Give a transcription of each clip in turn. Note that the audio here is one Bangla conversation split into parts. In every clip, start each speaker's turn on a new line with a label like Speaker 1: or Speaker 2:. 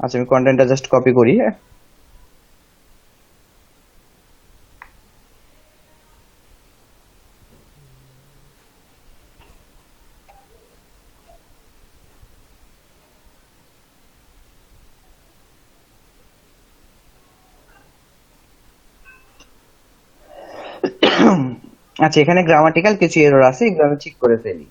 Speaker 1: আচ্ছা, আমি কন্টেন্টটা জাস্ট কপি করি। আচ্ছা, এখানে গ্রামাটিক্যাল কিছু এরর আছে, এগুলো আমি ঠিক করে ফেলি।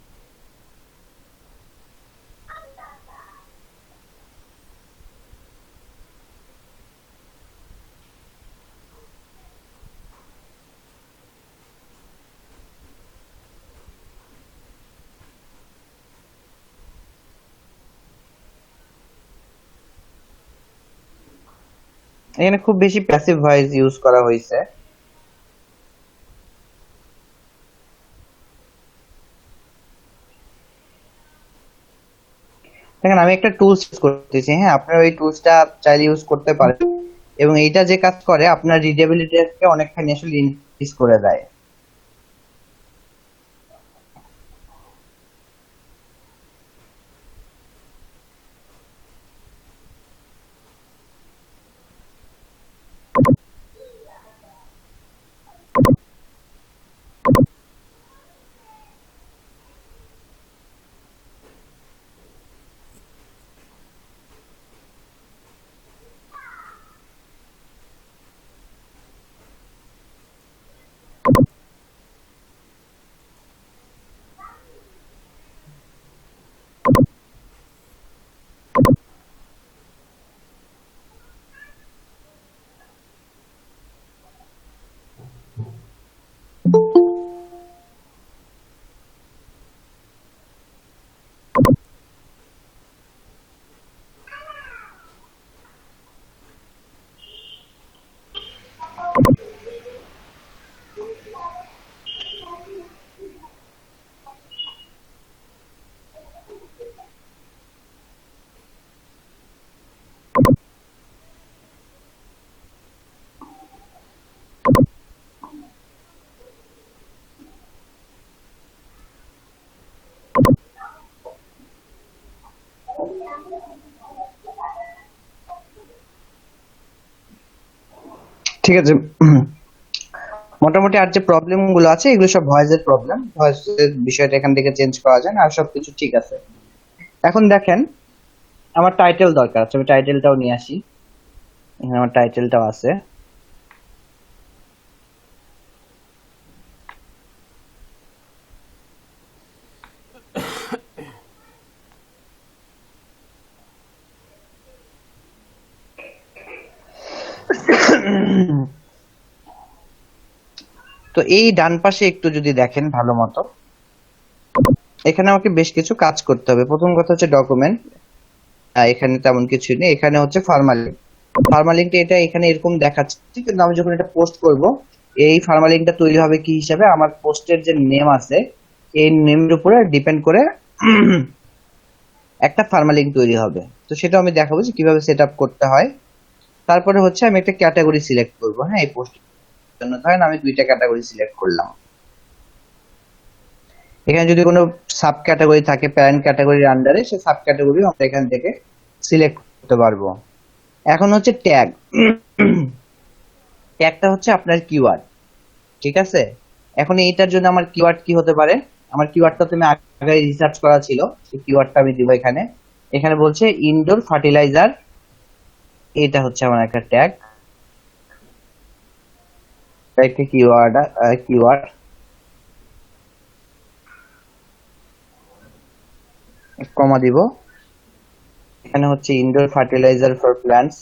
Speaker 1: এখানে খুব বেশি প্যাসিভ ভয়েস ইউজ করা হয়েছে। দেখেন, আমি একটা টুলস ইউজ করতেছি। হ্যাঁ, আপনারা ওই টুলসটা চাইলে ইউজ করতে পারেন, এবং এইটা যে কাজ করে আপনার রিডেবিলিটিকে অনেকখানি আসলে ইনক্রিজ করে দেয়। ঠিক আছে। মোটামুটি আর যে প্রবলেম গুলো আছে এগুলো সব ভয়েসের প্রবলেম, ভয়েসের বিষয়টা এখান থেকে চেঞ্জ করা যায় না, আর সবকিছু ঠিক আছে। এখন দেখেন, আমার টাইটেল দরকার আছে, আমি টাইটেলটাও নিয়ে আসি। এখানে আমার টাইটেলটাও আছে। তো এই ডান পাশে একটু যদি দেখেন ভালো মতো, এখানে আমাকে বেশ কিছু কাজ করতে হবে। প্রথম কথা হচ্ছে ডকুমেন্ট, এখানে তেমন কিছু নেই। এখানে হচ্ছে ফার্মালিঙ্ক। ফার্মালিঙ্কটা এটা এখানে এরকম দেখাচ্ছে, কিন্তু আমি যখন এটা পোস্ট করব, এই ফার্মালিঙ্কটা তৈরি হবে কি হিসাবে, আমার পোস্টের যে নেম আছে এই নেমের উপরে ডিপেন্ড করে একটা ফার্মালিঙ্ক তৈরি হবে। তো সেটা আমি দেখাবো যে কিভাবে সেট আপ করতে হয়। তারপরে হচ্ছে আমি একটা ক্যাটাগরি সিলেক্ট করব। হ্যাঁ, এই পোস্টের জন্য ধরেন আমি দুইটা ক্যাটাগরি সিলেক্ট করলাম। এখানে যদি কোনো সাব ক্যাটাগরি থাকে প্যারেন্ট ক্যাটাগরির আন্ডারে, সেই সাব ক্যাটাগরি আমরা এখান থেকে সিলেক্ট করতে পারবো। এখন হচ্ছে ট্যাগ। ট্যাগটা হচ্ছে আপনার কিওয়ার্ড, ঠিক আছে? এখন এইটার জন্য আমার কিওয়ার্ড কি হতে পারে? আমার কিওয়ার্ডটা তুমি আগে রিসার্চ করা ছিল, সেই কিওয়ার্ডটা আমি দিব এখানে। এখানে বলছে ইনডোর ফার্টিলাইজার, এটা হচ্ছে আমার একটা ট্যাগ, একটা কিওয়ার্ড। কিওয়ার্ড কমা দিব। এখানে হচ্ছে ইনডোর ফার্টিলাইজার ফর প্ল্যান্টস।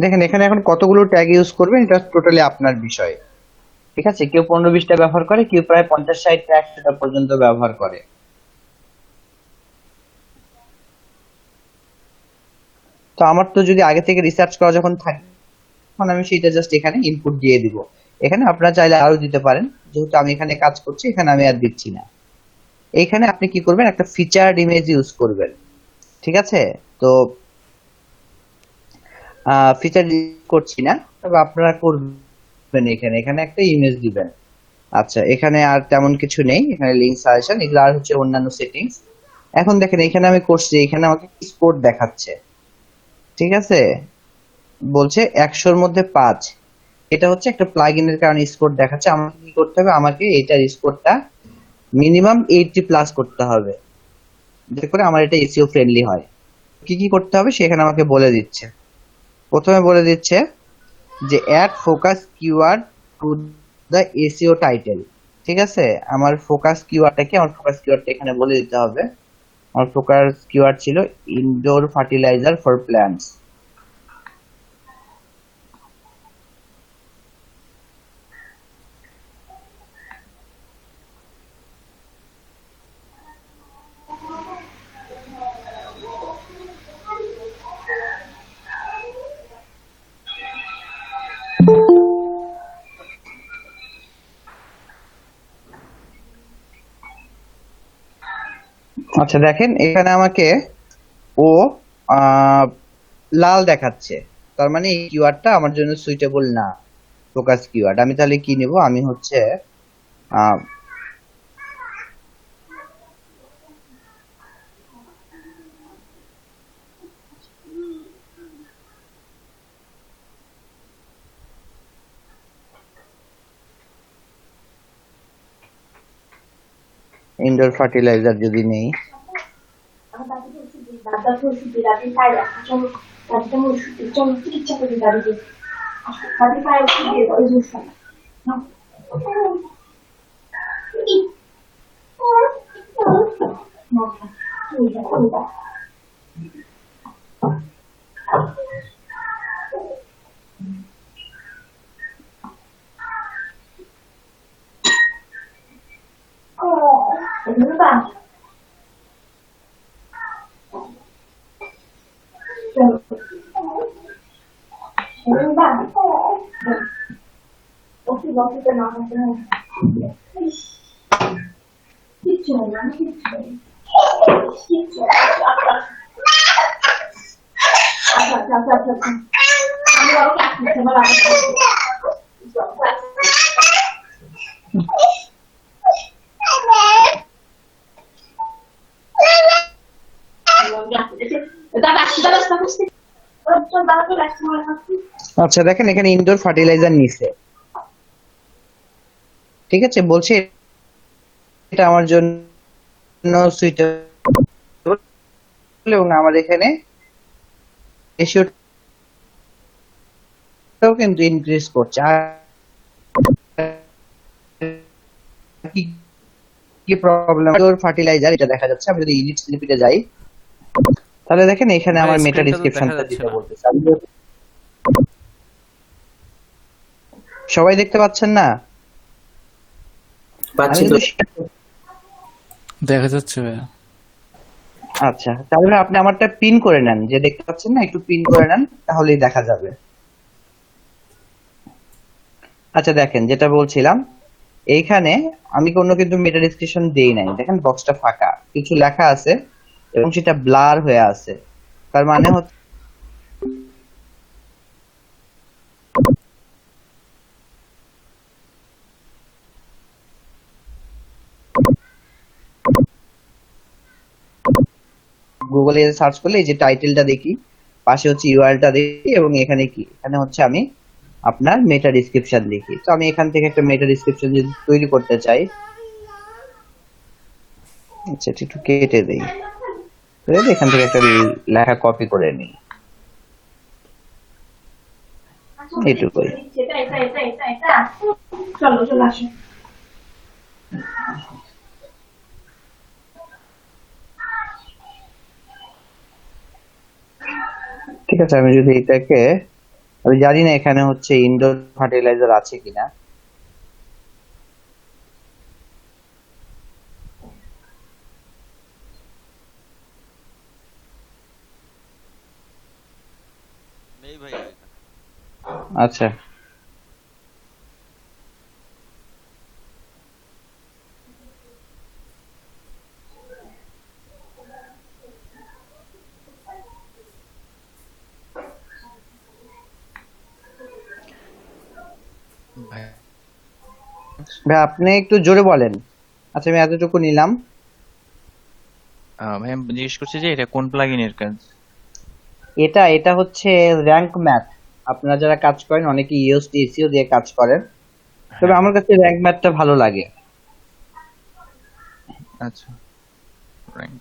Speaker 1: দেখেন, এখানে এখন কতগুলো ট্যাগ ইউজ করবেন এটা টোটালি আপনার বিষয়। ঠিক আছে, কেউ 15-20টা ব্যবহার করে, কেউ প্রায় 50-60টা 100টা পর্যন্ত ব্যবহার করে। তো আমার তো যদি আগে থেকে রিসার্চ করা যখন থাকে, তখন আমি সেটা জাস্ট এখানে ইনপুট দিয়ে দিব। এখানে আপনারা চাইলে আরো দিতে পারেন, যেহেতু আমি এখানে কাজ করছি এখানে আমি আর দিচ্ছি না। এইখানে আপনি কি করবেন, একটা ফিচার্ড ইমেজ ইউজ করবেন। ঠিক আছে, তো ফিচার করছি না, তবে আপনারা করবেন এখানে এখানে একটা ইমেজ দিবেন। আচ্ছা, এখানে আর তেমন কিছু নেই, এখানে লিঙ্ক সাজেশন এগুলো আর হচ্ছে অন্যান্য সেটিংস। এখন দেখেন এখানে আমি করছি, এখানে আমাকে স্কোর দেখাচ্ছে। ঠিক আছে, বলছে 100-র মধ্যে 5। এটা হচ্ছে একটা প্লাগইনের কারণে স্কোর দেখাচ্ছে। আমাকে কি করতে হবে, আমাকে এটার স্কোরটা মিনিমাম 80 প্লাস করতে হবে, যাতে করে আমার এটা এসইও ফ্রেন্ডলি হয়। কি কি করতে হবে সেখানে আমাকে বলে দিচ্ছে। প্রথমে বলে দিচ্ছে যে add focus keyword to the SEO title. ঠিক আছে, আমার ফোকাস কিওয়ার্ডটা কি, আমার ফোকাস কিওয়ার্ডটা এখানে বলে দিতে হবে। আমার ফোকাস কিওয়ার্ড ছিল ইনডোর ফার্টিলাইজার ফর প্ল্যান্টস। আচ্ছা দেখেন এখানে আমাকে ও লাল দেখাচ্ছে, তার মানে এই কিওয়ার্ডটা আমার জন্য সুইটেবল না, ফোকাস কিওয়ার্ড। আমি তাহলে কি নিব, আমি হচ্ছে ইনডোর ফার্টিলাইজার যদি নেই। আচ্ছা দেখেন এখানে ইনডোর ফার্টিলাইজার নিছে। ঠিক আছে, বলছে এটা আমার জন্য সুইটেবল, এবং আমার এখানে রেশিওটাও কিন্তু ইনক্রিজ করছে। আর কি কি প্রবলেম, ইনডোর ফার্টিলাইজার এটা দেখা যাচ্ছে। আমি যদি ইডিট স্নিপেটে যাই, তাহলে দেখেন এখানে আমার মেটা ডেসক্রিপশনটা দিতে বলতেছে। সবাই দেখতে পাচ্ছেন না?
Speaker 2: দেখা যাচ্ছে ভাইয়া।
Speaker 1: আচ্ছা, তাহলে আপনি আমারটা পিন করে নেন, যে দেখতে পাচ্ছেন না, একটু পিন করে নেন, তাহলেই দেখা যাবে। আচ্ছা দেখেন যেটা বলছিলাম, এইখানে আমি কোনো কিন্তু মেটা ডেসক্রিপশন দেই নাই। দেখেন বক্সটা ফাঁকা, কিছু লেখা আছে এবং সেটা ব্লার হয়ে আছে। তার মানে হচ্ছে গুগলে সার্চ করলে এই যে টাইটেলটা দেখি, পাশে হচ্ছে ইউআরএলটা দেখি, এবং এখানে কি, এখানে হচ্ছে আমি আপনার মেটা ডেসক্রিপশন লিখি। তো আমি এখান থেকে একটা মেটা ডেসক্রিপশন যদি তৈরি করতে চাই, আচ্ছা একটু কেটে দেই, এখান থেকে একটা লেখা কপি করে নিই, এইটুকুই। ঠিক আছে, আমি যদি এটাকে, আমি জানি না এখানে হচ্ছে ইনডোর ফার্টিলাইজার আছে কিনা,
Speaker 2: এই ভাইয়া এখানে।
Speaker 1: আচ্ছা
Speaker 3: ভাই
Speaker 1: ভাই আপনি একটু জোরে বলেন। আচ্ছা আমি এতটুকু নিলাম।
Speaker 3: ভাই আমি জিজ্ঞেস করছি যে এটা কোন প্লাগইনের কাজ?
Speaker 1: এটা হচ্ছে র্যাঙ্ক ম্যাথ। আপনারা যারা কাজ করেন অনেকে ইউএসডি এসিও দিয়ে কাজ করেন, তবে
Speaker 3: হ্যাঁ
Speaker 1: আমার কাছে র্যাঙ্ক ম্যাথটা ভালো লাগে।
Speaker 3: আচ্ছা right.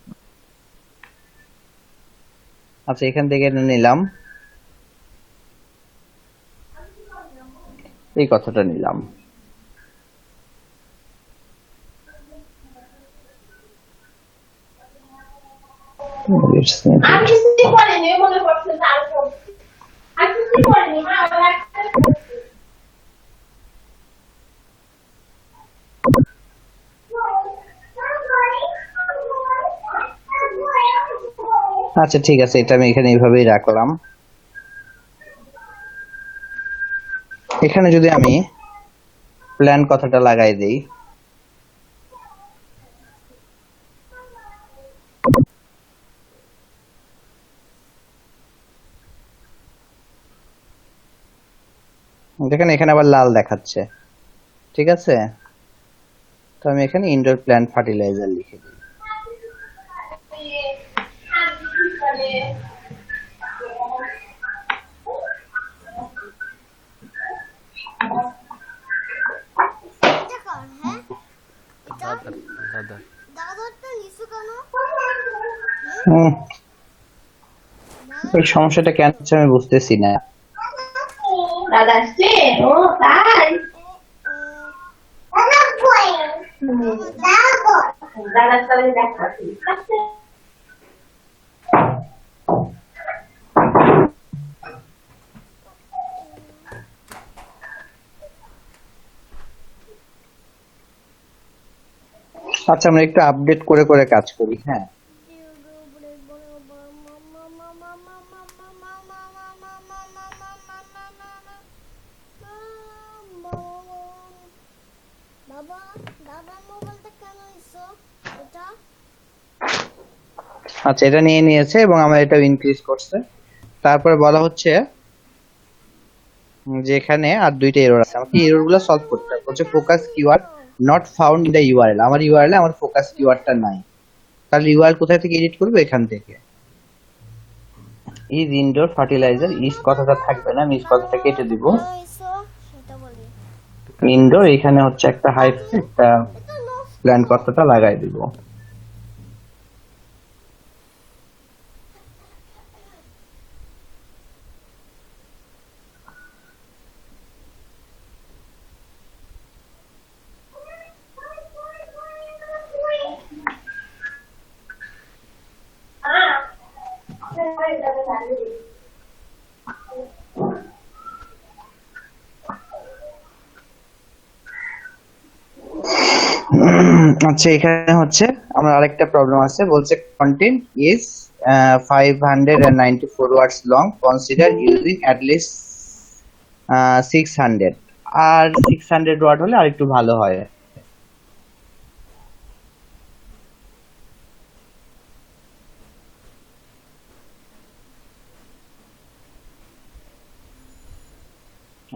Speaker 1: আচ্ছা এখান থেকে নিলাম, এই কথাটা নিলাম।
Speaker 4: আমি কিছুই করিনি মনে করছে তারপর আমি কিছুই করিনি মা আমার একটা
Speaker 1: আচ্ছা ঠিক আছে, এটা আমি এখানে এইভাবেই রাখলাম। এখানে যদি আমি প্ল্যান কথাটা লাগাই দেই, দেখেন এখানে আবার লাল দেখাচ্ছে। ঠিক আছে, তো আমি এখানে ইনডোর প্ল্যান্ট ফার্টিলাইজার লিখে দিই।
Speaker 5: এটা কার? হ্যাঁ এটা
Speaker 2: দাদার দাদার
Speaker 5: দাদারটা লিসু কেন?
Speaker 1: হুম,
Speaker 5: দাদার
Speaker 1: এই সমস্যাটা কেন হচ্ছে আমি বুঝতেছি না।
Speaker 4: দাদা আসছে ও তাই দাদা তাহলে দেখাচ্ছি
Speaker 1: আচ্ছা আমরা একটু আপডেট করে করে কাজ করি। হ্যাঁ
Speaker 5: বাবা দাদার মোবাইলটা কেন ইসো এটা?
Speaker 1: আচ্ছা এটা নিয়ে নিয়েছে এবং আমার এটা ইনক্রিজ করছে। তারপরে বলা হচ্ছে যে এখানে আর দুইটা এরর আছে, আমাকে এরর গুলো সলভ করতে হবে। হচ্ছে focus keyword not found in the URL, আমার ইউআরএল আমার ফোকাস কিওয়ার্ডটা নাই। তাহলে ইউআরএল কোথায় থেকে এডিট করবো? এখান থেকে। ইজ ইনডোর ফার্টিলাইজার, ইজ কথাটা থাকবে না, আমি ইজ কথাটা কেটে দিব।
Speaker 5: কেন ইসো সেটা বলি।
Speaker 1: ইনডোর এখানে হচ্ছে একটা হাইফেন একটা
Speaker 5: এটা নষ্ট
Speaker 1: প্ল্যান কথাটা লাগাই দিব। আচ্ছা এখানে হচ্ছে আমার আরেকটা প্রবলেম আছে, বলছে content is 594 words long, consider using at least 600। আর 600 ওয়ার্ড হলে আর একটু ভালো হয়।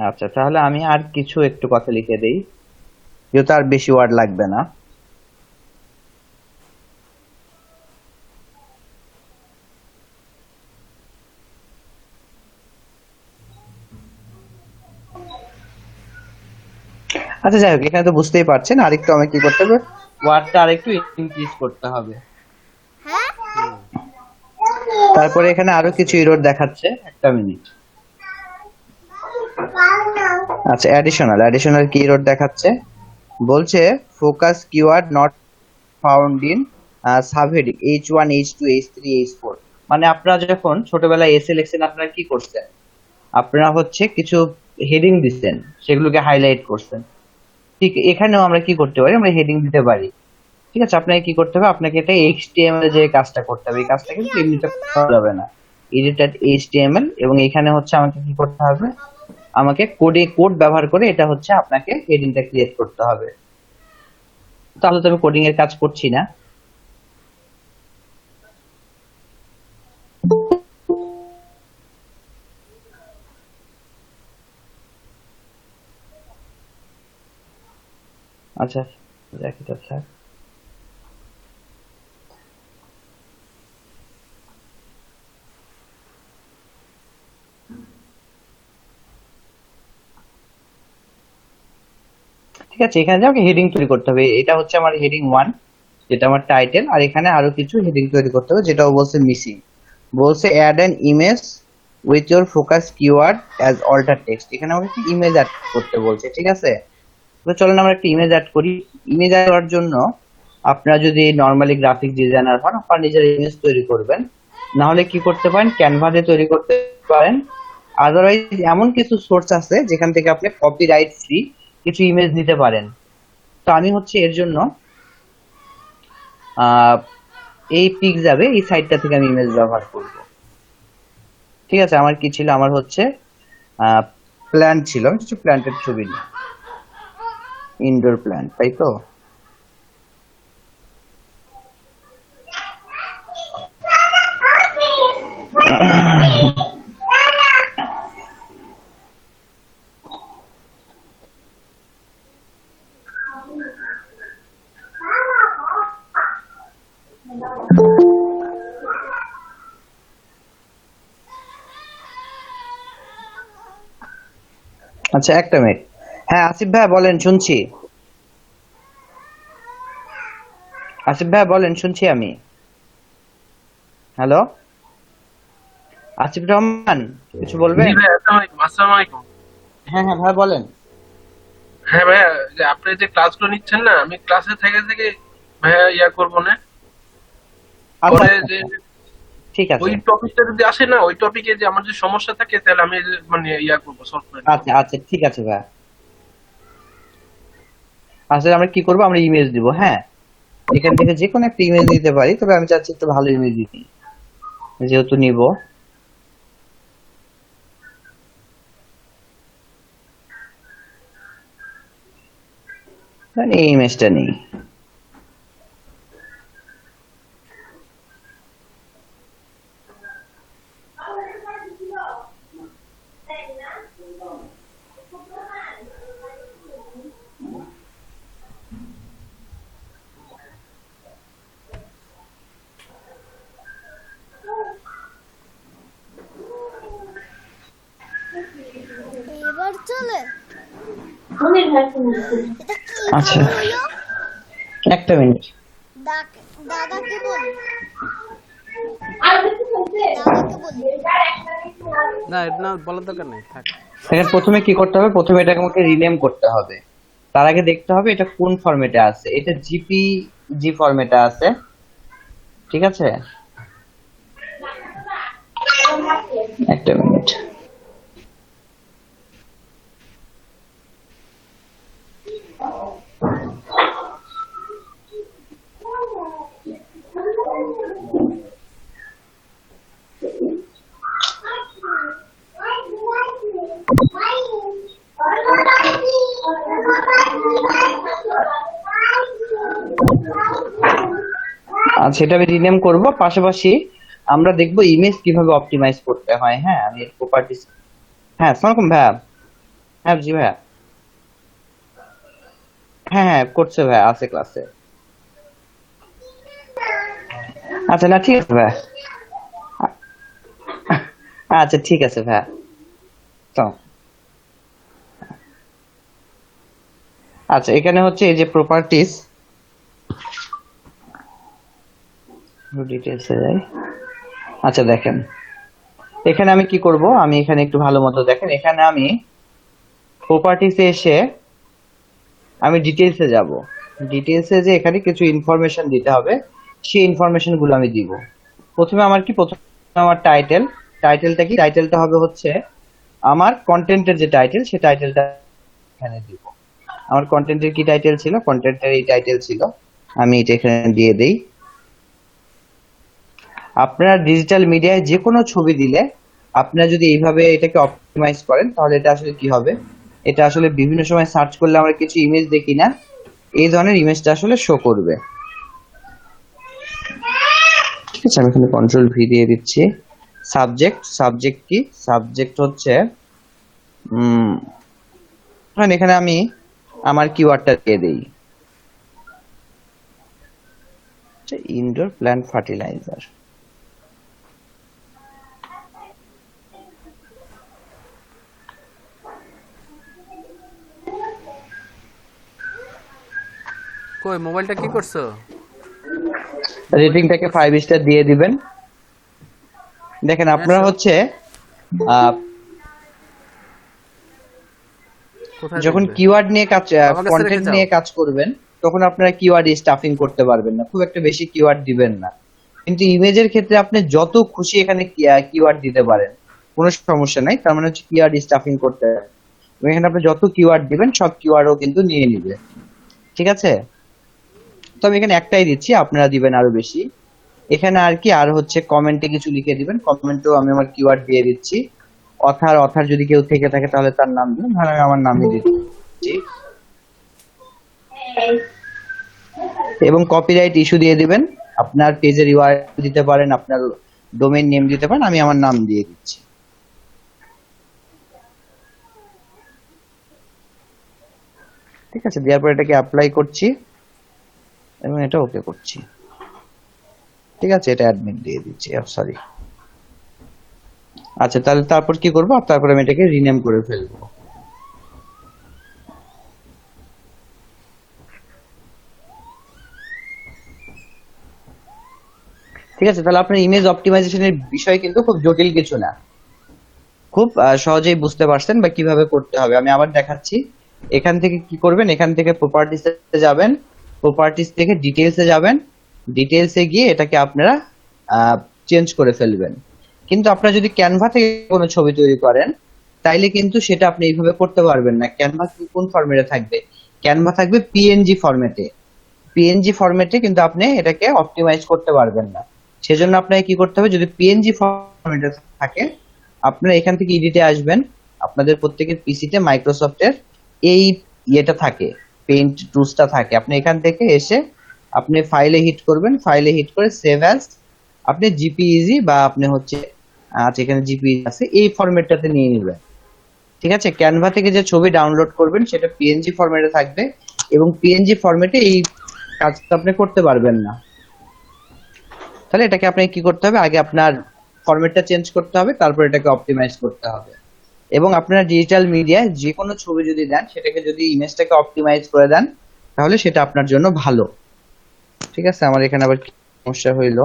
Speaker 1: আচ্ছা তাহলে আমি আর কিছু একটু কথা লিখে দেই, যেহেতু আর বেশি ওয়ার্ড লাগবে না। আচ্ছা যাই হোক, এখানে তো বুঝতেই পারছেন আরেকটু আমাকে কি করতে হবে, ওয়ার্ডটা আরেকটু ইনক্রিজ করতে হবে।
Speaker 5: হ্যাঁ
Speaker 1: তারপরে এখানে আরো কিছু এরর দেখাচ্ছে, একটা মিনিট। আচ্ছা অ্যাডিশনাল কি এরর দেখাচ্ছে, বলছে focus keyword not found in subheading H1 H2 H3 H4। মানে আপনারা যখন ছোটবেলায় এসএ লিখছেন আপনারা কি করছেন, আপনারা হচ্ছে কিছু হেডিং দিচ্ছেন, সেগুলোকে হাইলাইট করছেন। ঠিক এখানেও আমরা কি করতে পারি, আমরা হেডিং দিতে পারি। ঠিক আছে, আপনাকে কি করতে হবে, আপনাকে এটা HTML এ যে কাজটা করতে হবে, এই কাজটা কিন্তু এমনিতে করা যাবে না। edit.html, এবং এখানে হচ্ছে আমাকে কি করতে হবে, আমাকে কোড ব্যবহার করে এটা হচ্ছে আপনাকে হেডিংটা ক্রিয়েট করতে হবে। তাহলে তো আমি কোডিং এর কাজ করছি না। আচ্ছা দেখি তো স্যার, ঠিক আছে। এখানে আমাকে হেডিং তৈরি করতে হবে, এটা হচ্ছে আমার হেডিং 1, যেটা আমার টাইটেল, আর এখানে আরো কিছু হেডিং তৈরি করতে হবে, যেটাও বলছে মিসিং। বলছে add an image with your focus keyword as alter text, এখানে আমাকে একটা ইমেজ অ্যাড করতে বলছে, ঠিক আছে। তো চলুন আমরা একটা ইমেজ অ্যাড করি। ইমেজ অ্যাড করার জন্য আপনারা যদি নরমালি গ্রাফিক ডিজাইনার হন, আপনারা নিজের ইমেজ তৈরি করবেন, না হলে কি করতে পারেন, ক্যানভাতে তৈরি করতে পারেন। আদারওয়াইজ এমন কিছু সোর্স আছে যেখান থেকে আপনি কপিরাইট ফ্রি কিছু ইমেজ নিতে পারেন। তো আমি হচ্ছে এর জন্য এই পিক্সাবে এই সাইটটা থেকে আমি ইমেজ ব্যবহার করব, ঠিক আছে। আমার কি ছিল, আমার হচ্ছে প্ল্যান্ট ছিল, আমি কিছু প্ল্যান্টের ছবি নিই, ইনডোর প্ল্যান্ট, তাই তো। আচ্ছা একটা মিনিট, হ্যাঁ আসিফ ভাই বলেন, শুনছি। আসিফ ভাই বলেন, শুনছি আমি। হ্যালো আসিফ রহমান, কিছু বলবেন?
Speaker 2: জি ভাই, আসসালামু আলাইকুম।
Speaker 1: হ্যাঁ হ্যাঁ ভাই বলেন।
Speaker 2: হ্যাঁ ভাইয়া, যে আপনি যে ক্লাসগুলো নিচ্ছেন না, আমি ক্লাসে থেকে থেকে ভাইয়া করবো না।
Speaker 1: আচ্ছা
Speaker 2: পরে
Speaker 1: আচ্ছা,
Speaker 2: যে
Speaker 1: ঠিক আছে।
Speaker 2: ওই টপিকটা যদি আসে না, ওই টপিকে যে আমার যে সমস্যা থাকে, তাহলে আমি মানে করবো, সলভ করে নেবো।
Speaker 1: আচ্ছা আচ্ছা ঠিক আছে ভাই। আসলে আমরা কি করবো, আমরা ইমেজ দিব, হ্যাঁ এখান থেকে যে কোনো একটা ইমেজ দিতে পারি, তবে আমি চাচ্ছি একটু ভালো ইমেজ দিতে, যেহেতু নিব। মানে এই ইমেজটা নেই।
Speaker 5: এবার চলে।
Speaker 4: মনির ভাই ফোন দিছে।
Speaker 5: এটা কি
Speaker 1: আচ্ছা
Speaker 5: হলো?
Speaker 1: একটা মিনিট,
Speaker 5: দাদাকে বলি,
Speaker 4: আর কিছু বলছে?
Speaker 5: দাদাকে বলি।
Speaker 4: এটার একটা কিছু না।
Speaker 6: না এটা না বলার দরকার নেই, থাক।
Speaker 1: এখানে প্রথমে কি করতে হবে, প্রথমে এটাকে আমাকে রিনেম করতে হবে। তার আগে দেখতে হবে এটা কোন ফরম্যাটে আছে, এটা জিপিজি ফরম্যাটে আছে, ঠিক আছে। একটা মিনিট, আচ্ছা এটা আমি রিনেম করব। পাশাপাশি আমরা দেখব ইমেজ কিভাবে অপটিমাইজ করতে হয়। হ্যাঁ আমি প্রপার্টিজ, হ্যাঁ আসসালামু আলাইকুম ভাইয়া। হ্যাঁ জি ভাইয়া, হ্যাঁ হ্যাঁ করছে ভাইয়া, আছে ক্লাসে। আচ্ছা না ঠিক আছে ভাইয়া, আচ্ছা ঠিক আছে ভাইয়া। তো আচ্ছা এখানে হচ্ছে এই যে প্রপার্টিজ, ডিটেইলসে যাই। আচ্ছা দেখেন এখানে আমি কি করব, আমি এখানে একটু ভালো মতো দেখেন, এখানে আমি প্রপার্টিসে এসে আমি ডিটেইলসে যাব। ডিটেইলসে যে এখানে কিছু ইনফরমেশন দিতে হবে, সেই ইনফরমেশন গুলো আমি দিব। প্রথমে আমার কি, প্রথমে আমার টাইটেলটা কি, টাইটেলটা হবে হচ্ছে আমার কন্টেন্টের যে টাইটেল, সেই টাইটেলটা এখানে দিব। আমার কন্টেন্টের কি টাইটেল ছিল, কন্টেন্টের এই টাইটেল ছিল, আমি এটা এখানে দিয়ে দেই। আপনারা ডিজিটাল মিডিয়ায় যে কোনো ছবি দিলে আপনারা যদি এইভাবে এটাকে অপটিমাইজ করেন তাহলে এটা আসলে কি হবে, এটা আসলে বিভিন্ন সময় সার্চ করলে আমরা কিছু ইমেজ দেখি না, এই ধরনের ইমেজটা আসলে শো করবে। ঠিক আছে, আমি এখানে কন্ট্রোল ভি দিয়ে দিচ্ছি। সাবজেক্ট কি, সাবজেক্ট হচ্ছে এখানে আমি আমার কিওয়ার্ডটা দিয়ে দিই, ইনডোর প্ল্যান্ট ফার্টিলাইজার।
Speaker 6: কই মোবাইলটা কি করছো?
Speaker 1: রেটিংটাকে 5 স্টার দিয়ে দিবেন। দেখেন আপনারা হচ্ছে
Speaker 6: কোথায়
Speaker 1: যখন
Speaker 6: দেখবে?
Speaker 1: কিওয়ার্ড নিয়ে কাজ,
Speaker 6: আমার কাছে
Speaker 1: কন্টেন্ট
Speaker 6: রেখে যাও।
Speaker 1: নিয়ে কাজ করবেন তখন আপনারা কিওয়ার্ড স্টাফিং করতে পারবেন না, খুব একটা বেশি কিওয়ার্ড দিবেন না। কিন্তু ইমেজের ক্ষেত্রে আপনি যত খুশি এখানে কিওয়ার্ড দিতে পারেন, কোনো সমস্যা নাই। তার মানে হচ্ছে কিওয়ার্ড স্টাফিং করতে হবে। এবং এখানে আপনি যত কিওয়ার্ড দিবেন সব কিওয়ার্ডও কিন্তু নিয়ে নিবে। ঠিক আছে, তো আমি এখানে একটাই দিচ্ছি, আপনারা দিবেন আরো বেশি। এখানে আর কি, আর হচ্ছে কমেন্টে কিছু লিখে দিবেন, কমেন্টেও আমি আমার কিওয়ার্ড দিয়ে দিচ্ছি। অথার যদি কেউ থেকে থাকে তাহলে তার নাম দিবেন, তাহলে আমি আমার নামই দিচ্ছি। এবং কপিরাইট ইস্যু দিয়ে দিবেন, আপনার পেজের ইউআরএল দিতে পারেন, আপনার ডোমেইন নেম দিতে পারেন, আমি আমার নাম দিয়ে দিচ্ছি। ঠিক আছে, দেওয়ার পর এটাকে অ্যাপ্লাই করছি এবং এটা ওকে করছি। ঠিক আছে, এটা অ্যাডমিট দিয়ে দিচ্ছি, সরি। আচ্ছা, তাহলে তারপর কি করবো, তারপর আমি এটাকে রিনেম করে ফেলবো। ঠিক আছে, তাহলে আপনার ইমেজ অপটিমাইজেশনের বিষয় কিন্তু খুব জটিল কিছু না, খুব সহজেই বুঝতে পারছেন বা কিভাবে করতে হবে। আমি আবার দেখাচ্ছি। এখান থেকে কি করবেন, এখান থেকে প্রপার্টিসে যাবেন, প্রপার্টিস থেকে ডিটেইলসে যাবেন, ডিটেইলসে গিয়ে এটাকে আপনারা চেঞ্জ করে ফেলবেন। কিন্তু আপনারা যদি ক্যানভা থেকে কোনো ছবি তৈরি করেন তাইলে কিন্তু সেটা আপনি এইভাবে করতে পারবেন না। ক্যানভা কোন ফরম্যাটে থাকবে, ক্যানভা থাকবে পিএনজি ফরম্যাটে। পিএনজি ফরম্যাটে কিন্তু আপনি এটাকে অপটিমাইজ করতে পারবেন না। সেজন্য আপনাকে কি করতে হবে, যদি পিএনজি ফরম্যাটে থাকে আপনারা এখান থেকে এডিটে আসবেন। আপনাদের প্রত্যেকের পিসিতে মাইক্রোসফটের এই ইয়েটা থাকে, পেইন্ট টুলসটা থাকে। আপনি এখান থেকে এসে আপনি ফাইলে হিট করবেন, ফাইলে হিট করে সেভ অ্যাজ, আপনি জিপিইজি বা আপনি হচ্ছে আচ্ছা এখানে জিপিইজি আছে, এই ফরম্যাটটাতে নিয়ে নেবেন। ঠিক আছে, ক্যানভা থেকে যে ছবি ডাউনলোড করবেন সেটা পিএনজি ফরম্যাটে থাকবে এবং পিএনজি ফরম্যাটে এই কাজটা আপনি করতে পারবেন না। তাহলে এটাকে আপনাকে কি করতে হবে, আগে আপনার ফরম্যাটটা চেঞ্জ করতে হবে, তারপর এটাকে অপটিমাইজ করতে হবে। এবং আপনারা ডিজিটাল মিডিয়ায় যে কোনো ছবি যদি দেন সেটাকে যদি ইমেজটাকে অপটিমাইজ করে দেন তাহলে সেটা আপনার জন্য ভালো। ঠিক আছে, আমার এখানে আবার কি সমস্যা হইলো,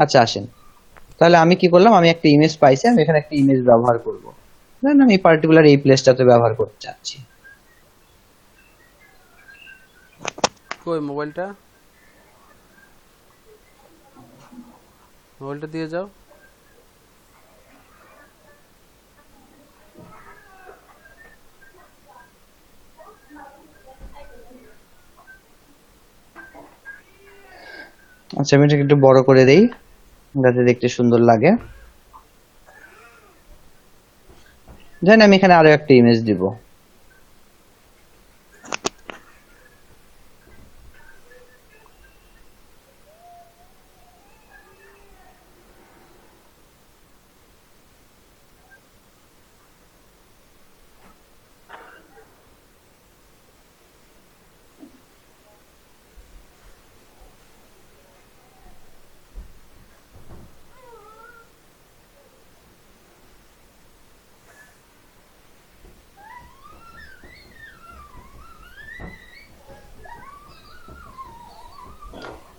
Speaker 1: আচ্ছা আসেন। তাহলে আমি কি করলাম, আমি একটা ইমেজ পাইছি, আমি এখানে একটা ইমেজ ব্যবহার করব, ধরেন আমি পার্টিকুলার এই প্লেসটাতে ব্যবহার করতে চাচ্ছি।
Speaker 6: কই মোবাইলটা? মোবাইলটা দিয়ে যাও।
Speaker 1: আচ্ছা, আমি এটাকে একটু বড় করে দেই যাতে দেখতে সুন্দর লাগে। দেন আমি এখানে আরো একটা ইমেজ দিব।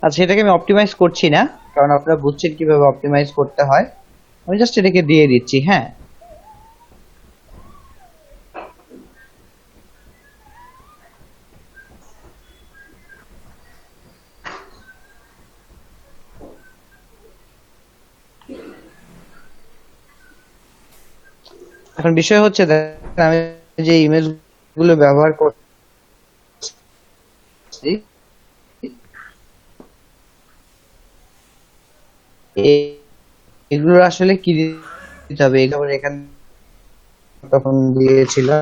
Speaker 1: আচ্ছা, এটাকে আমি অপটিমাইজ করছি না, কারণ আপনারা বুঝছেন কিভাবে অপটিমাইজ করতে হয়। আমি জাস্ট এটাকে দিয়ে দিচ্ছি। হ্যাঁ, এখন বিষয় হচ্ছে দেখেন আমি যে ইমেজ গুলো ব্যবহার করছি এ- এগুলো আসলে কি দিতে হবে, এগুলো আবার এখানে তখন দিয়েছিলাম।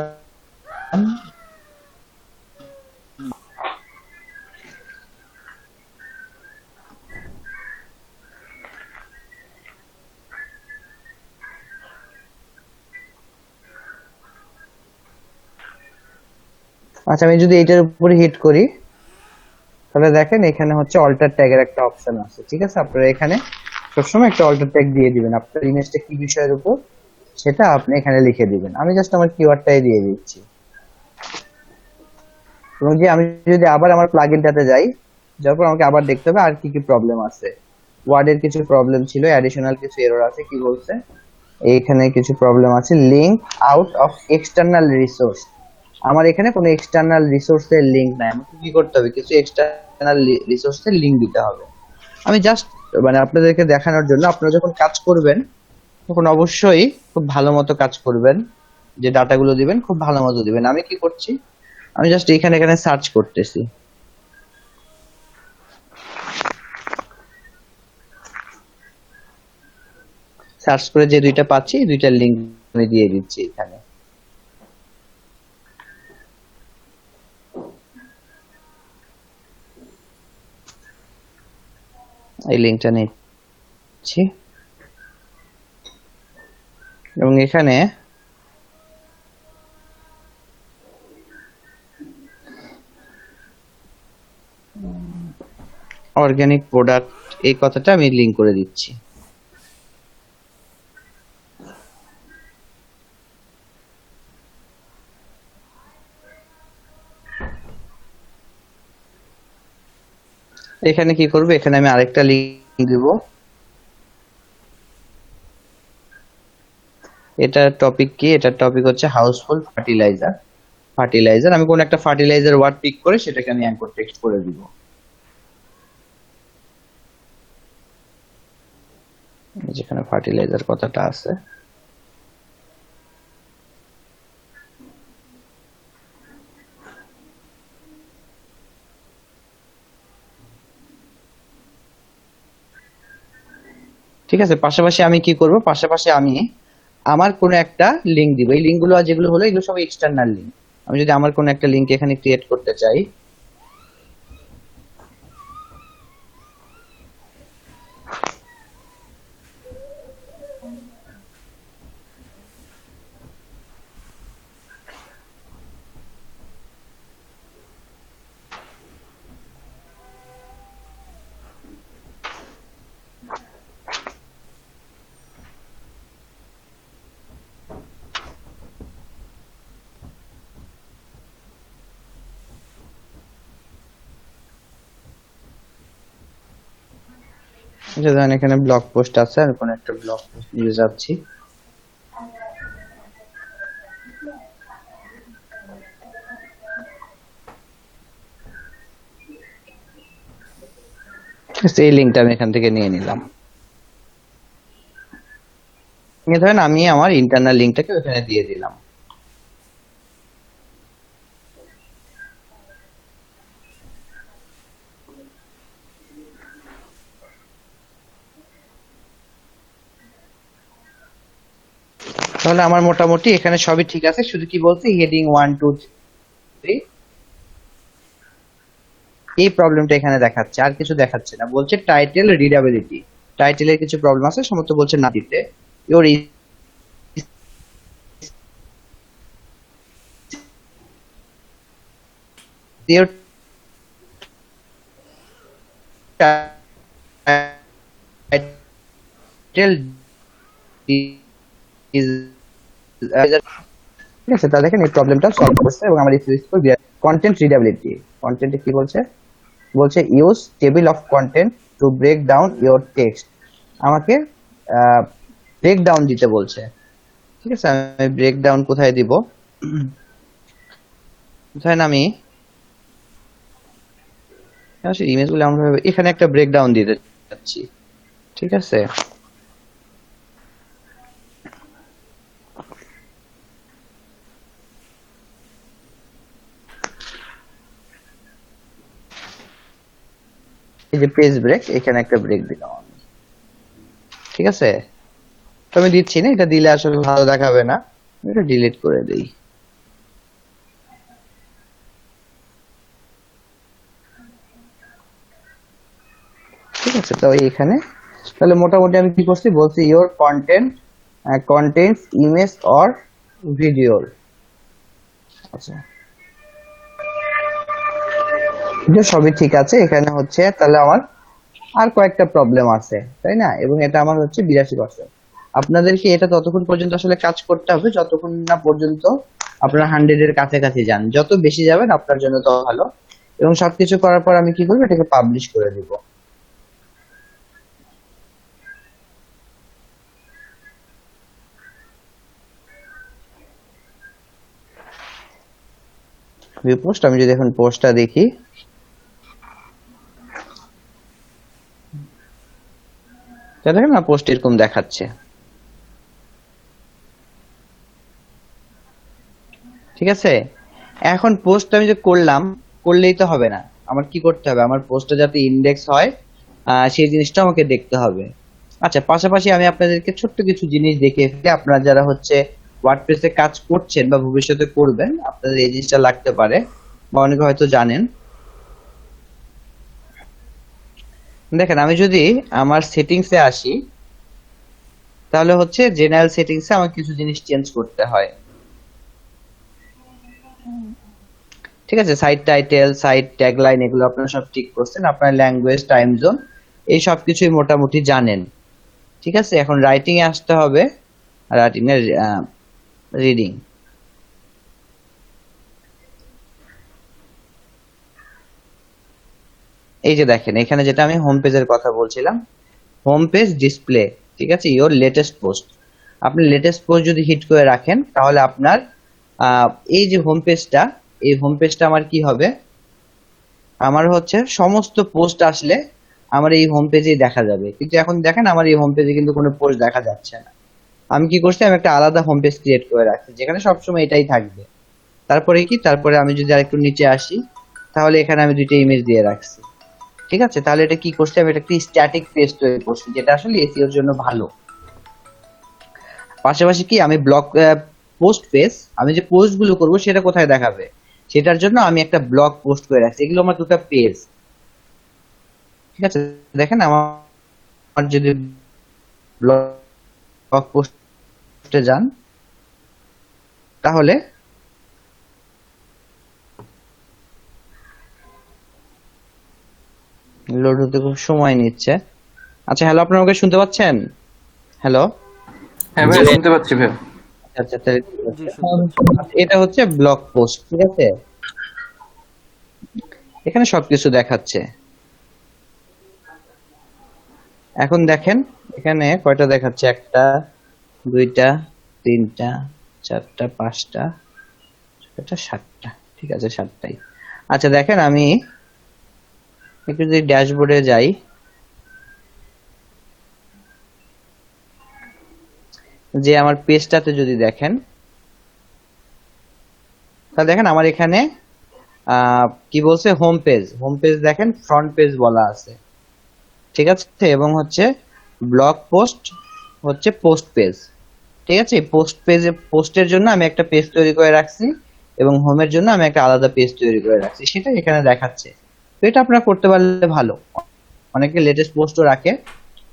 Speaker 1: আচ্ছা, আমি যদি এটার উপরে হিট করি, তাহলে দেখেন এখানে হচ্ছে অল্টার ট্যাগের একটা অপশন আছে। ঠিক আছে, আপনারা এখানে সবসময় একটা অল্টার ট্যাগ দিয়ে দিবেন। আপনার ইমেজটা কি বিষয়ের উপর সেটা আপনি এখানে লিখে দিবেন। আমি জাস্ট আমার কিওয়ার্ডটাই দিয়ে দিচ্ছি। এবং যে আমি যদি আবার আমার প্লাগইনটাতে যাই, যার পর আমাকে আবার দেখতে হবে আর কি কি প্রবলেম আছে। ওয়ার্ডের কিছু প্রবলেম ছিল, অ্যাডিশনাল কিছু এরর আছে। কি বলছে এইখানে কিছু প্রবলেম আছে, link out of external resource. আমার এখানে কোনো এক্সটার্নাল রিসোর্সের লিংক নাই, আমাকে কি করতে হবে, কিছু এক্সটার্নাল রিসোর্সের লিংক দিতে হবে। আমি জাস্ট মানে আপনাদেরকে দেখানোর জন্য, আপনারা যখন কাজ করবেন তখন অবশ্যই খুব ভালো মতো কাজ করবেন, যে ডাটাগুলো দিবেন খুব ভালো মতো দিবেন। আমি কি করছি, আমি জাস্ট এখানে এখানে সার্চ করতেছি। সার্চ করে যে দুইটা পাচ্ছি, এই দুইটার লিংক আমি দিয়ে দিচ্ছি এখানে। এই লিংকটা নিচ্ছি এবং এখানে অর্গানিক প্রোডাক্ট এই কথাটা আমি লিংক করে দিচ্ছি। এখানে কি করব, এখানে আমি আরেকটা লিংক দিব। এটার টপিক কি, এটার টপিক হচ্ছে হাউসহোল্ড ফার্টিলাইজার। ফার্টিলাইজার, আমি কোন একটা ফার্টিলাইজার ওয়ার্ড পিক করে সেটাকে আমি অ্যাঙ্কর টেক্সট করে দিব। যেখানে ফার্টিলাইজার কথাটা আছে, ঠিক আছে। পাশাপাশি আমি কি করব, পাশাপাশি আমি আমার কোন একটা লিংক দিব। এই লিংকগুলো যেগুলো হলো এগুলো সব এক্সটার্নাল লিংক। আমি যদি আমার কোন একটা লিংক এখানে ক্রিয়েট করতে চাই, যে ধরেন এখানে ব্লগ পোস্ট আছে, আমি কোন একটা ব্লগ পোস্ট নিয়ে যাচ্ছি। ঠিক আছে, এই লিংকটা আমি এখান থেকে নিয়ে নিলাম। নিয়ে ধরেন আমি আমার ইন্টারনাল লিংকটাকে ওখানে দিয়ে দিলাম। তাহলে আমার মোটামুটি এখানে সবই ঠিক আছে, শুধু কি বলছে হেডিং 1 2 3 এই প্রবলেমটা এখানে দেখাচ্ছে, আর কিছু দেখাচ্ছে না। বলছে টাইটেল রিডাবিলিটি, টাইটেলের কিছু প্রবলেম আছে, সমস্ত বলছে না দিতে। ইওর ইওর টাইটেল ইজ, ঠিক আছে। তা দেখেন এই প্রবলেমটা সলভ করছে এবং আমার কন্টেন্ট রিডাবিলিটি, কন্টেন্টে কি বলছে, বলছে use table of content to break down your text. আমাকে ব্রেক ডাউন দিতে বলছে। ঠিক আছে, আমি ব্রেক ডাউন কোথায় দিব, ধরেন আমি ইমেজগুলো এমন ভাবে এখানে একটা ব্রেক ডাউন দিতে চাচ্ছি। ঠিক আছে, এই যে পেজ ব্রেক, এখানে একটা ব্রেক দিলাম আমি। ঠিক আছে, তো আমি দিচ্ছি না, এটা দিলে আসলে ভালো দেখাবে না, আমি এটা ডিলিট করে দিই। ঠিক আছে, তো এখানে তাহলে মোটামুটি আমি কি করছি বলছি, ইওর কন্টেন্টস ইমেজ অর ভিডিওর। আচ্ছা, এটা সবই ঠিক আছে। এখানে হচ্ছে তাহলে আমার আর কয়েকটা প্রবলেম আছে, তাই না? এবং এটা আমার হচ্ছে 82%। আপনাদেরকে এটা ততক্ষণ পর্যন্ত আসলে কাজ করতে হবে যতক্ষণ না পর্যন্ত আপনারা 100 এর কাছাকাছি যান। যত বেশি যাবেন আপনার জন্য তত ভালো। এবং সবকিছু করার পর আমি কি করবো, এটাকে পাবলিশ করে দিব। ভিউ পোস্ট, আমি যদি এখন পোস্টটা দেখি, দেখেন না পোস্ট এরকম দেখাচ্ছে। ঠিক আছে, এখন পোস্ট আমি যে করলেই তো হবে না, আমার কি করতে হবে, আমার পোস্টটা যাতে ইন্ডেক্স হয় সেই জিনিসটা আমাকে দেখতে হবে। আচ্ছা, পাশাপাশি আমি আপনাদেরকে ছোট্ট কিছু জিনিস দেখিয়ে ফেলি। আপনারা যারা হচ্ছে ওয়ার্ডপ্রেসে কাজ করছেন বা ভবিষ্যতে করবেন, আপনাদের এই জিনিসটা লাগতে পারে বা অনেকে হয়তো জানেন। দেখেন, আমি যদি আমার সেটিংসে আসি, তাহলে হচ্ছে জেনারেল সেটিংসে আমাকে কিছু জিনিস চেঞ্জ করতে হয়। ঠিক আছে, সাইট টাইটেল, সাইট ট্যাগলাইন, এগুলো আপনারা সব ঠিক করছেন। আপনার ল্যাঙ্গুয়েজ, টাইম জোন, এই সব কিছুই মোটামুটি জানেন। ঠিক আছে, এখন রাইটিং এ আসতে হবে। রাইটিং এর রিডিং, এই যে দেখেন এখানে যেটা আমি হোম পেজের কথা বলছিলাম, হোম পেজ ডিসপ্লে। ঠিক আছে, ইওর লেটেস্ট পোস্ট, আপনি লেটেস্ট পোস্ট যদি হিট করে রাখেন তাহলে আপনার এই যে হোম পেজটা, এই হোম পেজটা আমার কি হবে, আমার হচ্ছে সমস্ত পোস্ট আসলে আমার এই হোম পেজেই দেখা যাবে। কিন্তু এখন দেখেন আমার এই হোম পেজে কিন্তু কোনো পোস্ট দেখা যাচ্ছে না। আমি কি করছি, আমি একটা আলাদা হোম পেজ ক্রিয়েট করে রাখছি যেখানে সবসময় এটাই থাকবে। তারপরে কি, তারপরে আমি যদি আরেকটু নিচে আসি, তাহলে এখানে আমি দুইটা ইমেজ দিয়ে রাখছি। ঠিক আছে, তাহলে এটা কি করছি, আমি একটা স্ট্যাটিক পেজ তৈরি করছি যেটা আসলে এসইওর জন্য ভালো। পাশাপাশি কি, আমি ব্লগ পোস্ট পেজ, আমি যে পোস্ট গুলো করবো সেটা কোথায় দেখাবে, সেটার জন্য আমি একটা ব্লগ পোস্ট করে রাখছি। এগুলো আমার দুটো পেজ। ঠিক আছে, দেখেন আমার যদি ব্লগ পোস্টে যান, তাহলে লোড হতে খুব সময় নিচ্ছে। আচ্ছা, হ্যালো, আপনারা আমাকে শুনতে পাচ্ছেন? হ্যালো,
Speaker 7: হ্যাঁ ভাই, শুনতে পাচ্ছি ভাই।
Speaker 1: আচ্ছা, তাহলে ঠিক আছে। এটা হচ্ছে ব্লগ পোস্ট। ঠিক আছে, এখানে সবকিছু দেখাচ্ছে। এখন দেখেন এখানে কয়টা দেখাচ্ছে, 1টা 2টা 3টা 4টা 5টা 6টা 7টা। ঠিক আছে, 7টাই। আচ্ছা, দেখেন আমি একটু যদি ড্যাশবোর্ডে যাই, যে আমার পেজটাতে যদি দেখেন, তাহলে দেখেন আমার এখানে কি বলছে, হোম পেজ দেখেন ফ্রন্ট পেজ বলা আছে। ঠিক আছে, এবং হচ্ছে ব্লগ পোস্ট হচ্ছে পোস্ট পেজ। ঠিক আছে, পোস্টের জন্য আমি একটা পেজ তৈরি করে রাখছি এবং হোমের জন্য আমি একটা আলাদা পেজ তৈরি করে রাখছি, সেটা এখানে দেখাচ্ছে। তো এটা আপনারা করতে পারলে ভালো। অনেকে লেটেস্ট পোস্টও রাখে,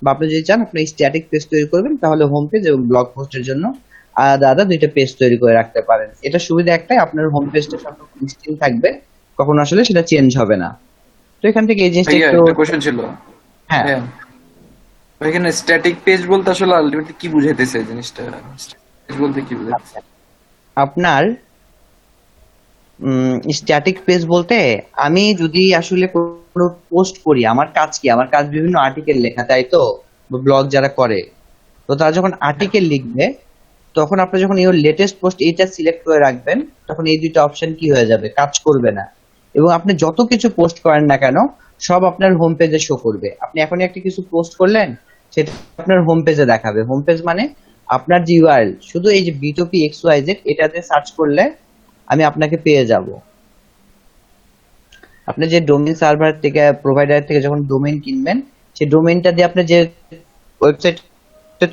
Speaker 1: বা আপনি যদি চান আপনি স্ট্যাটিক পেজ তৈরি করবেন, তাহলে হোম পেজ এবং ব্লগ পোস্টের জন্য আলাদা আলাদা দুইটা পেজ তৈরি করে রাখতে পারেন। এটা সুবিধা একটাই, আপনার হোম পেজটা সবসময় স্টিল থাকবে, কখনো আসলে সেটা চেঞ্জ হবে না। তো এখান থেকে এই জিনিসটা
Speaker 7: ভাইয়া
Speaker 1: একটু,
Speaker 7: একটা কোশ্চেন ছিল।
Speaker 1: হ্যাঁ,
Speaker 7: হ্যাঁ, এখানে স্ট্যাটিক পেজ বলতে আসলে আলটিমেটলি কি বুঝাইতেছে এই জিনিসটা? পেজ বলতে কি বুঝাইতেছে?
Speaker 1: আপনার স্ট্যাটিক পেজ বলতে, আমি যদি আসলে কোনো পোস্ট করি, আমার কাজ কি, আমার কাজ বিভিন্ন আর্টিকেল লেখা, তাই তো, ব্লগ যারা করে, তো তারা যখন আর্টিকেল লিখবে, তখন আপনি যখন ইওর লেটেস্ট পোস্ট এইটা সিলেক্ট করে রাখবেন, তখন এই দুইটা অপশন কি হয়ে যাবে, কাজ করবে না। এবং আপনি যত কিছু পোস্ট করেন না কেন, সব আপনার হোম পেজে শো করবে। আপনি এখনই একটা কিছু পোস্ট করলেন, সেটা আপনার হোম পেজে দেখাবে। হোম পেজ মানে আপনার যে ইউআরএল, শুধু এই যে বিটপি এক্সওয়াইজেড এটাতে সার্চ করলে আমি আপনাকে পেয়ে যাব। আপনি যে ডোমেইন সার্ভার থেকে, প্রোভাইডার থেকে যখন ডোমেইন কিনবেন, সেই ডোমেইনটা দিয়ে আপনি যে ওয়েবসাইট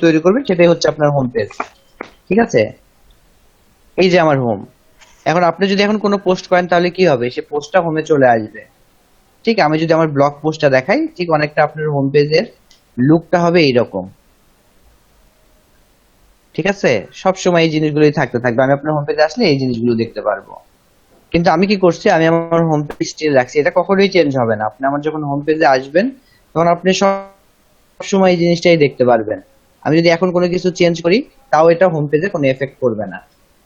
Speaker 1: তৈরি করবেন সেটাই হচ্ছে আপনার হোম পেজ। ঠিক আছে, এই যে আমার হোম। এখন আপনি যদি এখন কোনো পোস্ট করেন তাহলে কি হবে, সে পোস্টটা হোমে চলে আসবে। ঠিক, আমি যদি আমার ব্লগ পোস্টটা দেখাই, ঠিক অনেকটা আপনার হোম পেজের লুকটা হবে এইরকম। ঠিক আছে, সব সময় এই জিনিসগুলোই থাকতে থাকবে, আমি আপনার হোম পেজে আসলে এই জিনিসগুলো দেখতে পারবো। কিন্তু আমি কি করছি, আমি আমার হোম পেজ স্টিল রাখছি, এটা কখনোই চেঞ্জ হবে না। আপনি আমার যখন হোম পেজে আসবেন তখন আপনি সব সময় এই জিনিসটাই দেখতে পারবেন। আমি যদি এখন কোনো কিছু চেঞ্জ করি তাও এটা হোম পেজে কোনো এফেক্ট করবে না,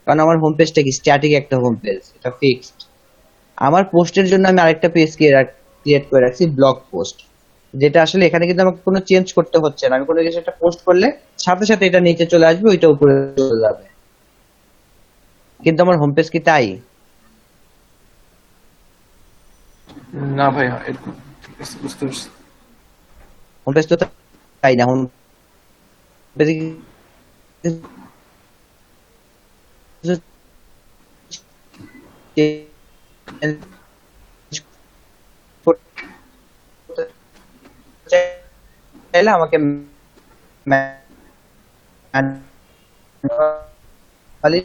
Speaker 1: কারণ আমার হোম পেজটা কি স্ট্যাটিক একটা হোম পেজ, এটা ফিক্সড। আমার পোস্টের জন্য আমি আরেকটা পেজ ক্রিয়েট করে রাখছি, ব্লগ পোস্ট, যেটা আসলে এখানে কিন্তু আমাকে কোনো চেঞ্জ করতে হচ্ছে না। আমি কোনো কিছু একটা পোস্ট করলে সাথে সাথে এটা নিচে চলে আসবে, ওইটা উপরে চলে যাবে। কিন্তু আমার হোম পেজ কি তাই?
Speaker 7: না ভাইয়া, এরকম ঠিক আছে, বুঝতে পারছি।
Speaker 1: হোম পেজ তো তাই না, হোম পেজে চাইলে আমাকে manually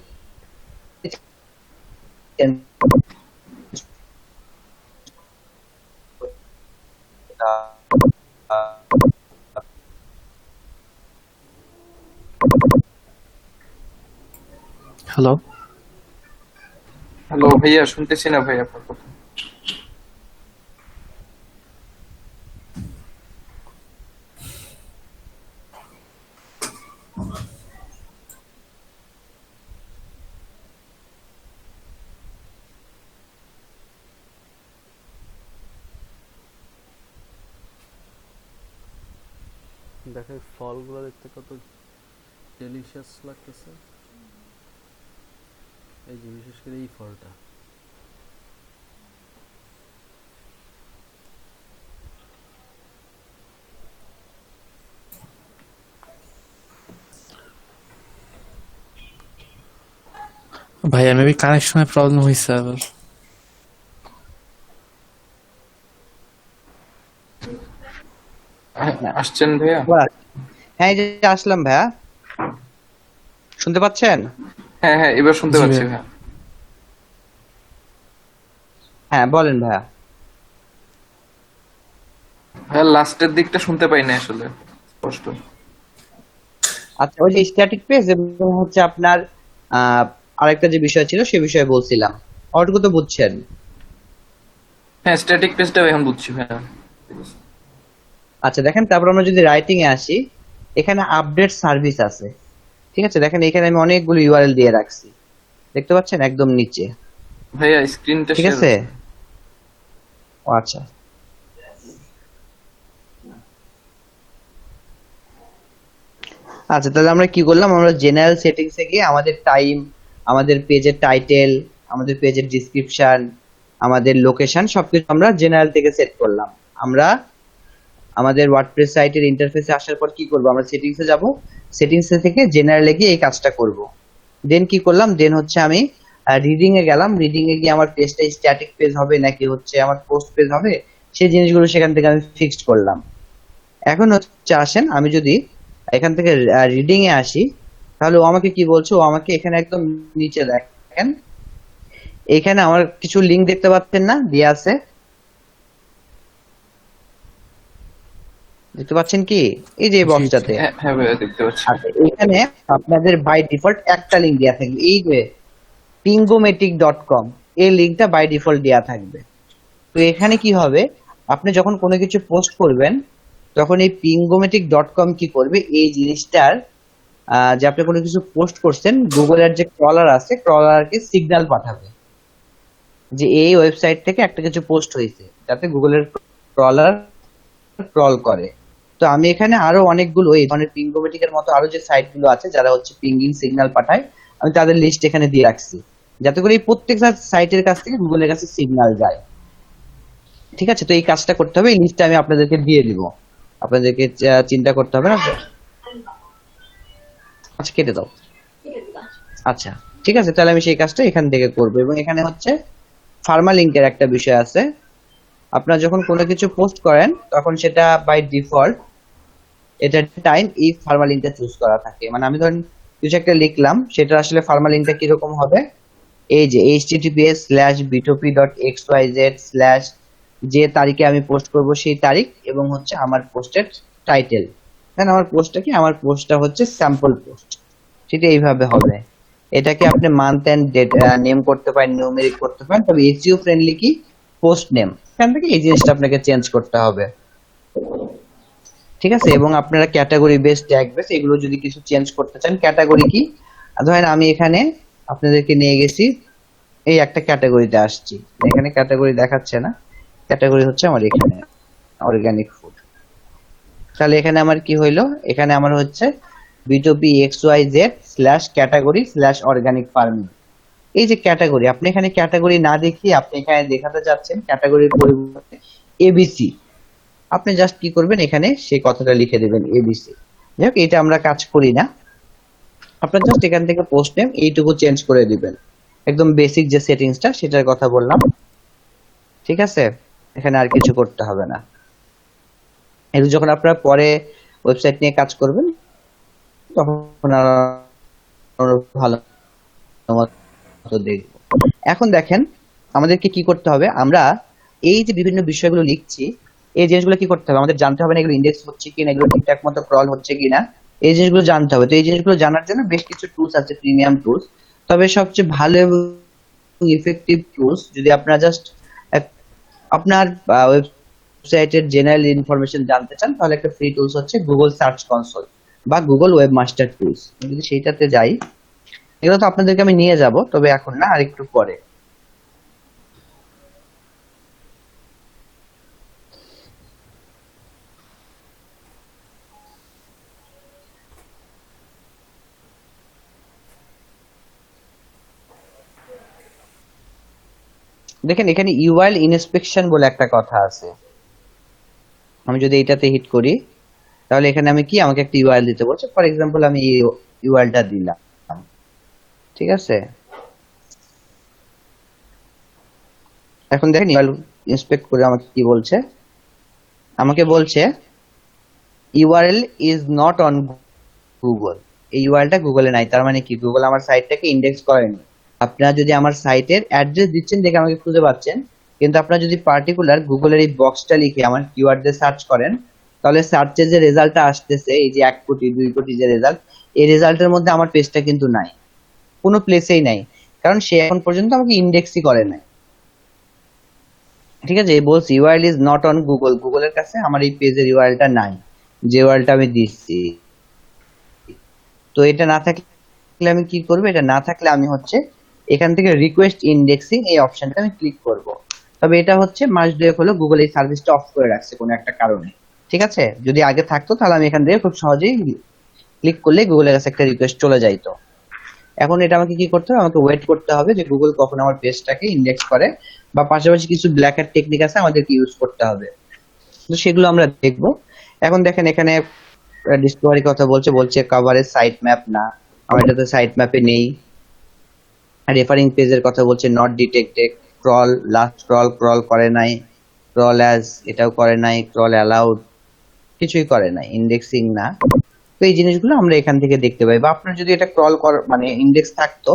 Speaker 1: change
Speaker 8: হ্যালো,
Speaker 7: হ্যালো ভাইয়া, শুনতেছি না ভাইয়া আপনার কথা।
Speaker 6: দেখো এই ফলগুলো দেখতে কত ডেলিশিয়াস লাগতেছে। এই যে বিশেষ করে এই ফলটা,
Speaker 8: ভাইয়া মেবি কানেকশনের প্রবলেম হয়েছে আবার।
Speaker 7: আসছেন ভাইয়া?
Speaker 1: হ্যাঁ, এই যে আসলাম ভাইয়া, শুনতে পাচ্ছেন?
Speaker 7: হ্যাঁ হ্যাঁ, এবার শুনতে
Speaker 8: জি
Speaker 7: পাচ্ছি
Speaker 8: ভাইয়া।
Speaker 7: ভাইয়া।
Speaker 1: হ্যাঁ বলেন ভাইয়া।
Speaker 7: ভাইয়া লাস্টের দিকটা শুনতে পাই না আসলে স্পষ্ট।
Speaker 1: আচ্ছা, ওই যে স্ট্যাটিক পেজ এবং হচ্ছে আপনার আহ আরেকটা যে বিষয় ছিল সে বিষয়ে বলছিলাম, অটুকু তো বুঝছেন?
Speaker 7: হ্যাঁ, স্ট্যাটিক পেজটা এখন বুঝছি ভাইয়া।
Speaker 1: আচ্ছা দেখেন, তারপর আমরা যদি রাইটিং এ আসি, এখানে আপডেট সার্ভিস আছে। ঠিক আছে, দেখেন এখানে আমি অনেকগুলো ইউআরএল দিয়ে রাখছি, দেখতে পাচ্ছেন একদম নিচে।
Speaker 7: ভাইয়া স্ক্রিনটা
Speaker 1: ঠিক আছে, ও আচ্ছা। আচ্ছা তাহলে আমরা কি করলাম, আমরা জেনারেল সেটিংস এ গিয়ে আমাদের টাইম, আমাদের পেজের টাইটেল, আমাদের পেজের ডিসক্রিপশন, আমাদের লোকেশন সবকিছু আমরা জেনারেল থেকে সেট করলাম। আমরা আমাদের ওয়ার্ডপ্রেস সাইটের ইন্টারফেসে আসার পর কি করব, আমরা সেটিংসে যাব, সেটিংসে থেকে জেনারেলে গিয়ে এই কাজটা করব। দেন কি করলাম, দেন হচ্ছে আমি রিডিং এ গেলাম, রিডিং এ গিয়ে আমার পেজটা স্ট্যাটিক পেজ হবে নাকি হচ্ছে আমার পোস্ট পেজ হবে, সেই জিনিসগুলো সেখান থেকে আমি ফিক্সড করলাম। এখন হচ্ছে আসেন আমি যদি এখান থেকে রিডিং এ আসি, তাহলে ও আমাকে কি বলছে, ও আমাকে এখানে একদম নিচে দেখেন, এখানে আমার কিছু লিংক দেখতে পাচ্ছেন না, দিয়ে আছে, দেখতে পাচ্ছেন কি এই যে বক্সটাতে?
Speaker 7: হ্যাঁ হ্যাঁ ভাইয়া, দেখতে পাচ্ছি।
Speaker 1: আচ্ছা, এখানে আপনাদের বাই ডিফল্ট একটা লিংক দেওয়া থাকবে, এই যে pingomatic.com, এই লিংকটা বাই ডিফল্ট দেওয়া থাকবে। তো এখানে কি হবে, আপনি যখন কোনো কিছু পোস্ট করবেন তখন এই pingomatic.com কি করবে, এই জিনিসটার যে আপনি কোনো কিছু পোস্ট করছেন, গুগলের যে ক্রলার আছে, ক্রলারকে সিগন্যাল পাঠাবে যে এই ওয়েবসাইট থেকে একটা কিছু পোস্ট হয়েছে, যাতে গুগলের ক্রলার ক্রল করে। তো আমি এখানে আরো অনেকগুলো এই ধরনের পিঙ্গোমেটিক এর মতো আরো যে সাইট গুলো আছে যারা হচ্ছে পিঙ্গিং সিগন্যাল পাঠায়, আমি তাদের লিস্ট এখানে দিয়ে রাখছি, যাতে করে এই প্রত্যেকটা সাইটের কাছ থেকে গুগলের কাছে সিগন্যাল যায়। ঠিক আছে, তো এই কাজটা করতে হবে, এই লিস্টটা আমি আপনাদেরকে দিয়ে দিব, আপনাদেরকে চিন্তা করতে হবে না। আচ্ছা কেটে দাও। আচ্ছা ঠিক আছে, তাহলে আমি সেই কাজটা এখান থেকে করবো। এবং এখানে হচ্ছে ফার্মা লিংকের একটা বিষয় আছে, আপনারা যখন কোনো কিছু পোস্ট করেন তখন সেটা বাই ডিফল্ট এটা টাইম ইফ ফার্মালিংটা চুজ করা থাকে, মানে আমি ধরেন কিছু একটা লিখলাম, সেটা আসলে ফার্মালিংটা কিরকম হবে, এই যে https:/bitopi.xyz/ যে তারিখে আমি পোস্ট করব সেই তারিখ, এবং হচ্ছে আমার পোস্টের টাইটেল। আমার পোস্টটা কি, আমার পোস্টটা হচ্ছে স্যাম্পল পোস্ট, সেটা এইভাবে হবে। এটাকে আপনি মান্থ এন্ড ডেট নেম করতে পারেন, নিউমেরিক করতে পারেন, তবে এসইও ফ্রেন্ডলি কি পোস্ট নেম, এখান থেকে এই জিনিসটা আপনাকে চেঞ্জ করতে হবে, ঠিক আছে। এবং আপনারা ক্যাটাগরি বেস, ট্যাগ বেস এগুলো যদি কিছু চেঞ্জ করতে চান, ক্যাটাগরি কি, ধরেন আমি এখানে আপনাদেরকে নিয়ে গেছি এই একটা ক্যাটাগরিতে আসছি, এখানে ক্যাটাগরি দেখাচ্ছে না, ক্যাটাগরি হচ্ছে আমার এখানে অর্গানিক ফুড। তাহলে এখানে আমার কি হইলো, এখানে আমার হচ্ছে bitopi.xyz/category/organic farming। এই যে ক্যাটাগরি, আপনি এখানে ক্যাটাগরি না দেখিয়ে আপনি এখানে দেখাতে চাচ্ছেন ক্যাটাগরির পরিবর্তে এবিসি, আপনি জাস্ট কি করবেন, এখানে সেই কথাটা লিখে দেবেন এবিসি। যাই হোক, এটা আমরা কাজ করি না, আপনার জাস্ট এখান থেকে পোস্ট নেম এইটুকু চেঞ্জ করে দিবেন, একদম বেসিক যে সেটিংসটা সেটার কথা বললাম, ঠিক আছে। এখানে আর কিছু করতে হবে না। এগুলো যখন আপনারা পরে ওয়েবসাইট নিয়ে কাজ করবেন তখন আরো ভালো মতো দেখব। এখন দেখেন আমাদেরকে কি করতে হবে, আমরা এই যে বিভিন্ন বিষয়গুলো লিখছি, এই জিনিসগুলো কি করতে হবে, আমাদের জানতে হবে না এগুলো ইন্ডেক্স হচ্ছে কিনা, এগুলো ঠিকঠাক মতো ক্রল হচ্ছে কিনা, এই জিনিসগুলো জানতে হবে। তো এই জিনিসগুলো জানার জন্য বেশ কিছু টুলস আছে, প্রিমিয়াম টুলস, তবে সবচেয়ে ভালো এবং ইফেক্টিভ টুলস যদি আপনারা জাস্ট আপনার ওয়েবসাইটের জেনারেল ইনফরমেশন জানতে চান, তাহলে একটা ফ্রি টুলস হচ্ছে গুগল সার্চ কনসোল বা গুগল ওয়েব মাস্টার টুলস। যদি সেইটাতে যাই, এগুলো তো আপনাদেরকে আমি নিয়ে যাব, তবে এখন না, আর একটু পরে। দেখেন এখানে ইউআরএল ইনস্পেকশন বলে একটা কথা আছে, আমি যদি এটাতে হিট করি তাহলে এখানে আমি কি, আমাকে একটা ইউআরএল দিতে বলছে, ফর এক্সাম্পল আমি এই ইউআরএলটা দিলাম, ঠিক আছে। এখন দেখেন ইউআরএল ইন্সপেক্ট করে আমাকে কি বলছে, আমাকে বলছে URL is not on Google, এই ইউআরএলটা গুগলে নাই, তার মানে কি গুগল আমার সাইটটাকে ইন্ডেক্স করেনি। আপনারা যদি আমার সাইটের অ্যাড্রেস দিচ্ছেন দেখে আমাকে খুঁজে পাচ্ছেন, কিন্তু আপনারা যদি পার্টিকুলার গুগলের এই বক্সটা লিখে আমার কিওয়ার্ড দিয়ে সার্চ করেন, তাহলে সার্চে যে রেজাল্টটা আসতেছে, এই যে 1 কোটি 2 কোটি যে রেজাল্ট, এই রেজাল্টের মধ্যে আমার পেজটা কিন্তু নাই, কোনো প্লেসেই নাই, কারণ সে এখন পর্যন্ত আমাকে ইন্ডেক্সই করে নাই, ঠিক আছে। এই বলছি URL is not on Google, গুগলের কাছে আমার এই পেজের ইউআরএলটা নাই, যে ইউআরএলটা আমি দিচ্ছি। তো এটা না থাকলে আমি কি করব, এটা না থাকলে আমি হচ্ছে এখান থেকে রিকোয়েস্ট ইন্ডেক্সিং এই অপশনটা আমি ক্লিক করব। তবে এটা হচ্ছে মাস দুয়েক হলো গুগল এই সার্ভিসটা অফ করে রাখছে কোনো একটা কারণে, ঠিক আছে। যদি আগে থাকতো তাহলে আমি এখান থেকে খুব সহজেই ক্লিক করলে গুগলের কাছে একটা রিকোয়েস্ট চলে যাইতো। এখন এটা আমাকে কি করতে হবে, আমাকে ওয়েট করতে হবে যে গুগল কখন আমার পেজটাকে ইন্ডেক্স করে, বা পাশাপাশি কিছু ব্ল্যাক হ্যাট টেকনিক আছে আমাদেরকে ইউজ করতে হবে, তো সেগুলো আমরা দেখব। এখন দেখেন এখানে ডিসকভারি কথা বলছে কভারেজ সাইট ম্যাপ না, আমার এটাতে সাইট ম্যাপে নেই। রেফারিং পেজের কথা বলছে not detected, crawl last crawl করে নাই, ক্রল অ্যাজ এটাও করে নাই, ক্রল অ্যালাউড কিছুই করে নাই, ইন্ডেক্সিং না। তো এই জিনিসগুলো আমরা এখান থেকে দেখতে পাই, বা আপনার যদি এটা ক্রল মানে ইন্ডেক্স থাকতো,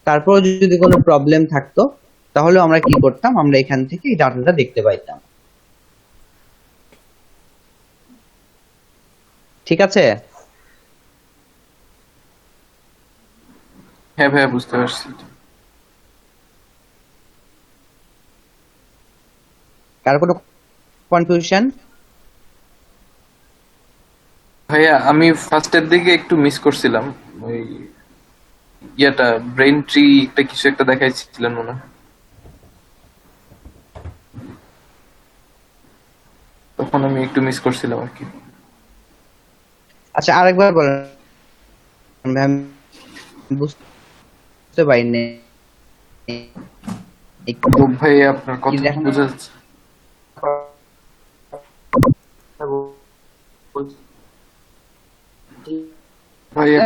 Speaker 1: তারপর যদি কোনো প্রবলেম থাকতো, তাহলে আমরা কি করতাম, আমরা এখান থেকে এই ডাটাটা দেখতে পাইতাম, ঠিক আছে।
Speaker 7: হ্যাঁ ভাইয়া, বুঝতে পারছি।
Speaker 1: কার কোনো কনফিউশন?
Speaker 7: ভাইয়া আমি ফার্স্টের দিকে একটু মিস করছিলাম, ওই ইয়াটা ব্রেইন ট্রি একটা কিছু একটা দেখাইছিলেন মনে হয়, তখন আমি একটু মিস করছিলাম আর কি।
Speaker 1: আচ্ছা আরেকবার বলেন, আমি বুঝতে পারিনি।
Speaker 7: তো ভাই আপনার কথা
Speaker 1: দেখানো
Speaker 7: বোঝা যাচ্ছে। ভাইয়া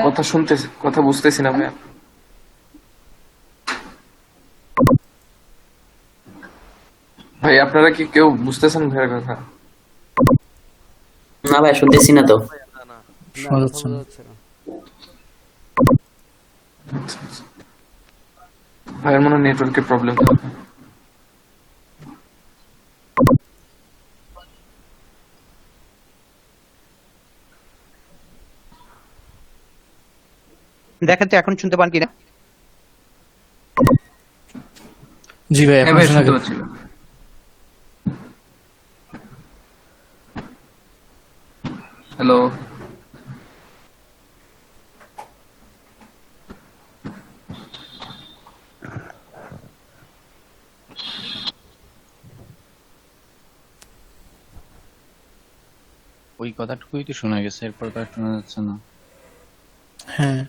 Speaker 7: কথা বুঝতেছি না ভাইয়া। ভাই আপনারা কি কেউ বুঝতেছেন ভাইয়ের কথা?
Speaker 9: না ভাই, শুনতেছি না তো।
Speaker 6: না
Speaker 8: শোনা
Speaker 6: কথা
Speaker 8: যাচ্ছে
Speaker 6: বোঝা
Speaker 8: না।
Speaker 6: যাচ্ছে না।
Speaker 7: ভাইয়ের মনে নেটওয়ার্কের প্রবলেম।
Speaker 1: দেখেন তো এখন শুনতে পান কিনা?
Speaker 8: জি ভাই,
Speaker 7: হ্যাঁ
Speaker 8: এখন
Speaker 7: ভাই
Speaker 8: শোনা
Speaker 7: শুনতে
Speaker 8: গেল।
Speaker 7: পাচ্ছি। হ্যালো।
Speaker 3: ওই কথাটুকুই তো শোনা গেছে, এরপর তো আর শোনা যাচ্ছে না।
Speaker 8: হ্যাঁ,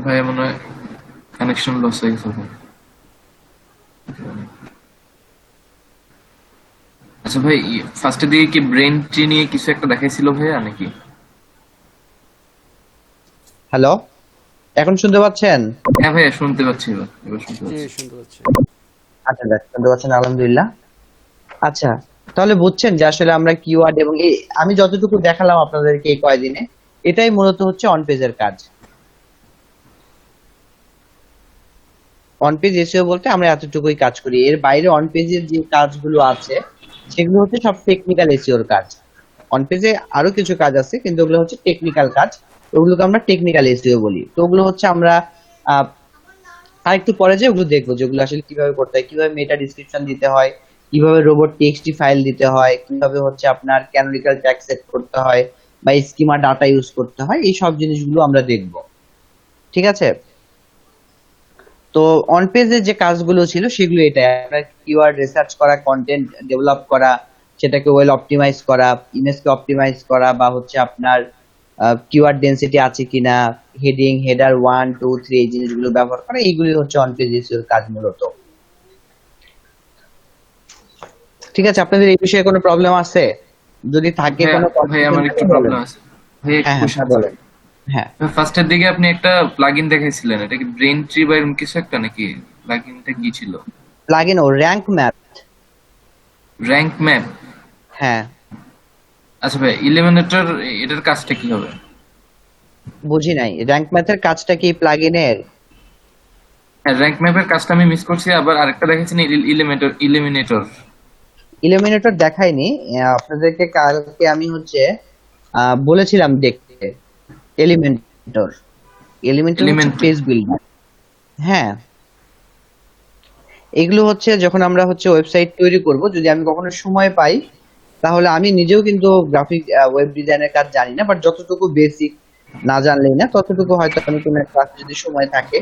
Speaker 7: ভাই মনে হয় কানেকশন লস হয়ে গেছে ভাই। আচ্ছা ভাই, ফার্স্টের দিকে কি ব্রেন ট্রি নিয়ে কিছু একটা দেখাইছিল ভাইয়া নাকি?
Speaker 1: হ্যালো, এখন শুনতে পাচ্ছেন?
Speaker 7: হ্যাঁ ভাইয়া শুনতে পাচ্ছি, এবার শুনতে
Speaker 6: জি
Speaker 7: পাচ্ছি।
Speaker 6: শুনতে পাচ্ছি।
Speaker 1: আচ্ছা দেখ, শুনতে পাচ্ছেন, আলহামদুলিল্লাহ। আচ্ছা, তাহলে বুঝছেন যে আসলে আমরা কিওয়ার্ড এবং আমি যতটুকু দেখালাম আপনাদেরকে এই কয়দিনে, এটাই মূলত হচ্ছে অন পেজের কাজ। অন পেজ এসইও বলতে আমরা এতটুকুই কাজ করি, এর বাইরে অন পেজের যে কাজগুলো আছে সেগুলো হচ্ছে সব টেকনিক্যাল এসইওর কাজ। অন পেজে আরো কিছু কাজ আছে কিন্তু ওগুলো হচ্ছে টেকনিক্যাল কাজ, ওগুলোকে আমরা টেকনিক্যাল এসইও বলি। তো ওগুলো হচ্ছে আমরা আহ, আরেকটু পরে যে ওগুলো দেখবো, যেগুলো আসলে কিভাবে করতে হয়, কিভাবে মেটা ডিসক্রিপশন দিতে হয়, কিভাবে রোবট টেক্সটি ফাইল দিতে হয়, কিভাবে হচ্ছে আপনার ক্যানোনিক্যাল ট্যাগ সেট করতে হয় বা স্কিমা ডাটা ইউজ করতে হয়, এই সব জিনিসগুলো আমরা দেখবো। ঠিক আছে? তো অন পেজে যে কাজগুলো ছিল সেগুলো এটাই, আপনার কিওয়ার্ড রিসার্চ করা, কন্টেন্ট ডেভেলপ করা, সেটাকে ওয়েল অপটিমাইজ করা, ইমেজকে অপটিমাইজ করা, বা হচ্ছে আপনার কিওয়ার্ড ডেনসিটি আছে কিনা, হেডিং, হেডার 1 2 3 এই জিনিসগুলো ব্যবহার করা, এইগুলি হচ্ছে অন পেজ এসইও এর কাজ মূলত। ঠিক আছে, আপনাদের এই বিষয়ে কোনো প্রবলেম আছে? যদি থাকে
Speaker 7: ভাইয়া
Speaker 1: কোনো
Speaker 7: ভাই
Speaker 1: confusion
Speaker 7: আমার
Speaker 1: থাকে
Speaker 7: একটু
Speaker 1: বলেন।
Speaker 7: প্রবলেম আছে ভাই,
Speaker 1: হ্যাঁ
Speaker 7: একটু
Speaker 1: হ্যাঁ বলেন। হ্যাঁ,
Speaker 7: ফার্স্টের দিকে আপনি একটা প্লাগইন দেখাইছিলেন, এটা কি ব্রেন ট্রি বা এরকম কিছু একটা নাকি? প্লাগইনটা কি ছিল?
Speaker 1: প্লাগইন ও র‍্যাঙ্ক ম্যাপ।
Speaker 7: Rank map.
Speaker 1: হ্যাঁ,
Speaker 7: আচ্ছা ভাই, ইলিমিনেটর এটার কাজটা কি হবে?
Speaker 1: বুঝি নাই, র‍্যাঙ্ক ম্যাথের কাজটা কি প্লাগইনের?
Speaker 7: হ্যাঁ, র‍্যাঙ্ক ম্যাপের কাজটা আমি মিস করছি, আবার আরেকটা দেখাচ্ছেন ইলিমিনেটর।
Speaker 1: ইলুমিনেটর দেখাইনি, আপনাদেরকে কালকে আমি হচ্ছে বলেছিলাম দেখতে এলিমেন্টর। এলিমেন্টর হচ্ছে
Speaker 7: Elementor।
Speaker 1: Page builder. হ্যাঁ, এগুলো হচ্ছে যখন আমরা হচ্ছে ওয়েবসাইট তৈরি করব, যদি আমি কখনো সময় পাই তাহলে, আমি নিজেও কিন্তু গ্রাফিক ওয়েব ডিজাইনের কাজ জানি না, বাট যতটুকু বেসিক না জানলেই না, ততটুকু হয়তো আমি কোনো এক ক্লাসে যদি সময় থাকে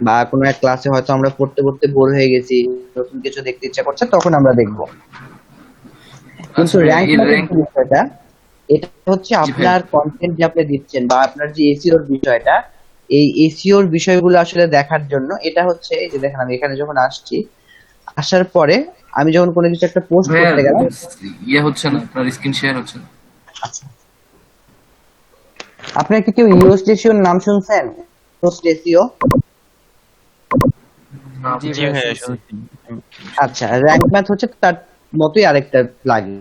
Speaker 1: বা কোনো এক ক্লাসে হয়তো আমরা পড়তে পড়তে বোর হয়ে গেছি, নতুন কিছু দেখতে ইচ্ছা করছে, তখন আমরা দেখবো। কিন্তু
Speaker 7: আচ্ছা ভাই,
Speaker 1: র‍্যাঙ্ক
Speaker 7: এই
Speaker 1: ম্যাপের
Speaker 7: র‍্যাঙ্ক
Speaker 1: যে বিষয়টা, এটা হচ্ছে
Speaker 7: জি ভাই।
Speaker 1: আপনার কন্টেন্ট যে আপনি দিচ্ছেন বা আপনার যে এসইওর বিষয়টা, এই এসইওর বিষয়গুলো আসলে দেখার জন্য এটা হচ্ছে, এই যে দেখেন আমি এখানে যখন আসছি, আসার পরে আমি যখন কোনো কিছু একটা পোস্ট
Speaker 7: ভাইয়া
Speaker 1: করতে গেলাম।
Speaker 7: ইয়ে হচ্ছে না, আপনার স্ক্রিন শেয়ার হচ্ছে না।
Speaker 1: আচ্ছা, আপনার কি কেউ ইউএস এসইওর নাম শুনছেন? US SEO.
Speaker 7: না
Speaker 6: জি
Speaker 3: জি
Speaker 6: ভাইয়া
Speaker 3: ভাইয়া
Speaker 6: শুনছি।
Speaker 3: শুনছি।
Speaker 1: আচ্ছা, র‍্যাঙ্ক ম্যাথ হচ্ছে তার মতোই আরেকটা প্লাগইন,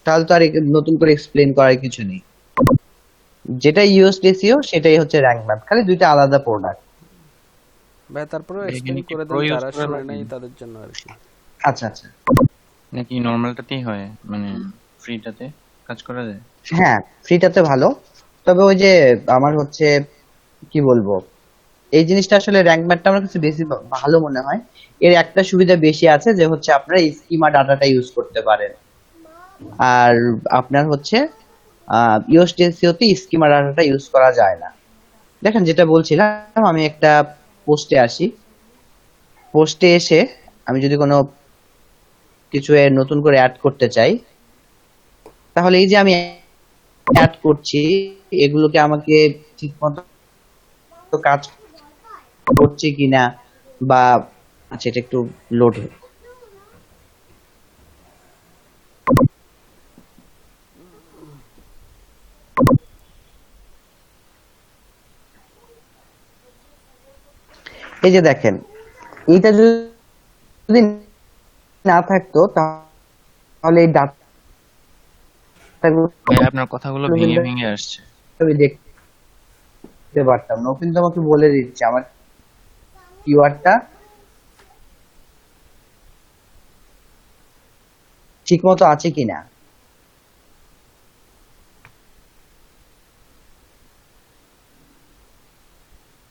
Speaker 1: তাহলে তো আর নতুন করে এক্সপ্লেইন করার কিছু নেই। যেটা ইউএস এসইও সেটাই হচ্ছে র‍্যাঙ্ক ম্যাপ, খালি দুইটা আলাদা প্রোডাক্ট।
Speaker 6: ভাই তারপরেও
Speaker 3: এখানে
Speaker 6: এক্সপ্লেইন
Speaker 3: কি
Speaker 6: করে
Speaker 3: Pro
Speaker 6: দেন,
Speaker 3: use
Speaker 6: যারা
Speaker 3: করা
Speaker 6: শুনে
Speaker 3: লাগে?
Speaker 6: নাই তাদের জন্য আর কি।
Speaker 1: আচ্ছা আচ্ছা,
Speaker 3: নাকি নর্মালটাতেই হয়, মানে ফ্রিটাতে কাজ করা যায়?
Speaker 1: হ্যাঁ ফ্রিটাতে ভালো, তবে ওই যে আমার হচ্ছে কি বলবো, এই জিনিসটা আসলে র‍্যাঙ্ক ম্যাপটা আমার কাছে বেশি ভালো মনে হয়। এর একটা সুবিধা বেশি আছে যে হচ্ছে আপনারা স্কিমা ডাটাটা ইউজ করতে পারেন, আর আপনার হচ্ছে ইউএসডিএসইওতে স্কিমা ডাটাটা ইউজ করা যায় না। দেখেন যেটা বলছিলাম, আমি একটা পোস্টে আসি, পোস্টে এসে আমি যদি কোনো কিছু নতুন করে অ্যাড করতে চাই, তাহলে এই যে আমি অ্যাড করছি, এগুলোকে আমাকে ঠিকমতো কাজ করছে কিনা, বা আচ্ছা এটা একটু লোড হোক। এই যে দেখেন, এইটা যদি না থাকতো তাহলে এই ডাটাগুলো
Speaker 3: ভাই আপনার কথাগুলো ভেঙে ভেঙে আসছে।
Speaker 1: আমি দেখতে পারতাম না। ও কিন্তু আমাকে বলে দিচ্ছে আমার কিওয়ার্ডটা ঠিক মতো আছে কিনা।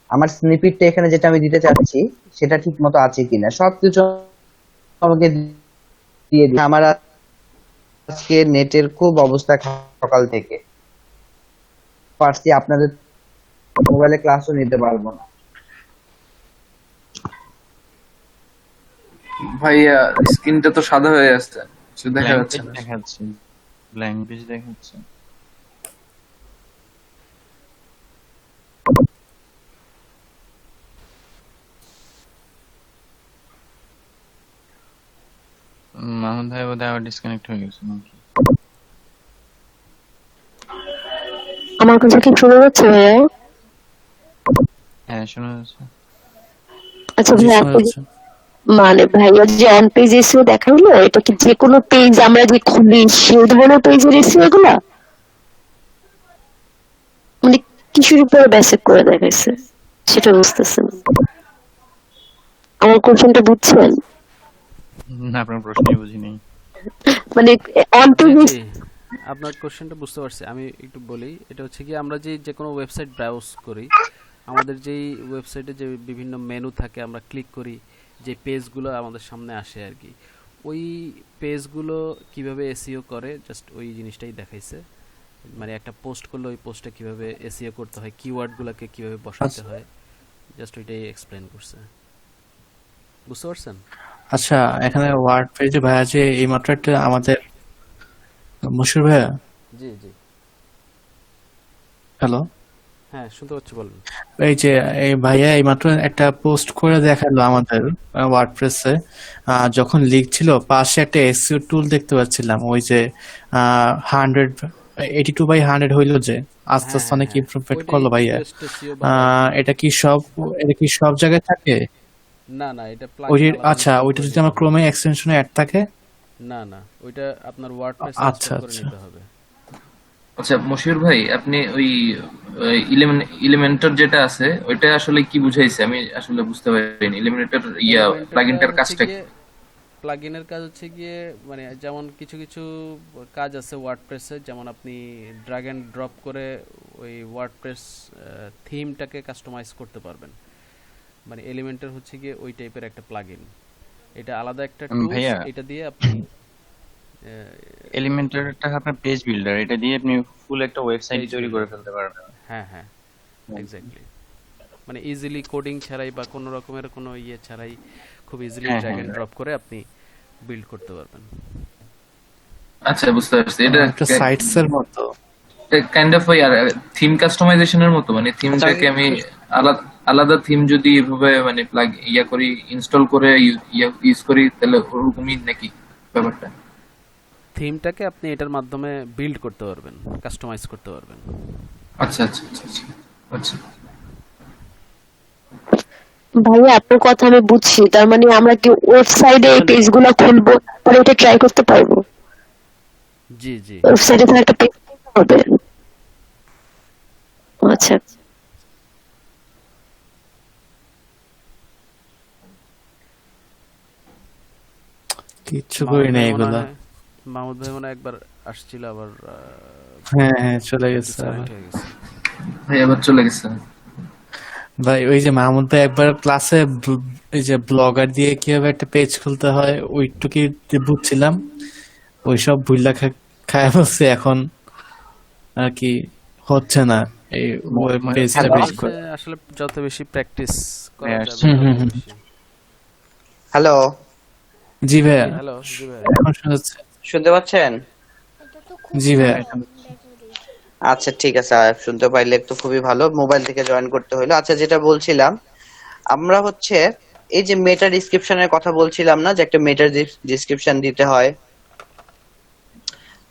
Speaker 1: আমার স্নিপিটটা এখানে যেটা আমি দিতে চাচ্ছি সেটা ঠিক মতো আছে কিনা, সবকিছু আমাকে দিয়ে দিই। আমার আজকে নেটের খুব অবস্থা খারাপ সকাল থেকে, পারছি আপনাদের মোবাইলে ক্লাসও নিতে পারবো না।
Speaker 7: ভাইয়া স্ক্রিনটা তো সাদা হয়ে আসছে, কিছু দেখা
Speaker 3: ব্ল্যাঙ্ক
Speaker 7: যাচ্ছে
Speaker 3: পেজ
Speaker 7: না।
Speaker 3: দেখাচ্ছে, ব্ল্যাঙ্ক পেজ দেখাচ্ছে। মাহমুদ ভাই বোধহয় আবার ডিসকানেক্ট হয়ে গেছে নাকি?
Speaker 9: আমার কথা কি শোনা যাচ্ছে ভাইয়া?
Speaker 3: হ্যাঁ শোনা যাচ্ছে।
Speaker 9: আচ্ছা
Speaker 8: জি
Speaker 9: ভাইয়া,
Speaker 8: শোনা
Speaker 9: আপনি
Speaker 8: যাচ্ছে।
Speaker 9: মানে ভাইয়া যে অন পেজ এসিও দেখাইলো, এটা কি যে কোনো পেজ আমরা যে খুলি সেই ধরনের পেজের এসিও এগুলা, মানে কিসের উপরে বেসিক করে দেখাইছে সেটা বুঝতেছেন? আমার কোশ্চেনটা বুঝছেন?
Speaker 3: না আপনার প্রশ্নই বুঝি নেই।
Speaker 9: মানে অন
Speaker 6: জি
Speaker 9: পেজ
Speaker 6: জি, আপনার কোশ্চেনটা বুঝতে পারছি। আমি একটু বলি, এটা হচ্ছে কি আমরা যে কোনো ওয়েবসাইট ব্রাউজ করি, আমাদের যেই ওয়েবসাইটে যে বিভিন্ন মেনু থাকে আমরা ক্লিক করি, যে পেজগুলো আমাদের সামনে আসে আর কি, ওই পেজগুলো কিভাবে এসইও করে জাস্ট ওই জিনিসটাই দেখাইছে। মানে একটা পোস্ট করলে ওই পোস্টটা কিভাবে এসইও করতে হয়, কিওয়ার্ডগুলোকে কিভাবে বসাতে হয়, জাস্ট ওইটাই এক্সপ্লেন করছে। বুঝতে পারছেন?
Speaker 8: আচ্ছা, এখানে ওয়ার্ড পেজে ভাইয়া যে এইমাত্র একটা আমাদের মশুর ভাইয়া,
Speaker 6: জি জি,
Speaker 8: হ্যালো,
Speaker 6: হ্যাঁ শুনতে পাচ্ছি, বলুন।
Speaker 8: এই যে এই ভাইয়া এইমাত্র একটা পোস্ট করে দেখালো আমাদের ওয়ার্ডপ্রেসে, যখন লিখছিল পাশে একটা এসইও টুল দেখতে পাচ্ছিলাম, ওই যে 82/100 হইলো যে আস্তে
Speaker 6: হ্যাঁ
Speaker 8: আস্তে
Speaker 6: হ্যাঁ
Speaker 8: অনেক
Speaker 6: হ্যাঁ,
Speaker 8: ইমপ্রুভমেন্ট
Speaker 6: ওইটাই
Speaker 8: করলো ভাইয়া।
Speaker 6: বেস্ট এসইও বা
Speaker 8: এটা কি সব জায়গায় থাকে?
Speaker 6: না না, এটা
Speaker 8: ওই
Speaker 6: প্লাগইন আলাদা
Speaker 8: আচ্ছা,
Speaker 6: ইনস্টল
Speaker 8: ওইটা
Speaker 6: করে
Speaker 8: যদি
Speaker 6: নিতে
Speaker 8: আমার
Speaker 6: হবে।
Speaker 8: ক্রোমে এক্সটেনশনে অ্যাড থাকে?
Speaker 6: না না, ওইটা আপনার ওয়ার্ডপ্রেস
Speaker 8: আচ্ছা
Speaker 6: ইনস্টল করে
Speaker 8: আচ্ছা।
Speaker 6: নিতে হবে।
Speaker 7: আচ্ছা মশিউর ভাই, আপনি ওই ইলিমেন্টর যেটা আছে ওইটা আসলে কি বুঝাইছে? আমি আসলে বুঝতে পারিনি। ইলিমেন্টর প্লাগইনটার কাজটা কি?
Speaker 6: প্লাগইনের কাজ হচ্ছে গিয়ে, মানে যেমন কিছু কিছু কাজ আছে ওয়ার্ডপ্রেসে, যেমন আপনি ড্র্যাগ এন্ড ড্রপ করে ওই ওয়ার্ডপ্রেস থিমটাকে কাস্টমাইজ করতে পারবেন। মানে এলিমেন্টর হচ্ছে গিয়ে ওই টাইপের একটা প্লাগইন। এটা আলাদা একটা টুলস,
Speaker 3: ভাইয়া
Speaker 6: এটা দিয়ে আপনি
Speaker 3: এলিমেন্টরটা আপনার পেজ বিল্ডার, এটা দিয়ে আপনি ফুল একটা ওয়েবসাইট
Speaker 6: Page
Speaker 3: তৈরি করে
Speaker 6: builder।
Speaker 3: ফেলতে পারবেন।
Speaker 6: হ্যাঁ হ্যাঁ, এক্স্যাক্টলি। মানে ইজিলি কোডিং ছাড়াই বা কোনো রকমের কোনো ইয়ে ছাড়াই খুব ইজিলি
Speaker 3: হ্যাঁ,
Speaker 6: ড্র্যাগ
Speaker 3: হ্যাঁ।
Speaker 6: এন্ড ড্রপ করে আপনি বিল্ড করতে পারবেন।
Speaker 7: আচ্ছা বুঝতে পারছি। এটা
Speaker 8: একটা সাইটস এর মতো।
Speaker 7: কাইন্ড অফ ওই থিম কাস্টমাইজেশনের মতো, মানে থিমটাকে আমি আলাদা আলাদা থিম যদি এভাবে মানে করি, ইনস্টল করে ইউজ করি, তাহলে ওরকমই নাকি ব্যাপারটা?
Speaker 6: থিমটাকে আপনি এটার মাধ্যমে বিল্ড করতে পারবেন, কাস্টমাইজ করতে পারবেন।
Speaker 7: আচ্ছা আচ্ছা আচ্ছা আচ্ছা আচ্ছা।
Speaker 9: ভাইয়া আপনার কথা আমি বুঝছি, তার মানে আমরা কি ওয়েবসাইটে এই পেজগুলো খুলবো তারপরে এটা ট্রাই করতে পারবো?
Speaker 6: জি জি,
Speaker 9: ওয়েবসাইটে তো একটা পেজ হবে। আচ্ছা,
Speaker 8: কিচ্ছু করি না এগুলা।
Speaker 6: মাহমুদ ভাই মনে হয় একবার আসছিল, আবার
Speaker 8: হ্যাঁ হ্যাঁ, চলে গেছে।
Speaker 6: ডিসকানেক্ট হয়ে গেছে।
Speaker 7: ভাই আবার চলে গেছে।
Speaker 8: ভাই ওই যে মাহমুদ ভাই একবার ক্লাসে এই যে ব্লগার দিয়ে কিভাবে একটা পেজ খুলতে হয় ওইটুকুই বুঝছিলাম, ওইসব ভুল্লা খায় বলছে, এখন আর কি হচ্ছে না এই পেজটা বেশ করে।
Speaker 6: আসলে যত বেশি প্র্যাকটিস করা
Speaker 3: হ্যাঁ,
Speaker 6: যাবে
Speaker 8: হুম, হুম,
Speaker 6: তত
Speaker 8: হুম।
Speaker 6: বেশি।
Speaker 1: হ্যালো,
Speaker 8: জি ভাইয়া,
Speaker 6: হ্যালো জি ভাই,
Speaker 8: এখন শোনাচ্ছে।
Speaker 1: শুনতে পাচ্ছেন?
Speaker 5: এটা তো খুব
Speaker 8: জি ভাইয়া।
Speaker 5: ব্যাটারি।
Speaker 1: আচ্ছা ঠিক আছে, শুনতে পাইলে তো খুবই ভালো। মোবাইল থেকে জয়েন করতে হলো। আচ্ছা যেটা বলছিলাম, আমরা হচ্ছে এই যে মেটা ডিসক্রিপশনের কথা বলছিলাম না, যে একটা মেটা ডিসক্রিপশন দিতে হয়,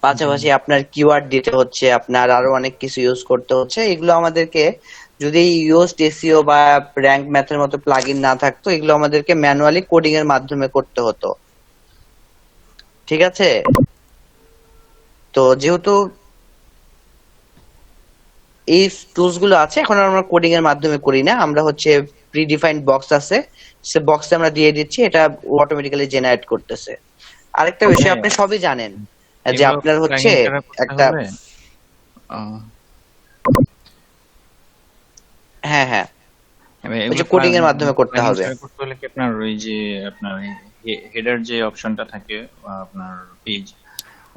Speaker 1: পাশাপাশি আপনার কিওয়ার্ড দিতে হচ্ছে, আপনার আরো অনেক কিছু ইউজ করতে হচ্ছে। এগুলো আমাদেরকে যদি ইউজড এসইও বা র্যাঙ্ক ম্যাথের মতো প্লাগইন না থাকতো, এগুলো আমাদেরকে ম্যানুয়ালি কোডিং এর মাধ্যমে করতে হতো। ঠিক আছে, তো যেহেতু এই টুলস গুলো আছে, এখন আমরা কোডিং এর মাধ্যমে করি না, আমরা হচ্ছে প্রিডিফাইন্ড বক্স আছে, সে বক্সে আমরা দিয়ে দিচ্ছি, এটা অটোমেটিক্যালি জেনারেট করতেছে। আরেকটা বিষয় আপনি সবই জানেন যে
Speaker 3: এগুলো
Speaker 1: আপনার হচ্ছে
Speaker 3: plugin ছাড়া করতে
Speaker 1: একটা
Speaker 3: হবে? আহ,
Speaker 1: হ্যাঁ হ্যাঁ
Speaker 3: এবার
Speaker 1: ওই
Speaker 3: এগুলো
Speaker 1: যে কোডিং এর মাধ্যমে করতে
Speaker 3: plugin
Speaker 1: হবে।
Speaker 3: ছাড়া করতে হলে কি আপনার ওই যে আপনার হেডার যে অপশনটা থাকে আপনার পেজ,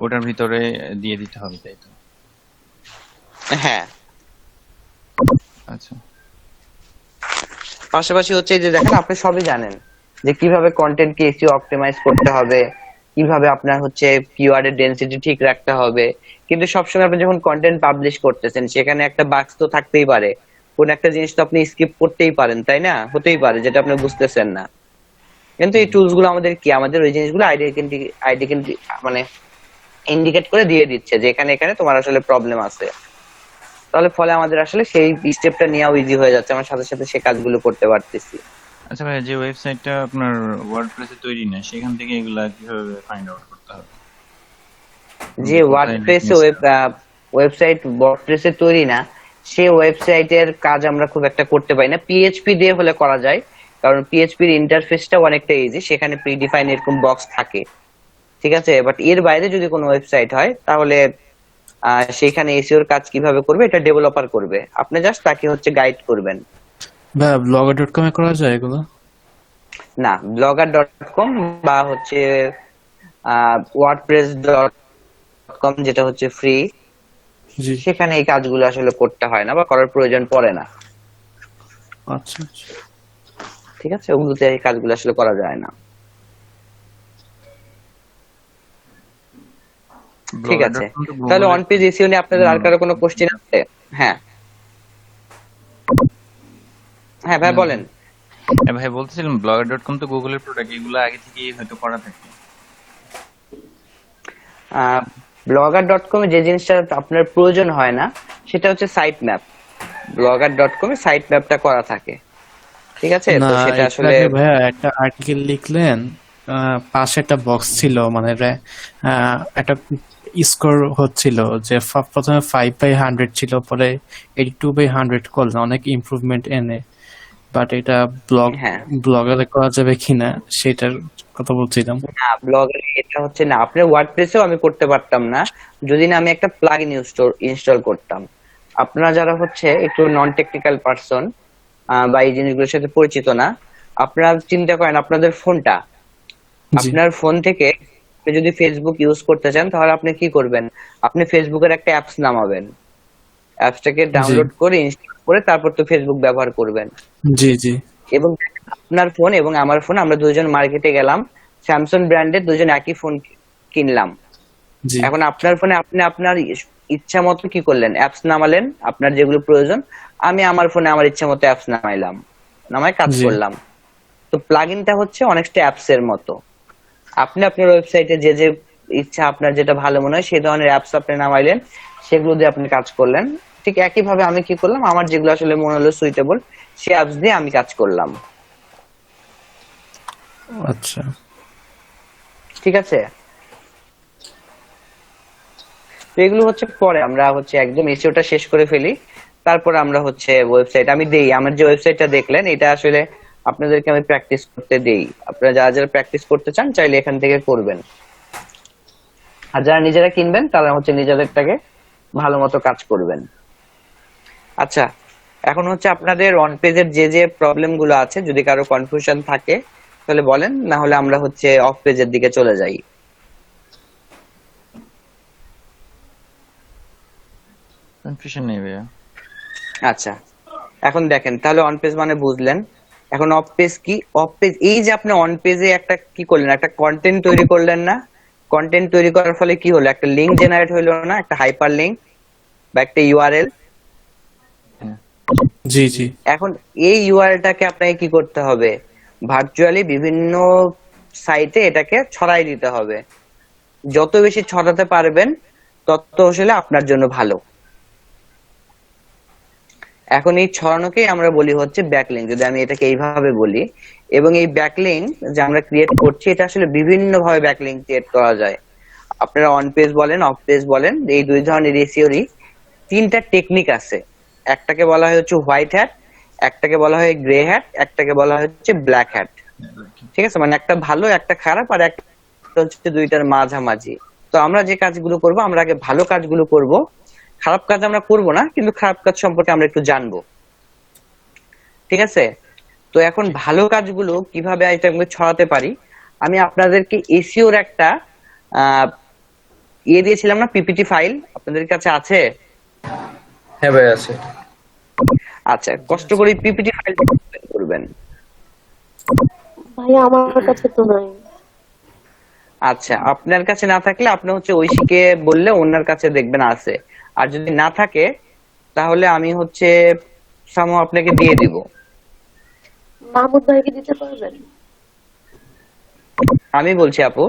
Speaker 3: ওটার ভিতরে দিয়ে দিতে হবে, তাই তো?
Speaker 1: হ্যাঁ,
Speaker 3: আচ্ছা,
Speaker 1: পাশাপাশি হচ্ছে যে দেখেন আপনি সবই জানেন যে কিভাবে কন্টেন্ট কে এসইও অপটিমাইজ করতে হবে, কিভাবে আপনার হচ্ছে কিওয়ার্ডের ডেনসিটি ঠিক রাখতে হবে। কিন্তু সবসময় আপনি যখন কন্টেন্ট পাবলিশ করতেছেন, সেখানে একটা বাক্স তো থাকতেই পারে, কোন একটা জিনিস তো আপনি স্কিপ করতেই পারেন, তাই না? হতেই পারে যেটা আপনি বুঝতেছেন না। কিন্তু এই টুলস গুলো আমাদের কি, আমাদের ওই জিনিসগুলো আইডি মানে ইন্ডিকেট করে দিয়ে দিচ্ছে যে এখানে এখানে তোমার আসলে প্রবলেম আছে। তাহলে ফলে আমাদের আসলে সেই স্টেপটা নেওয়া ইজি হয়ে যাচ্ছে, আমার সাথে সাথে সে কাজগুলো করতে পারতেছি।
Speaker 3: আচ্ছা ভাই, যে ওয়েবসাইটটা আপনার ওয়ার্ডপ্রেসে তৈরি না, সেখান থেকে এগুলা কিভাবে ফাইন্ড আউট করতে হবে?
Speaker 1: যে
Speaker 3: কোথায়
Speaker 1: ওয়ার্ডপ্রেসে
Speaker 3: weakness?
Speaker 1: ওয়েবসাইট ওয়ার্ডপ্রেসে তৈরি না, সে ওয়েবসাইটের কাজ আমরা খুব একটা করতে পারি না। পিএইচপি দিয়ে হলে করা যায়, কারণ পিএইচপির ইন্টারফেসটা অনেকটা ইজি, সেখানে প্রিডিফাইন এরকম বক্স থাকে। ঠিক আছে, বাট এর বাইরে যদি কোনো ওয়েবসাইট হয়, তাহলে সেখানে এসইওর কাজ কিভাবে করবে এটা ডেভেলপার করবে, আপনি জাস্ট তাকে হচ্ছে গাইড করবেন।
Speaker 8: ভাই blogger.com এ করা যায় এগুলো?
Speaker 1: না, blogger.com বা হচ্ছে wordpress.com যেটা হচ্ছে ফ্রি,
Speaker 8: জি,
Speaker 1: সেখানে এই কাজগুলো আসলে করতে হয় না বা করার প্রয়োজন পড়ে না।
Speaker 8: আচ্ছা আচ্ছা।
Speaker 1: ঠিক আছে, ওগুলোতে এই কাজগুলো আসলে করা যায় না। ঠিক আছে,
Speaker 3: Blogger.com তো
Speaker 1: তাহলে
Speaker 3: Google
Speaker 1: অন পেজ এসইও নিয়ে আপনাদের আর কারো কোনো কোশ্চেন আছে? হ্যাঁ হ্যাঁ ভাই বলেন।
Speaker 3: ভাই বলতেছিলাম, blogger.com তো গুগলের প্রোডাক্ট, এগুলো আগে থেকেই হয়তো করা থাকে।
Speaker 1: blogger.com এ যে জিনিসটা আপনার প্রয়োজন হয় না, সেটা হচ্ছে সাইট ম্যাপ। blogger.com এ সাইট ম্যাপটা করা থাকে। ঠিক আছে,
Speaker 8: না,
Speaker 1: তো সেটা
Speaker 8: একটু
Speaker 1: আসলে
Speaker 8: আগে ভাইয়া একটা আর্টিকেল লিখলেন, পাশে একটা বক্স ছিল, মানে একটা স্কোর হচ্ছিল যে প্রথমে 5/100 ছিল, পরে 82/100 করলেন, অনেক ইমপ্রুভমেন্ট এনে। বাট এটা
Speaker 1: হ্যাঁ
Speaker 8: ব্লগারে করা যাবে কিনা সেটার কথা বলছিলাম।
Speaker 1: না, ব্লগার এটা হচ্ছে না, আপনার ওয়ার্ডপ্রেসেও আমি করতে পারতাম না যদি না আমি একটা প্লাগইন ইনস্টল করতাম। আপনারা যারা হচ্ছে একটু নন টেকনিক্যাল পারসন বা এই জিনিসগুলোর সাথে পরিচিত না, আপনারা চিন্তা করেন আপনাদের ফোনটা,
Speaker 8: জি,
Speaker 1: আপনার ফোন থেকে আপনি যদি ফেসবুক ইউজ করতে চান, তাহলে আপনি কি করবেন? আপনি ফেসবুকের একটা অ্যাপস নামাবেন, অ্যাপসটাকে ডাউনলোড করে ইনস্টল করে তারপর তো ফেসবুক ব্যবহার করবেন।
Speaker 8: জি, জি,
Speaker 1: এবং আপনার ফোন এবং আমার ফোন, আমরা দুজন মার্কেটে গেলাম, স্যামসাং ব্র্যান্ডের দুজন একই ফোন কিনলাম।
Speaker 8: জি,
Speaker 1: এখন আপনার ফোনে আপনি আপনার ইচ্ছা মতো কি করলেন, অ্যাপস নামালেন আপনার যেগুলো প্রয়োজন, আমি আমার ফোনে আমার ইচ্ছা মতো অ্যাপস নামায় কাজ
Speaker 8: জি।
Speaker 1: করলাম। তো প্লাগইনটা হচ্ছে অনেকটা অ্যাপস এর মতো, আপনি আপনার ওয়েবসাইটে যে যে ইচ্ছা, আপনার যেটা ভালো মনে হয় সেই ধরনের অ্যাপস আপনি নামাইলেন, সেগুলো দিয়ে আপনি কাজ করলেন। ঠিক একই ভাবে আমি কি করলাম, আমার যেগুলো আসলে মনে হলো সুইটেবল, সেই অ্যাপস দিয়ে আমি কাজ করলাম।
Speaker 8: আচ্ছা।
Speaker 1: ঠিক আছে, তো এগুলো হচ্ছে পরে আমরা হচ্ছে একদম এসইওটা শেষ করে ফেলি, তারপর আমরা হচ্ছে ওয়েবসাইট আমি দেই। আমার যে ওয়েবসাইটটা দেখলেন, এটা আসলে আপনাদেরকে আমি প্র্যাকটিস করতে দেই। আপনারা যারা যারা প্র্যাকটিস করতে চান, চাইলে এখান থেকে করবেন। আর যারা নিজেরা কিনবেন, তারা হচ্ছে নিজেদেরটাকে ভালো মতো কাজ করবেন। আচ্ছা, এখন হচ্ছে আপনাদের অন পেজের যে যে প্রবলেম গুলো আছে, যদি কারো কনফিউশন থাকে তাহলে বলেন, না হলে আমরা হচ্ছে অফ পেজের দিকে চলে যাই।
Speaker 3: কনফিউশন নেই ভাইয়া।
Speaker 1: আচ্ছা, এখন দেখেন, তাহলে অন পেজ মানে বুঝলেন। এখন অফ পেজ কি? অফ পেজ এই যে আপনি অন পেজে একটা কি করলেন, একটা কন্টেন্ট তৈরি করলেন না? কন্টেন্ট তৈরি করার ফলে কি হলো, একটা লিংক জেনারেট হইলো না, একটা হাইপার লিংক বা একটা ইউআরএল।
Speaker 8: জি, জি,
Speaker 1: এখন এই ইউআরএলটাকে আপনাকে কি করতে হবে, ভার্চুয়ালি বিভিন্ন সাইটে এটাকে ছড়াই দিতে হবে। যত বেশি ছড়াতে পারবেন তত আসলে আপনার জন্য ভালো। এখন এই ছড়ানোকেই আমরা বলি হচ্ছে ব্যাকলিং, যদি আমি এটাকে এইভাবে বলি। এবং এই ব্যাকলিং যে আমরা ক্রিয়েট করছি, এটা আসলে বিভিন্ন ভাবে ব্যাকলিং ক্রিয়েট করা যায়। আপনারা অন পেজ বলেন, অফ পেজ বলেন, এই দুই ধরনের এসইওরই তিনটা টেকনিক আছে। একটাকে বলা হয় হচ্ছে হোয়াইট হ্যাট, একটাকে বলা হয় গ্রে হ্যাট, একটাকে বলা হচ্ছে ব্ল্যাক হ্যাট। ঠিক আছে, মানে একটা ভালো একটা খারাপ, আর একটা হচ্ছে দুইটার মাঝামাঝি। তো আমরা যে কাজগুলো করব, আমরা আগে ভালো কাজগুলো করব, খারাপ কাজ আমরা করব না, কিন্তু খারাপ কাজ সম্পর্কে আমরা একটু জানবো। ঠিক আছে, তো এখন ভালো কাজগুলো কিভাবে আইটেমগুলো ছড়াতে পারি, আমি আপনাদেরকে এসইওর একটা দিয়েছিলাম না, পিপিটি ফাইল আপনাদের কাছে আছে?
Speaker 7: হ্যাঁ ভাই আছে।
Speaker 1: আচ্ছা, কষ্ট করে পিপিটি ফাইলটা করবেন।
Speaker 9: ভাই আমার কাছে তো নাই।
Speaker 1: আচ্ছা, আপনার কাছে না থাকলে আপনি হচ্ছে ঐশীকে বললে ওনার কাছে দেখবেন আছে। আর যদি না থাকে তাহলে আমি হচ্ছে সামো আপনাকে দিয়ে দিব।
Speaker 9: মাহমুদ ভাইকে দিতে পারবেন?
Speaker 1: আমি বলছি আপু,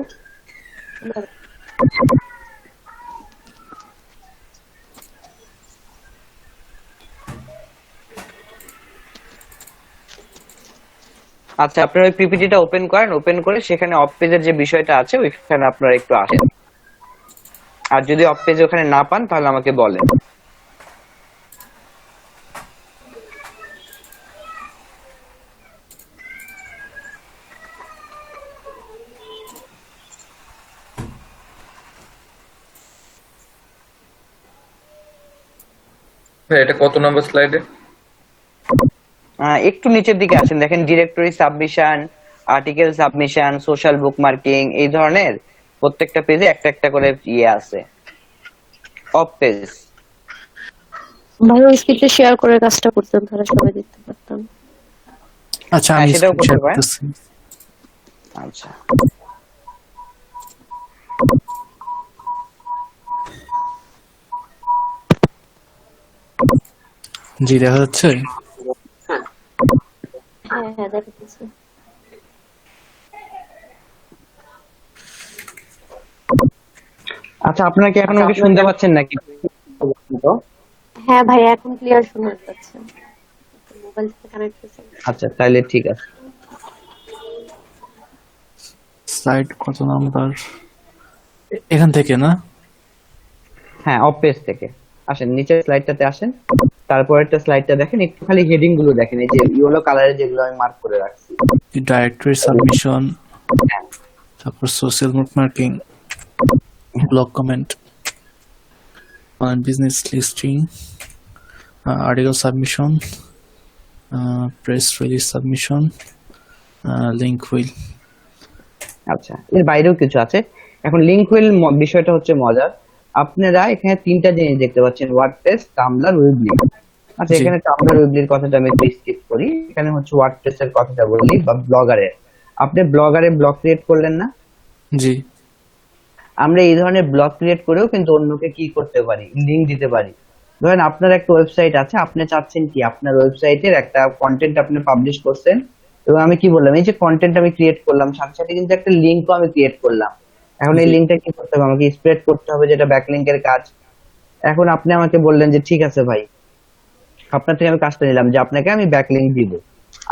Speaker 1: আচ্ছা আপনার ওই পিপিটিটা ওপেন করেন, ওপেন করে সেখানে অফ পেজের যে বিষয়টা আছে ওইখানে আপনারা একটু আসেন। আর যদি অফ পেজ ওখানে না পান তাহলে আমাকে বলেন।
Speaker 7: ভাই এটা কত নম্বর স্লাইডে?
Speaker 1: একটু নিচের দিকে আসেন, দেখেন directory submission, article submission, social bookmarking, এই ধরনের প্রত্যেকটা পেজে একটা একটা করে আছে অফ পেজ।
Speaker 9: ভাই ওই স্ক্রিপ্টে শেয়ার করে কাজটা করতেন, তাহলে সবাই দেখতে পারতাম।
Speaker 8: আচ্ছা আমি
Speaker 1: সেটাও করতে
Speaker 8: share
Speaker 1: পারেন।
Speaker 8: করতেছি।
Speaker 1: আচ্ছা,
Speaker 8: জি দেখা যাচ্ছে।
Speaker 9: হ্যাঁ হ্যাঁ দেখাচ্ছি।
Speaker 1: আচ্ছা আপনারা কি এখন আমাকে শুনতে পাচ্ছেন নাকি?
Speaker 9: হ্যাঁ ভাই এখন ক্লিয়ার শোনা যাচ্ছে, মোবাইল থেকে কানেক্ট করছি।
Speaker 1: আচ্ছা তাহলে ঠিক আছে।
Speaker 8: স্লাইড কত নাম্বার? এখান থেকে না?
Speaker 1: হ্যাঁ, অফ পেজ থেকে আসেন, নিচের স্লাইডটাতে আসেন, তারপরেরটা স্লাইডটা দেখেন, একটু খালি হেডিং গুলো দেখেন, এই যে ইয়েলো কালারে যেগুলো আমি মার্ক করে রাখছি।
Speaker 8: ডাইরেক্টরি সাবমিশন, তারপর social bookmarking, blog comment, online business listing, article submission, press release submission, link wheel.
Speaker 1: আচ্ছা, এর বাইরেও কিছু আছে। এখন লিংক হুইল বিষয়টা হচ্ছে মজার। আপনারা এখানে তিনটা জিনিস দেখতে পাচ্ছেন, ওয়ার্ডপ্রেস, টামব্লার, উইবলি। আচ্ছা,
Speaker 8: জি।
Speaker 1: এখানে টামব্লার, উইবলির কথাটা আমি একটু স্কিপ করি, এখানে হচ্ছে ওয়ার্ডপ্রেস এর কথাটা বলি, বা ব্লগারের। আপনি ব্লগারে ব্লগ ক্রিয়েট করলেন না?
Speaker 8: জি
Speaker 1: আমরা এই ধরনের ব্লগ ক্রিয়েট করেও কিন্তু অন্যকে কি করতে পারি, লিংক দিতে পারি। ধরেন আপনার একটা ওয়েবসাইট আছে, আপনি চাচ্ছেন কি আপনার ওয়েবসাইটের একটা কন্টেন্ট আপনি পাবলিশ করছেন, এবং আমি কি বললাম, এই যে কন্টেন্ট আমি ক্রিয়েট করলাম, সাথে সাথে কিন্তু একটা লিঙ্কও আমি ক্রিয়েট করলাম। এখন এই
Speaker 8: জি।
Speaker 1: লিঙ্কটা কি করতে হবে, আমাকে স্প্রেড করতে হবে, যেটা ব্যাকলিংকের কাজ। এখন আপনি আমাকে বললেন যে ঠিক আছে ভাই, আপনার থেকে আমি কাজটা নিলাম যে আপনাকে আমি ব্যাকলিংক দিব।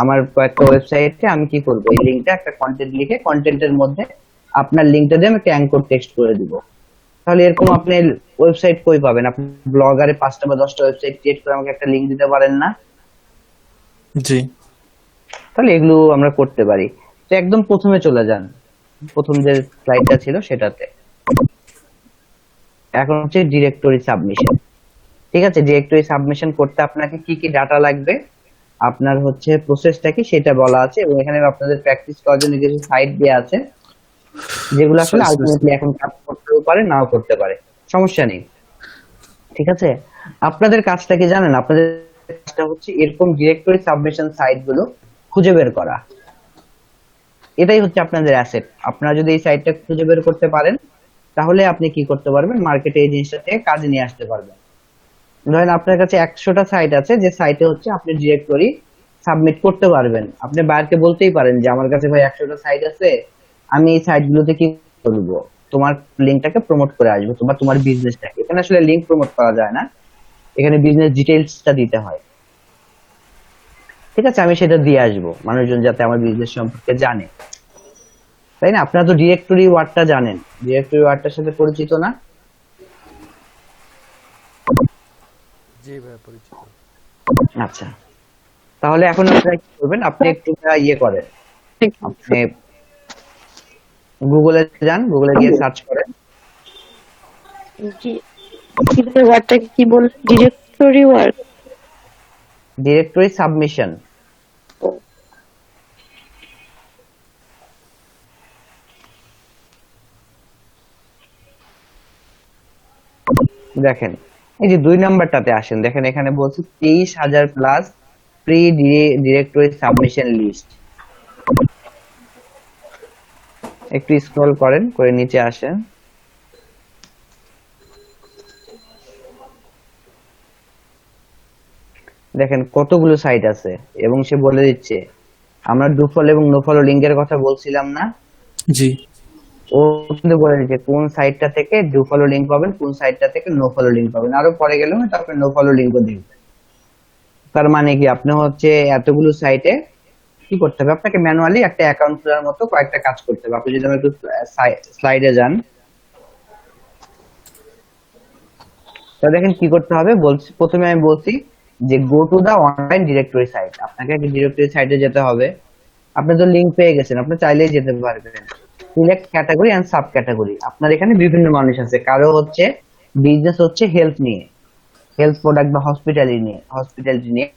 Speaker 1: আমার কয়েকটা ওয়েবসাইটে আমি কি করব, এই লিঙ্কটা একটা কন্টেন্ট লিখে কন্টেন্টের মধ্যে আপনার লিঙ্কটা দিয়ে আমি একটা অ্যাঙ্কর টেক্সট করে দিব। তাহলে এরকম আপনি ওয়েবসাইট কই পাবেন? আপনি ব্লগারে 5টা বা 10টা ওয়েবসাইট ক্রিয়েট করে আমাকে একটা লিঙ্ক দিতে পারেন না?
Speaker 8: জি
Speaker 1: তাহলে এগুলো আমরা করতে পারি। তো একদম প্রথমে চলে যান, প্রথম যে স্লাইডটা ছিল সেটাতে। এখন হচ্ছে ডিরেক্টরি সাবমিশন। ঠিক আছে, ডিরেক্টরি সাবমিশন করতে আপনাকে কি কি ডাটা লাগবে, আপনার হচ্ছে প্রসেসটা কি সেটা বলা আছে, এবং এখানে আপনাদের প্র্যাকটিস করার জন্য কিছু সাইট দেওয়া আছে, যেগুলো আসলে আলটিমেটলি এখন কাজ করতেও পারে, নাও করতে পারে, সমস্যা নেই। ঠিক আছে, আপনাদের কাজটা কি জানেন? আপনাদের কাজটা হচ্ছে এরকম ডিরেক্টরি সাবমিশন সাইট গুলো খুঁজে বের করা। এটাই হচ্ছে আপনাদের অ্যাসেট। আপনারা যদি এই সাইটটা খুঁজে বের করতে পারেন, তাহলে আপনি কি করতে পারবেন, মার্কেটে এই জিনিসটা থেকে কাজে নিয়ে আসতে পারবেন। ধরেন আপনার কাছে 100টা সাইট আছে, যে সাইটে হচ্ছে আপনি ডিরেক্টরি সাবমিট করতে পারবেন। আপনি বায়ারকে বলতেই পারেন যে আমার কাছে ভাই 100টা সাইট আছে, আমি এই সাইটগুলোতে কি করব, তোমার লিঙ্কটাকে প্রমোট করে আসবো, তোমার বিজনেসটাকে। এখানে আসলে লিঙ্ক প্রমোট করা যায় না, এখানে বিজনেস ডিটেইলসটা দিতে হয়। ঠিক আছে, আমি সেটা দিয়ে আসবো মানুষজন যাতে আমার বিজনেস সম্পর্কে জানে, তাই না? আপনারা তো ডিরেক্টরি ওয়ার্ডটা জানেন, ডিরেক্টরি ওয়ার্ডটার সাথে পরিচিত না?
Speaker 6: জি ভাই পরিচিত।
Speaker 1: আচ্ছা, তাহলে এখন আপনারা কি করবেন, আপনি একটু ইয়ে করেন, আপনি গুগলে যান, গুগলে গিয়ে সার্চ করেন
Speaker 9: ওয়ার্ডটাকে কি বল, ডিরেক্টরি ওয়ার্ড?
Speaker 1: Directory submission. দেখেন এই যে 2 নাম্বারটাতে আসেন, দেখেন এখানে বলছে 23,000 plus free directory submission list. একটু স্ক্রল করেন, করে নিচে আসেন। দেখেন কতগুলো সাইট আছে এবং সে বলে দিচ্ছে, আমরা ডু ফলো এবং নো ফলো লিঙ্কের কথা বলছিলাম না,
Speaker 8: জি।
Speaker 1: ও কিন্তু বলে দিচ্ছে কোন সাইটটা থেকে ডু ফলো লিঙ্ক পাবেন, কোন সাইটটা থেকে নো ফলো লিঙ্ক পাবেন। আরো পরে গেলে হয়তো আপনি নো ফলো লিঙ্কও দিবেন। তার মানে কি, আপনি হচ্ছে এতগুলো সাইটে কি করতে হবে, আপনাকে ম্যানুয়ালি একটা অ্যাকাউন্ট খোলার মতো কয়েকটা কাজ করতে হবে। আপনি যদি আমার একটু স্লাইডে যান, তো দেখেন কি করতে হবে। বলছি, প্রথমে আমি বলছি যে go to the online directory site. আপনাকে একটা ডিরেক্টরি সাইটে যেতে হবে। আপনি তো লিংক পেয়ে গেছেন, আপনি চাইলেই যেতে পারবেন। Select category and subcategory. আপনার এখানে বিভিন্ন মানুষ আছে, কারো হচ্ছে বিজনেস হচ্ছে হেলথ নিয়ে, হেলথ প্রোডাক্ট বা হসপিটালিটি নিয়ে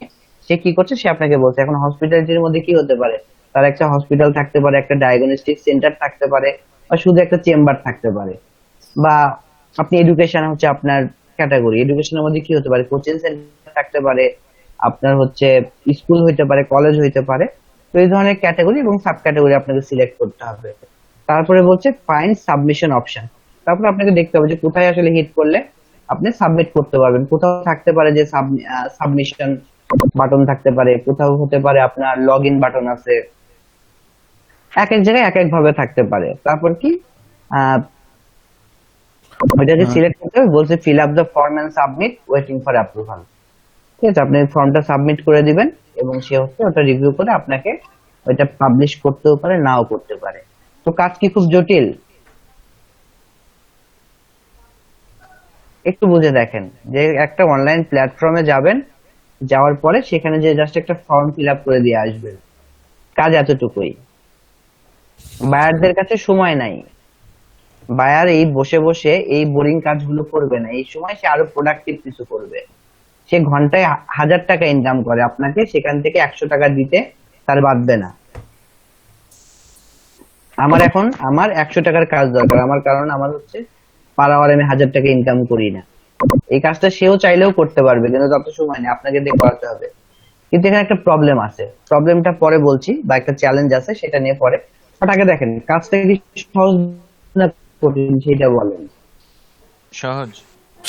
Speaker 1: সে কি করছে, সে আপনাকে বলছে। এখন হসপিটালিটির মধ্যে কি হতে পারে, তার একটা হসপিটাল থাকতে পারে, একটা ডায়াগনস্টিক সেন্টার থাকতে পারে, বা শুধু একটা চেম্বার থাকতে পারে। বা আপনি এডুকেশন হচ্ছে আপনার ক্যাটাগরি, এডুকেশনের মধ্যে কি হতে পারে, কোচিং সেন্টার থাকতে পারে, আপনার হচ্ছে স্কুল হইতে পারে, কলেজ হইতে পারে। তো এই ধরনের ক্যাটাগরি এবং সাব ক্যাটাগরি আপনাকে সিলেক্ট করতে হবে। তারপরে বলছে ফাইন্ড সাবমিশন অপশন। তারপরে আপনাকে দেখতে হবে যে কোথায় আসলে হিট করলে আপনি সাবমিট করতে পারবেন। কোথাও থাকতে পারে যে সাবমিশন বাটন থাকতে পারে, কোথাও হতে পারে আপনার লগ ইন বাটন আছে, এক এক জায়গায় এক এক ভাবে থাকতে পারে। তারপর কি ওইটাকে সিলেক্ট করতে হবে, বলছে fill up the form and submit waiting for approval. ঠিক আছে, আপনি ফর্মটা সাবমিট করে দিবেন এবং সে হচ্ছে ওটা রিভিউ করে আপনাকে ওইটা পাবলিশ করতেও পারে, নাও করতে পারে। তো কাজ কি খুব জটিল? একটু বুঝে দেখেন যে একটা অনলাইন প্ল্যাটফর্মে যাবেন, যাওয়ার পরে সেখানে যে জাস্ট একটা ফর্ম ফিল আপ করে দিয়ে আসবেন, কাজ এতটুকুই। বায়ারদের কাছে সময় নাই, বায়ার এই বসে বসে এই বোরিং কাজগুলো করবে না, এই সময় সে আরো প্রোডাক্টিভ কিছু করবে। সে ঘন্টায় 1,000 টাকা ইনকাম করে, আপনাকে সেখান থেকে 100 টাকা দিতে তার বাধবে না। আমার 100 টাকার কাজ দরকার আমার, কারণ আমার হচ্ছে পার আওয়ার আমি 1,000 টাকা ইনকাম করি না। এই কাজটা সেও চাইলেও করতে পারবে, কিন্তু তত সময় নেই, আপনাকে দিয়ে করাতে হবে। কিন্তু এখানে একটা প্রবলেম আছে, প্রবলেমটা পরে বলছি, বা একটা চ্যালেঞ্জ আছে সেটা নিয়ে পরে। বাট আগে দেখেন কাজটা কি সহজ না কঠিন সেটা বলেন।
Speaker 3: সহজ।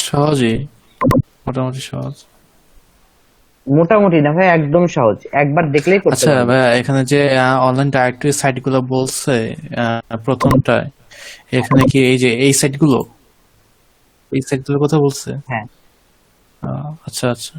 Speaker 8: সহজই, মোটামুটি সহজ।
Speaker 1: মোটামুটি না ভাই, একদম সহজ, একবার দেখলেই করতে
Speaker 8: আচ্ছা
Speaker 1: পারবেন।
Speaker 8: ভাই, এখানে যে অনলাইন ডাইরেক্টরি সাইট গুলো বলছে, প্রথমটায় এখানে কি এই যে এই সাইট গুলো, এই সাইট গুলোর কথা বলছে?
Speaker 1: হ্যাঁ,
Speaker 8: আচ্ছা আচ্ছা।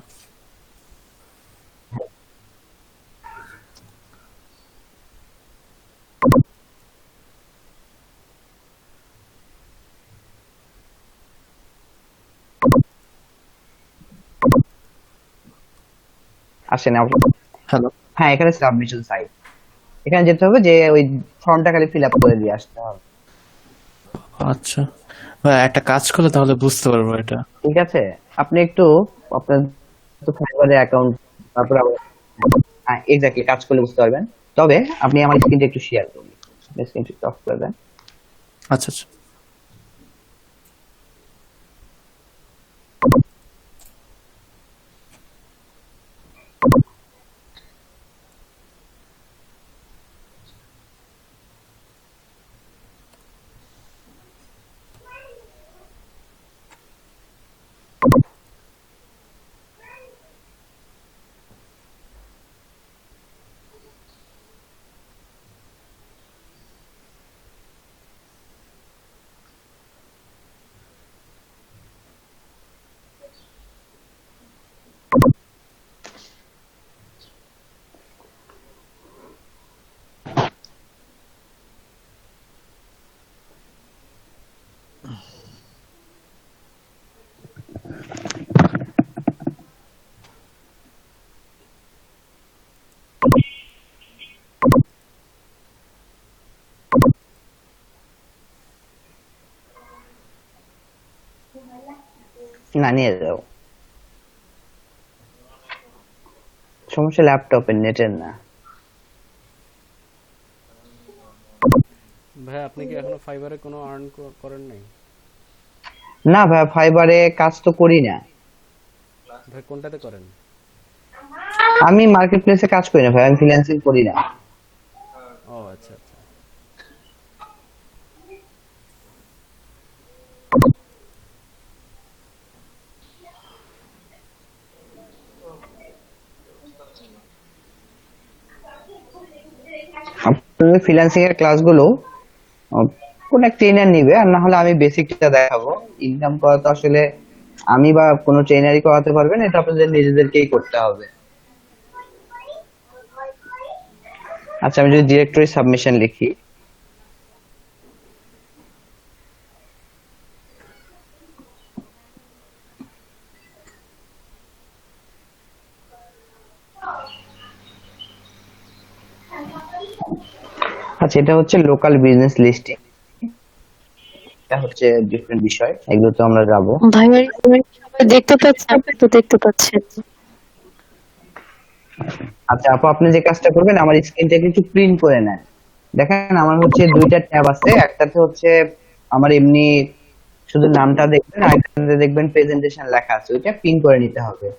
Speaker 1: আসেন।
Speaker 8: হ্যালো।
Speaker 1: হ্যাঁ, এখানে সাবমিশন সাইট, এখানে যেতে হবে, যে ওই ফর্মটা খালি ফিল আপ করে দিয়ে আসতে হবে।
Speaker 8: আচ্ছা ভাই, একটা কাজ করলে তাহলে বুঝতে পারবো এটা।
Speaker 1: ঠিক আছে, আপনি একটু আপনার ফাইবারে অ্যাকাউন্ট, তারপর এক্স্যাক্টলি কাজ করলে বুঝতে পারবেন। তবে আপনি আমার স্ক্রিনটা একটু শেয়ার করুন, স্ক্রিনটা একটু অফ করে দেন।
Speaker 8: আচ্ছা আচ্ছা।
Speaker 1: না নিয়ে যাও, সমস্যা ল্যাপটপের নেটের না।
Speaker 6: ভাই আপনি কি এখনো ফাইবারে কোনো আর্ন করেন নাই?
Speaker 1: না ভাই, ফাইবারে কাজ তো করি না।
Speaker 6: ভাই কোনটাতে করেন?
Speaker 1: আমি মার্কেট প্লেসে কাজ করি না ভাই, আমি ফ্রিল্যান্সিং করি না।
Speaker 6: ও আচ্ছা আচ্ছা।
Speaker 1: আপনাদের ফ্রিল্যান্সিং এর ক্লাসগুলো কোন এক ট্রেনার নিবে, আর না হলে আমি বেসিকটা দেখাবো। ইনকাম করা তো আসলে আমি বা কোনো ট্রেনারই করাতে পারবে না, এটা আপনাদের নিজেদেরকেই করতে হবে। আচ্ছা, আমি যদি ডিরেক্টরি সাবমিশন লিখি, আচ্ছা এটা হচ্ছে লোকাল বিজনেস লিস্টিং, এটা হচ্ছে ডিফারেন্ট বিষয়, এগুলো তো আমরা যাবো।
Speaker 9: ভাইয়া সবাই দেখতে পাচ্ছে, আপনি তো দেখতে পাচ্ছেন।
Speaker 1: আচ্ছা আপু, আপনি যে কাজটা করবেন, আমার স্ক্রিনটা একটু প্রিন্ট করে নেন। দেখেন আমার হচ্ছে দুইটা ট্যাব আছে, একটাতে হচ্ছে আমার এমনি শুধু নামটা দেখবেন, আর একটাতে দেখবেন প্রেজেন্টেশন লেখা আছে, ওইটা প্রিন্ট করে নিতে হবে।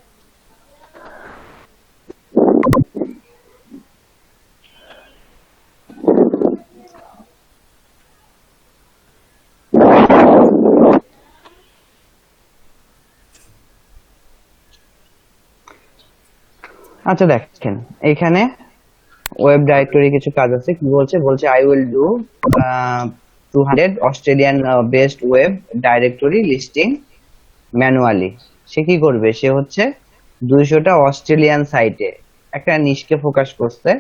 Speaker 1: আচ্ছা দেখেন এইখানে ওয়েব ডাইরেক্টরি কিছু কাজ আছে, কি বলছে, বলছে I will do 200 Australian best web directory listing manually. সে কি করবে, সে হচ্ছে 200টা অস্ট্রেলিয়ান সাইটে একটা নিশকে ফোকাস করছে,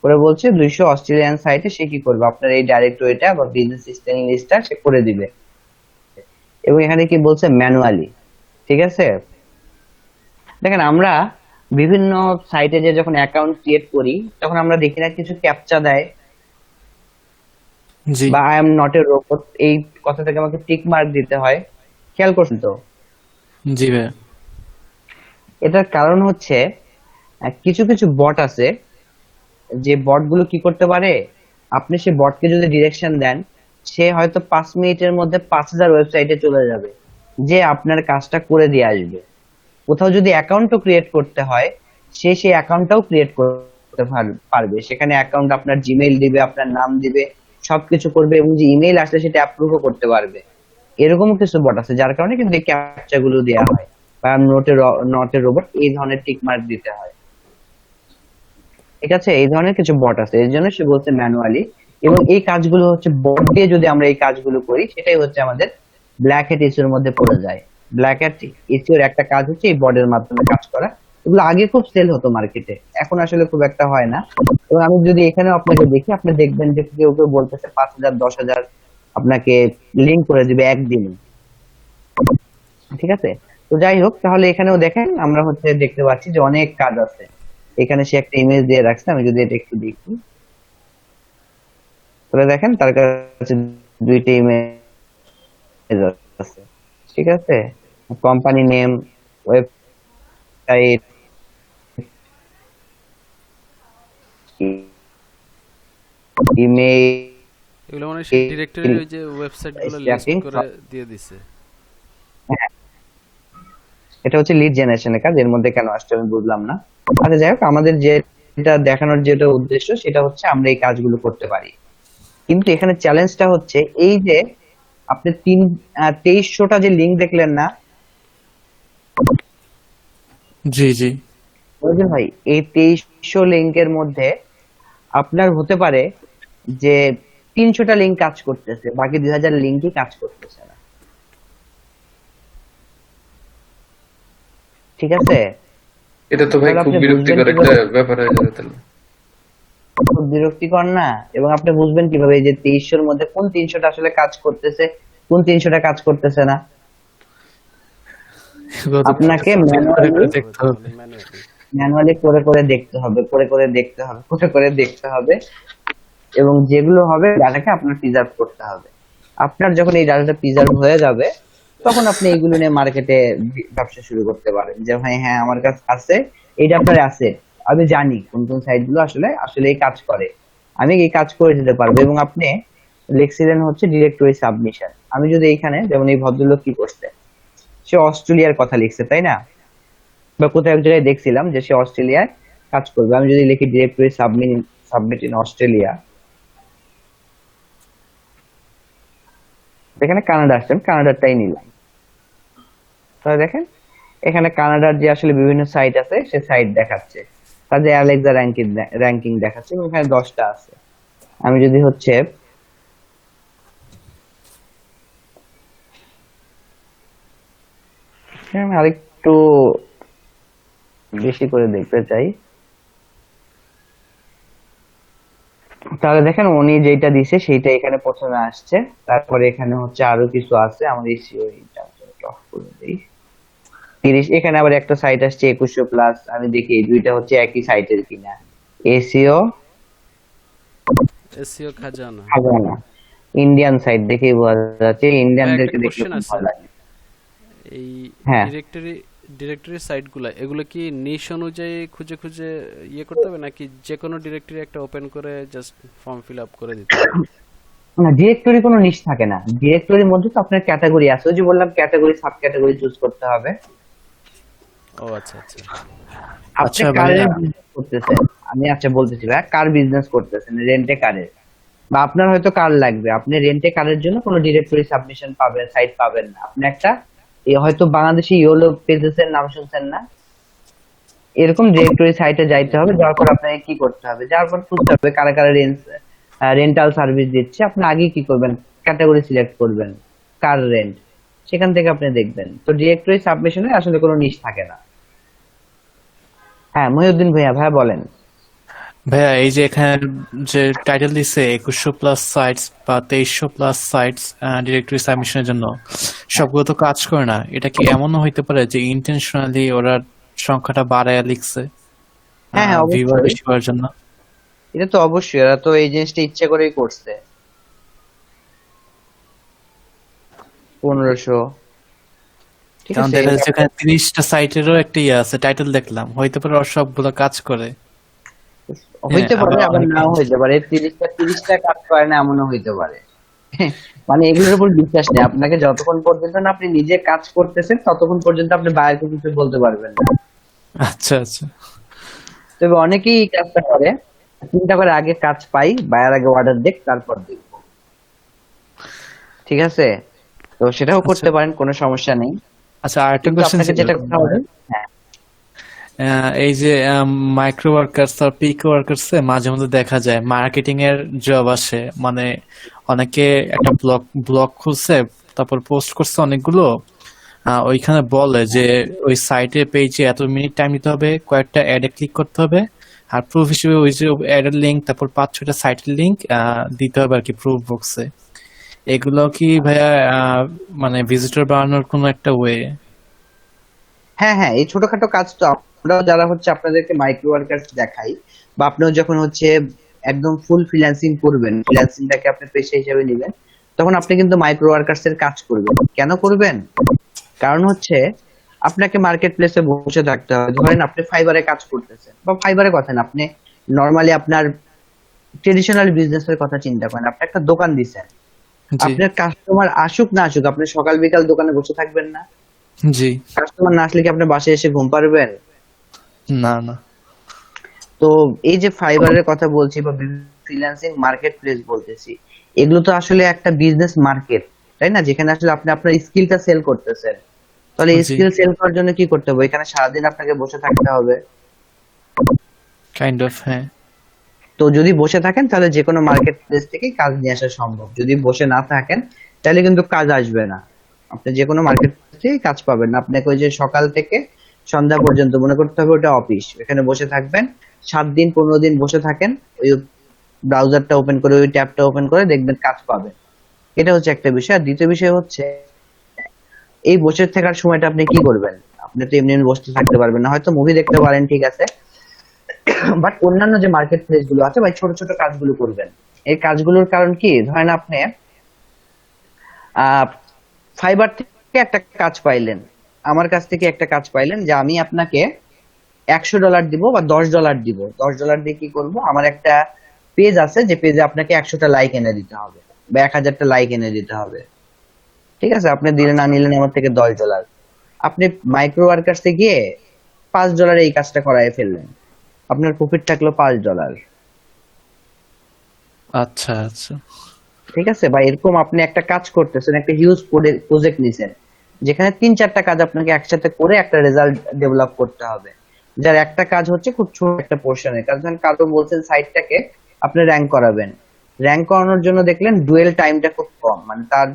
Speaker 1: করে বলছে 200 অস্ট্রেলিয়ান সাইটে সে কি করবে, আপনার এই ডাইরেক্টরিটা বা বিজনেস লিস্টিং লিস্টটা সে করে দিবে। এবং এখানে কি বলছে, ম্যানুয়ালি। ঠিক আছে, দেখেন আমরা বিভিন্ন সাইটে যে যখন অ্যাকাউন্ট ক্রিয়েট করি, তখন আমরা দেখি না কিছু ক্যাপচা দেয়,
Speaker 8: জি
Speaker 1: বা I am not a robot, এই কথা থেকে আমাকে টিক মার্ক দিতে হয়। খেয়াল করছেন তো?
Speaker 8: জি ভাই।
Speaker 1: এটার কারণ হচ্ছে কিছু কিছু বট আছে, যে বটগুলো কি করতে পারে, আপনি সে বটকে যদি ডিরেকশন দেন, সে হয়তো 5 মিনিটের মধ্যে 5000 ওয়েবসাইটে চলে যাবে, যে আপনার কাজটা করে দিয়ে আসবে। কোথাও যদি অ্যাকাউন্টও ক্রিয়েট করতে হয়, সে সেই অ্যাকাউন্টটাও ক্রিয়েট করতে পারবে। সেখানে অ্যাকাউন্ট আপনার জিমেইল দিবে, আপনার নাম দিবে, সবকিছু করবে, এবং যে ইমেইল আসলে সেটা অ্যাপ্রুভও করতে পারবে। এরকম কিছু বট আছে, যার কারণে কিন্তু এই ক্যাপচা গুলো দেওয়া হয়, বা নট এ রোবট এই ধরনের টিক মার্ক দিতে হয়। ঠিক আছে, এই ধরনের কিছু বট আছে, এর জন্য সে বলছে ম্যানুয়ালি। এবং এই কাজগুলো হচ্ছে বট দিয়ে যদি আমরা এই কাজগুলো করি, সেটাই হচ্ছে আমাদের ব্ল্যাক হ্যাট ইস্যুর মধ্যে পড়ে যায়। ব্ল্যাক হ্যাট ইস্যুর একটা কাজ হচ্ছে এই বটের মাধ্যমে কাজ করা। এগুলো আগে খুব সেল হতো মার্কেটে, এখন আসলে খুব একটা হয় না। এবং আমি যদি এখানে আপনাকে দেখি, আপনি দেখবেন যে কেউ কেউ বলতেছে 5000 10,000 আপনাকে লিঙ্ক করে দিবে একদিনে। ঠিক আছে, তো যাই হোক, তাহলে এখানেও দেখেন আমরা হচ্ছে দেখতে পাচ্ছি যে অনেক কাজ আছে। এখানে সে একটা ইমেজ দিয়ে রাখছে, আমি যদি এটা একটু দেখি, তাহলে দেখেন তার কাছে 2টা ইমেজ আছে। ঠিক আছে, কোম্পানি নেম, ওয়েবসাইট, ইমেইল,
Speaker 6: এগুলো মানে সেই ডিরেক্টরির ওই যে ওয়েবসাইটগুলো লিস্ট করে দিয়ে দিছে।
Speaker 1: এটা হচ্ছে লিড জেনারেশনের কাজ, এর মধ্যে কেন আসছে আমি বুঝলাম না। আচ্ছা যাই হোক, আমাদের যেটা দেখানোর যেটা উদ্দেশ্য, সেটা হচ্ছে আমরা এই কাজগুলো করতে পারি। কিন্তু এখানে চ্যালেঞ্জটা হচ্ছে এই যে আপনি 2300টা যে লিঙ্ক দেখলেন না,
Speaker 8: জি জি
Speaker 1: বুঝলেন ভাই, এই 2300 লিঙ্কের মধ্যে আপনার হতে পারে যে 300টা লিঙ্ক কাজ করতেছে, বাকি 2000 লিঙ্কই কাজ করতেছে না। ঠিক আছে,
Speaker 7: এটা তো ভাই
Speaker 1: তাহলে
Speaker 7: খুব
Speaker 1: আপনি
Speaker 7: বিরক্তিকর
Speaker 1: বুঝবেন
Speaker 7: একটা
Speaker 1: কিভাবে,
Speaker 7: ব্যাপার হয়ে যাবে তাহলে।
Speaker 1: খুব বিরক্তিকর না? এবং আপনি বুঝবেন কিভাবে এই যে 2300-র মধ্যে কোন 300টা আসলে কাজ করতেছে, কোন 300টা কাজ করতেছে না?
Speaker 8: এগুলো তো
Speaker 1: আপনাকে
Speaker 8: করে
Speaker 1: ম্যানুয়ালি
Speaker 8: করে দেখতে হবে।
Speaker 1: ম্যানুয়ালি করে করে দেখতে হবে, করে করে দেখতে হবে, করে করে দেখতে হবে, এবং যেগুলো হবে ডাটাকে আপনার প্রিজার্ভ করতে হবে। আপনার যখন এই ডাটাটা প্রিজার্ভ হয়ে যাবে, তখন আপনি এইগুলো নিয়ে মার্কেটে ব্যবসা শুরু করতে পারেন, যে ভাই হ্যাঁ আমার কাছে আছে, এইটা আপনার আছে, আমি জানি কোন কোন সাইট গুলো আসলে আসলে এই কাজ করে, আমি এই কাজ করে দিতে পারবো। এবং আপনি লিখছিলেন হচ্ছে ডিরেক্টরি সাবমিশন। আমি যদি এইখানে, যেমন এই ভদ্রলোক কি করছে, সে অস্ট্রেলিয়ার কথা লিখছে তাই না, বা কোথাও এক জায়গায় দেখছিলাম যে সে অস্ট্রেলিয়ায় কাজ করবে। আমি যদি লিখি ডিরেক্টরি সাবমিট ইন অস্ট্রেলিয়া, এখানে কানাডা আসছে, আমি কানাডারটাই নিলাম। তাহলে দেখেন এখানে কানাডার যে আসলে বিভিন্ন সাইট আছে সে সাইট দেখাচ্ছে, তাদের অ্যালেক্সা র্যাঙ্কিং দেখাচ্ছে, এবং এখানে 10টা আছে। আমি যদি হচ্ছে আমি আরেকটু বেশি করে দেখতে চাই, তাহলে দেখেন উনি যেটা দিছে সেইটা এখানে প্রথমে আসছে, তারপরে এখানে হচ্ছে আরো কিছু আছে। আমার এসিও অফ করে দেই। 30 এখানে আবার একটা সাইট আসছে 2100 প্লাস। আমি দেখি এই দুইটা হচ্ছে একই সাইটের কিনা। এসিও
Speaker 6: খাজানা
Speaker 1: খাজানা ইন্ডিয়ান সাইট দেখেই বোঝা যাচ্ছে, ইন্ডিয়ানদেরকে
Speaker 6: একটা
Speaker 1: দেখলে
Speaker 6: কোশ্চেন
Speaker 1: খুব
Speaker 6: আছে।
Speaker 1: ভালো লাগে।
Speaker 6: এই
Speaker 1: হ্যাঁ।
Speaker 6: ডিরেক্টরি সাইটগুলো, এগুলো কি নিশ অনুযায়ী খুঁজে খুঁজে ইয়ে করতে হবে, নাকি যে কোনো ডিরেক্টরি একটা ওপেন করে জাস্ট ফর্ম ফিল আপ করে দিতে হবে?
Speaker 1: না, ডিরেক্টরি কোনো নিশ থাকে না। ডিরেক্টরির মধ্যে তো আপনার ক্যাটাগরি আছে, ওই যে বললাম ক্যাটাগরি সাব ক্যাটাগরি চুজ করতে হবে।
Speaker 6: ও আচ্ছা আচ্ছা।
Speaker 1: আপনি
Speaker 8: আচ্ছা
Speaker 1: কারের
Speaker 8: ভাইয়া,
Speaker 1: বিজনেস করতেছেন, আমি আচ্ছা বলতেছি ভাই, কার বিজনেস করতেছেন, রেন্টে কারের, বা আপনার হয়তো কার লাগবে, আপনি রেন্টে কারের জন্য কোনো ডিরেক্টরি সাবমিশন পাবেন, সাইট পাবেন না। আপনি একটা হয়তো বাংলাদেশি ইয়োলো পেজেস এর নাম শুনছেন না, এরকম ডিরেক্টরি সাইটে যাইতে হবে। যাওয়ার পর আপনাকে কি করতে হবে, যাওয়ার পর খুঁজতে হবে কারা কারা রেন্টাল সার্ভিস দিচ্ছে। আপনি আগে কি করবেন, ক্যাটাগরি সিলেক্ট করবেন, কার রেন্ট, সেখান থেকে আপনি দেখবেন। তো ডিরেক্টরি সাবমিশনে আসলে কোনো নিশ থাকে না। হ্যাঁ মহিউদ্দিন ভাইয়া বলেন।
Speaker 8: ভাইয়া এই যে এখানে যে টাইটেল দিছে 2100 প্লাস সাইটস বা 2300 প্লাস সাইটস ডিরেক্টরি সাবমিশনের জন্য, সবগুলো তো কাজ করে না। এটা কি এমনও হইতে পারে যে ইন্টেনশনালি ওরা সংখ্যাটা বাড়ায় লিখছে
Speaker 1: হ্যাঁ হ্যাঁ
Speaker 8: ভিউয়ার
Speaker 1: অবশ্যই,
Speaker 8: বেশি হওয়ার জন্য?
Speaker 1: এটা তো অবশ্যই, এরা তো এই জিনিসটা ইচ্ছা করেই করছে। 1500, ঠিক
Speaker 8: কারণ
Speaker 1: আছে,
Speaker 8: দেখা যাচ্ছে এখানে 30টা সাইটেরও একটা ইয়ে আছে, টাইটেল দেখলাম, হইতে পারে ওর সবগুলো কাজ করে।
Speaker 1: হইতে
Speaker 8: হ্যাঁ,
Speaker 1: পারে,
Speaker 8: আবার
Speaker 1: আবার
Speaker 8: অনেকে
Speaker 1: নাও হইতে পারে। 30টা কাজ করে না এমনও হইতে পারে। মানে এগুলোর উপর বিশ্বাস নেই। আপনাকে যতক্ষণ পর্যন্ত না আপনি নিজে কাজ করতেছেন, ততক্ষণ পর্যন্ত আপনি বায়ারকে কিছু বলতে পারবেন না।
Speaker 8: আচ্ছা আচ্ছা।
Speaker 1: তবে অনেকেই এই কাজটা করে, চিন্তা করে আগে কাজ পাই, বায়ার আগে অর্ডার দেখ, তারপর দেখব। ঠিক আছে, তো সেটাও করতে পারেন, কোনো সমস্যা নেই।
Speaker 8: আচ্ছা আরেকটা
Speaker 1: কিন্তু
Speaker 8: কোশ্চেন
Speaker 1: আপনাকে
Speaker 8: ছিল,
Speaker 1: যেটা করতে হবে, হ্যাঁ
Speaker 8: এই যে মাইক্রো ওয়ার্কার্স আর পিক ওয়ার্কার্স মাঝে মধ্যে দেখা যায় মার্কেটিং এর জব আসে, মানে অনেকে একটা ব্লগ খুলছে, তারপর পোস্ট করছে অনেকগুলো, ওইখানে বলে যে ওই সাইটে পেজে এত মিনিট টাইম দিতে হবে, কয়েকটা অ্যাডে ক্লিক করতে হবে, আর প্রুফ হিসেবে ওই যে অ্যাডের লিঙ্ক, তারপর 5-6টা সাইটের লিঙ্ক দিতে হবে আর কি প্রুফ বক্সে। এগুলো কি ভাইয়া মানে ভিজিটর বাড়ানোর কোনো একটা ওয়ে?
Speaker 1: হ্যাঁ হ্যাঁ, এই ছোটখাটো কাজ তো আমরাও যারা হচ্ছে আপনাদেরকে মাইক্রো ওয়ার্কার্স দেখাই, বা আপনিও যখন হচ্ছে একদম ফুল ফ্রিল্যান্সিং করবেন, ফ্রিল্যান্সিংটাকে আপনি পেশা হিসেবে নেবেন, তখন আপনি কিন্তু মাইক্রো ওয়ার্কার্স এর কাজ করবেন। কেন করবেন? কারণ হচ্ছে আপনাকে মার্কেট প্লেসে বসে থাকতে হবে। ধরেন আপনি ফাইবারে কাজ করতেছেন, বা ফাইবারে কথা না, আপনি নর্মালি আপনার ট্রেডিশনাল বিজনেসের কথা চিন্তা করেন। আপনি একটা দোকান দিচ্ছেন,
Speaker 8: জি
Speaker 1: আপনার কাস্টমার আসুক না আসুক, আপনি সকাল বিকাল দোকানে বসে থাকবেন না?
Speaker 8: জি।
Speaker 1: কাস্টমার না আসলে কি আপনার বাসায় এসে ঘুম পারবেন?
Speaker 8: না না।
Speaker 1: তো এই যে ফাইবারের কথা বলছি বা ফ্রিল্যান্সিং মার্কেট প্লেস বলতেছি, এগুলো তো আসলে একটা বিজনেস মার্কেট, তাই না, যেখানে আসলে আপনি আপনার স্কিলটা সেল করতেছেন। তাহলে
Speaker 8: জি
Speaker 1: স্কিল সেল করার জন্য কি করতে হবে? এখানে সারাদিন আপনাকে বসে থাকতে হবে।
Speaker 8: কাইন্ড অফ, হ্যাঁ।
Speaker 1: তো যদি বসে থাকেন তাহলে যে কোনো মার্কেট প্লেস থেকে কাজ নিয়ে আসা সম্ভব। যদি বসে না থাকেন তাহলে কিন্তু কাজ আসবে না, আপনি যে কোনো মার্কেট থেকে কাজ পাবেন না। আপনাকে ওই যে সকাল থেকে সন্ধ্যা পর্যন্ত মনে করতে হবে ওটা অফিস, এখানে বসে থাকবেন 7 দিন 15 দিন বসে থাকেন, ওই ব্রাউজারটা ওপেন করে, ওই ট্যাবটা ওপেন করে দেখবেন কাজ পাবেন। এটা হচ্ছে একটা বিষয়। আর দ্বিতীয় বিষয় হচ্ছে এই বসে থাকার সময়টা আপনি কি করবেন? আপনি তো এমনি এমনি বসে থাকতে পারবেন না, হয়তো মুভি দেখতে পারেন, ঠিক আছে, বাট অন্যান্য যে মার্কেট প্লেস গুলো আছে বা ছোট ছোট কাজগুলো করবেন। এই কাজগুলোর কারণ কি, ধরেন আপনি ফাইবার থেকে একটা কাজ পাইলেন, আমার কাছ থেকে একটা কাজ পাইলেন যে আমি আপনাকে $100 দিব বা $10 দিব। $10 দিয়ে কি করব, আমার একটা পেজ আছে যে পেজে আপনাকে 100টা লাইক এনে দিতে হবে বা 1000টা লাইক এনে দিতে হবে। ঠিক আছে, আপনি দিলেন না নিলেন আমার থেকে $10, আপনি মাইক্রো ওয়ার্কার্সে গিয়ে $5 এই কাজটা করায় ফেললেন, আপনার প্রফিট থাকলো $5।
Speaker 8: আচ্ছা আচ্ছা।
Speaker 1: ঠিক আছে, বা এরকম আপনি একটা কাজ করতেছেন, একটা হিউজ প্রজেক্ট নিছেন যেখানে 3-4টা কাজ আপনাকে একসাথে করে একটা রেজাল্ট ডেভেলপ করতে হবে, যার একটা কাজ হচ্ছে খুব ছোট একটা পোর্শনের কাজ। ধরেন কারো বলছেন সাইটটাকে আপনি র্যাঙ্ক করাবেন, র্যাঙ্ক করানোর জন্য দেখলেন ডুয়েল টাইমটা খুব কম, মানে তার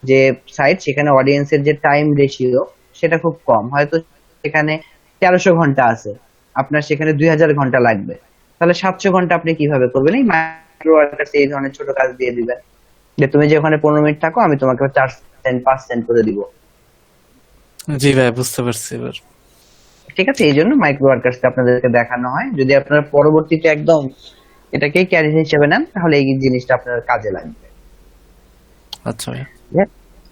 Speaker 1: যে সাইট সেখানে অডিয়েন্সের যে টাইম রেশিও সেটা খুব কম, হয়তো সেখানে 1300 ঘন্টা আছে, আপনার সেখানে 2000 ঘন্টা লাগবে, তাহলে 700 ঘন্টা আপনি কিভাবে করবেন? এই মাইক্রো ওয়ার্কার্স এই ধরনের ছোট কাজ দিয়ে দিবেন যে তুমি যে ওখানে 15 মিনিট থাকো আমি তোমাকে 4 সেন্ট 5 সেন্ট করে দিব।
Speaker 8: জি ভাই, বুঝতে পারছি এবার।
Speaker 1: ঠিক আছে, এই জন্য মাইক্রো ওয়ার্কার্স আপনাদেরকে দেখানো হয়। যদি আপনারা পরবর্তীতে একদম এটাকেই ক্যারিয়ার হিসেবে নেন তাহলে এই জিনিসটা আপনার কাজে লাগবে।
Speaker 8: আচ্ছা ভাই।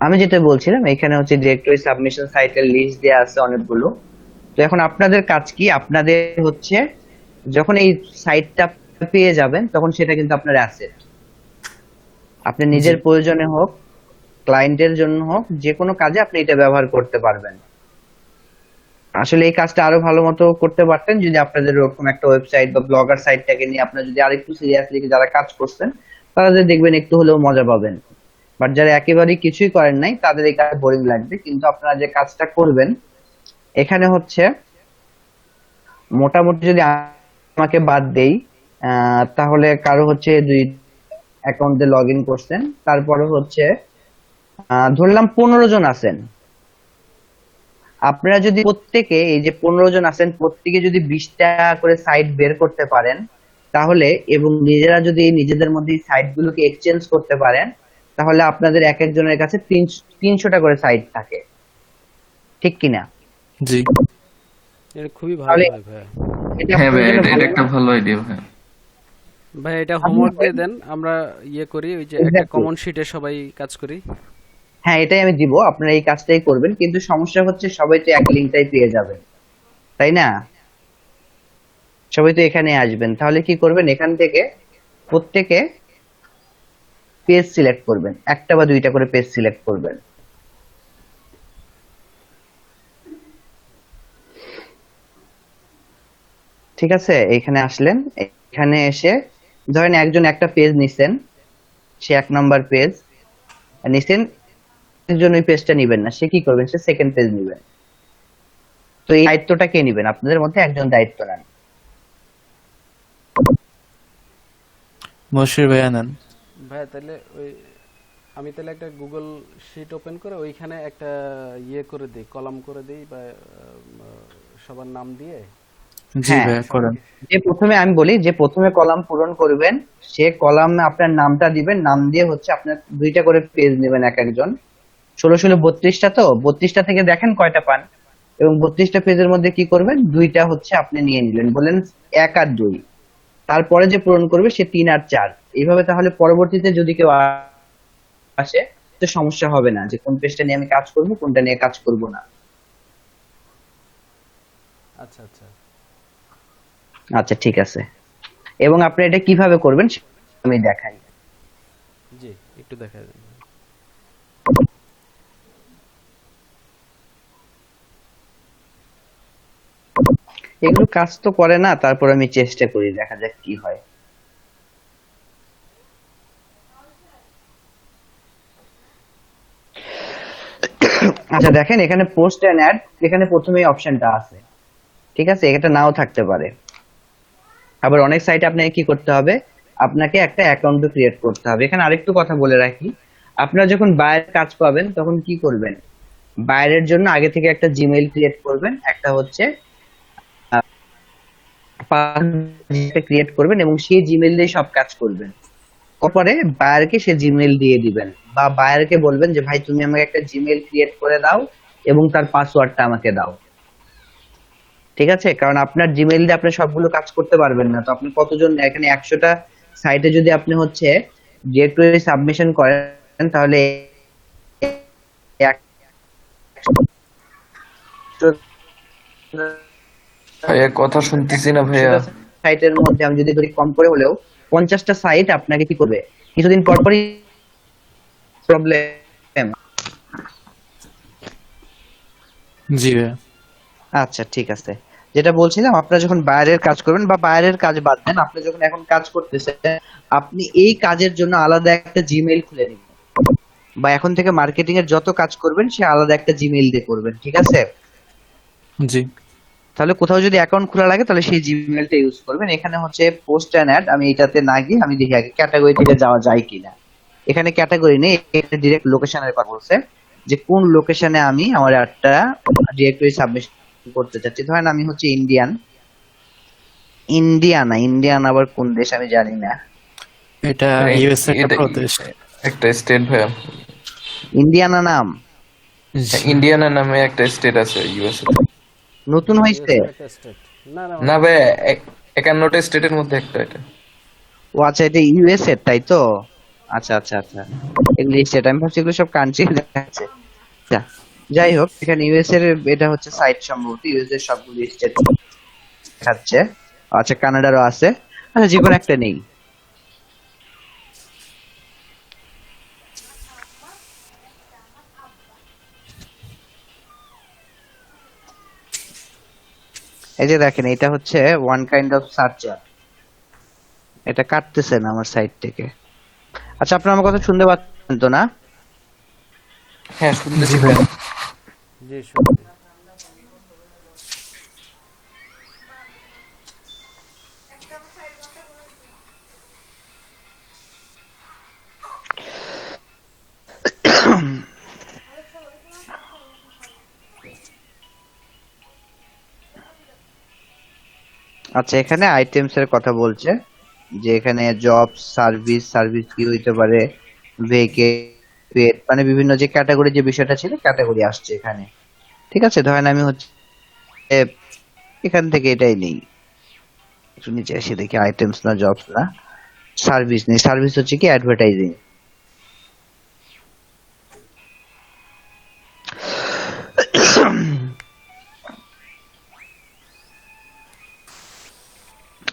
Speaker 1: আমি যেটা বলছিলাম, এখানে হচ্ছে ডিরেক্টরি সাবমিশন সাইটের লিস্ট দেওয়া আছে অনেকগুলো। তো এখন আপনাদের কাজ কি, আপনাদের হচ্ছে যখন এই সাইটটা পেয়ে যাবেন তখন সেটা কিন্তু আপনার অ্যাসেট, আপনি নিজের প্রয়োজনে হোক ক্লায়েন্টের জন্য হোক যে কোনো কাজে আপনি এটা ব্যবহার করতে পারবেন। আসলে এই কাজটা আরো ভালো মতো করতে পারতেন যদি আপনাদের এরকম একটা ওয়েবসাইট বা ব্লগার সাইটটাকে নিয়ে আপনারা যদি আরেকটু সিরিয়াসলি যারা কাজ করছেন তারা যদি দেখবেন একটু হলেও মজা পাবেন। বাট যারা একেবারেই কিছুই করেন নাই তাদের এই কাজ বোরিং লাগবে। কিন্তু আপনারা যে কাজটা করবেন এখানে হচ্ছে মোটামুটি যদি আমাকে বাদ দেই তাহলে কারো হচ্ছে 2 অ্যাকাউন্টে লগ ইন করছেন, তারপরে হচ্ছে ধরলাম 15 জন আছেন, আপনারা যদি প্রত্যেকে এই যে 15 জন আছেন প্রত্যেকে যদি 20টা করে সাইট বের করতে পারেন তাহলে, এবং নিজেরা যদি নিজেদের মধ্যে সাইট গুলোকে এক্সচেঞ্জ করতে পারেন তাহলে আপনাদের এক একজনের কাছে 300টা করে সাইট থাকে, ঠিক কিনা?
Speaker 8: জি।
Speaker 6: এটা খুবই ভালো
Speaker 1: তাহলে
Speaker 6: হয় ভাই।
Speaker 1: এটা
Speaker 7: হ্যাঁ ভাই,
Speaker 1: আপনাদের জন্য
Speaker 7: এটা
Speaker 1: ভালো
Speaker 7: একটা
Speaker 1: না?
Speaker 7: ভালো আইডিয়া ভাই।
Speaker 6: ভাই এটা হোমওয়ার্ক দিয়ে দেন, আমরা ইয়ে করি, ওই যে একটা
Speaker 1: Exactly.
Speaker 6: কমন শিটে সবাই কাজ করি।
Speaker 1: হ্যাঁ, এটাই আমি দিব, আপনারা এই কাজটাই করবেন। কিন্তু সমস্যা হচ্ছে সবাই তো এক লিঙ্কটাই পেয়ে যাবেন, তাই না? সবাই তো এখানে আসবেন, তাহলে কি করবেন, এখান থেকে প্রত্যেকে পেজ সিলেক্ট করবেন, একটা বা দুইটা করে পেজ সিলেক্ট করবেন। ঠিক আছে, এখানে আসলেন, এখানে এসে ধরেন একজন একটা পেজ নিছেন, সে 1 নাম্বার পেজ নিছেন, একজন ওই পেজটা নিবেন না, সে কি করবেন, সে সেকেন্ড পেজ নিবেন। তো এই দায়িত্বটা কে নিবেন? আপনাদের মধ্যে একজন দায়িত্ব নেন।
Speaker 8: মশির ভাই আনেন।
Speaker 6: ভাই তাহলে ওই আমি তাহলে একটা গুগল শিট ওপেন করে ওইখানে একটা ইয়ে করে দিই, কলাম করে দিই, বা সবার নাম দিয়ে।
Speaker 8: জি
Speaker 1: হ্যাঁ,
Speaker 8: ভাই করেন।
Speaker 1: যে প্রথমে আমি বলি যে প্রথমে কলাম পূরণ করবেন, সে কলামে আপনার নামটা দিবেন, নাম দিয়ে হচ্ছে আপনার 2টা করে পেজ নেবেন এক একজন, 16 32টা, তো 32টা থেকে দেখেন কয়টা পান, এবং 32টা পেজের মধ্যে কি করবেন, 2টা হচ্ছে আপনি নিয়ে নিলেন, বলেন 1 আর 2, তারপরে যে পূরণ করবে সে 3 আর 4, এইভাবে। তাহলে পরবর্তীতে যদি কেউ আসে তো সমস্যা হবে না যে কোন পেজটা নিয়ে আমি কাজ করব কোনটা নিয়ে কাজ করব না।
Speaker 6: আচ্ছা আচ্ছা।
Speaker 1: আচ্ছা ঠিক আছে, এবং আপনি এটা কিভাবে করবেন আমি দেখাই।
Speaker 6: জি একটু দেখা দেন।
Speaker 1: এগুলো কাজ তো করে না, তারপর আমি চেষ্টা করি, দেখা যাক কি হয়। আচ্ছা দেখেন, এখানে পোস্ট এন্ড অ্যাড, এখানে প্রথমেই অপশনটা আছে, ঠিক আছে, এটা নাও থাকতে পারে। আবার অনেক সাইটে আপনাকে কি করতে হবে, আপনাকে একটা অ্যাকাউন্ট ক্রিয়েট করতে হবে। এখানে আরেকটু কথা বলে রাখি, আপনারা যখন বাইরের কাজ পাবেন তখন কি করবেন, বাইরের জন্য আগে থেকে একটা জিমেইল ক্রিয়েট করবেন, একটা হচ্ছে ক্রিয়েট করবেন এবং সেই জিমেইল দিয়ে সব কাজ করবেন। পরে বায়ারকে সে জিমেইল দিয়ে দিবেন, বা বায়ারকে বলবেন যে ভাই তুমি আমাকে একটা জিমেইল ক্রিয়েট করে দাও এবং তার পাসওয়ার্ডটা আমাকে দাও। ঠিক আছে, কারণ আপনার জিমেইল দিয়ে আপনি সবগুলো কাজ করতে পারবেন না। তো আপনি কতজন, এখানে 100টা সাইটে যদি আপনি হচ্ছে ডিরেক্টরি সাবমিশন করেন তাহলে
Speaker 7: ভাইয়া কথা শুনতেছি না ভাইয়া।
Speaker 1: সাইটের মধ্যে আমি যদি ধরি কম করে হলেও 50টা সাইট আপনাকে কি করবে, কিছুদিন পর পরই প্রবলেম।
Speaker 8: জি ভাইয়া।
Speaker 1: আচ্ছা ঠিক আছে, যেটা বলছিলাম, আপনারা যখন বাইরের কাজ করবেন বা বাইরের কাজ বাদ দেন, আপনি যখন এখন কাজ করতেছেন, আপনি এই কাজের জন্য আলাদা একটা জিমেইল খুলে নেবেন, বা এখন থেকে মার্কেটিং এর যত কাজ করবেন সে আলাদা একটা জিমেইল দিয়ে করবেন। ঠিক আছে,
Speaker 8: জি
Speaker 1: তাহলে কোথাও যদি অ্যাকাউন্ট খোলা লাগে তাহলে সেই জিমেইলটা ইউজ করবেন। এখানে হচ্ছে পোস্ট এন্ড অ্যাড, আমি এটাতে না গিয়ে আমি দেখি আগে ক্যাটাগরি থেকে যাওয়া যায় কিনা। এখানে ক্যাটাগরি নেই, এখানে ডিরেক্ট লোকেশনের কথা বলছে যে কোন লোকেশনে আমি আমার একটা ডিরেক্টরি সাবমিশন করতে চাচ্ছি। ধরেন আমি হচ্ছে ইন্ডিয়ান আবার কোন দেশ আমি জানি না।
Speaker 8: এটা ইউএস একটা
Speaker 7: এটা
Speaker 8: প্রদেশ।
Speaker 7: একটা স্টেট ভাইয়া।
Speaker 1: ইন্ডিয়ানা নাম
Speaker 8: জি।
Speaker 7: ইন্ডিয়ানা নামে একটা স্টেট আছে ইউএস।
Speaker 1: নতুন হয়েছে?
Speaker 6: একটা স্টেট না না
Speaker 7: না ভাইয়া, 51টা স্টেটের মধ্যে একটা এটা।
Speaker 1: ও আচ্ছা, এটা ইউএস এর, তাই তো? আচ্ছা আচ্ছা আচ্ছা, এগুলি স্টেট, আমি ভাবছি এগুলো সব কান্ট্রি দেখাচ্ছে। আচ্ছা, যাই হোক, এখানে ইউএস এর এটা হচ্ছে সাইট, সম্ভবত ইউএস এর সবগুলো স্টেট দেখাচ্ছে। আচ্ছা, কানাডারও আছে। আচ্ছা, যে কোনো একটা নেই। এই যে দেখেন, এটা হচ্ছে ওয়ান কাইন্ড অফ সার্চার, এটা কাটতেছে না আমার সাইট থেকে। আচ্ছা, আপনারা আমার কথা শুনতে পাচ্ছেন তো না?
Speaker 7: হ্যাঁ
Speaker 8: জি
Speaker 7: শুনতেছি
Speaker 8: ভাইয়া।
Speaker 7: ভাইয়া।
Speaker 6: জি শুনছি।
Speaker 1: আচ্ছা, এখানে আইটেমস এর কথা বলছে যে এখানে জব, সার্ভিস কি হইতে পারে, ভেহিকেল, পেট, মানে বিভিন্ন যে ক্যাটাগরি, যে বিষয়টা ছিল ক্যাটাগরি আসছে এখানে। ঠিক আছে, ধরেন আমি হচ্ছে এখান থেকে এটাই নেই, একটু নিচে এসে দেখি আইটেমস না জবস না, সার্ভিস নেই। সার্ভিস হচ্ছে কি অ্যাডভার্টাইজিং।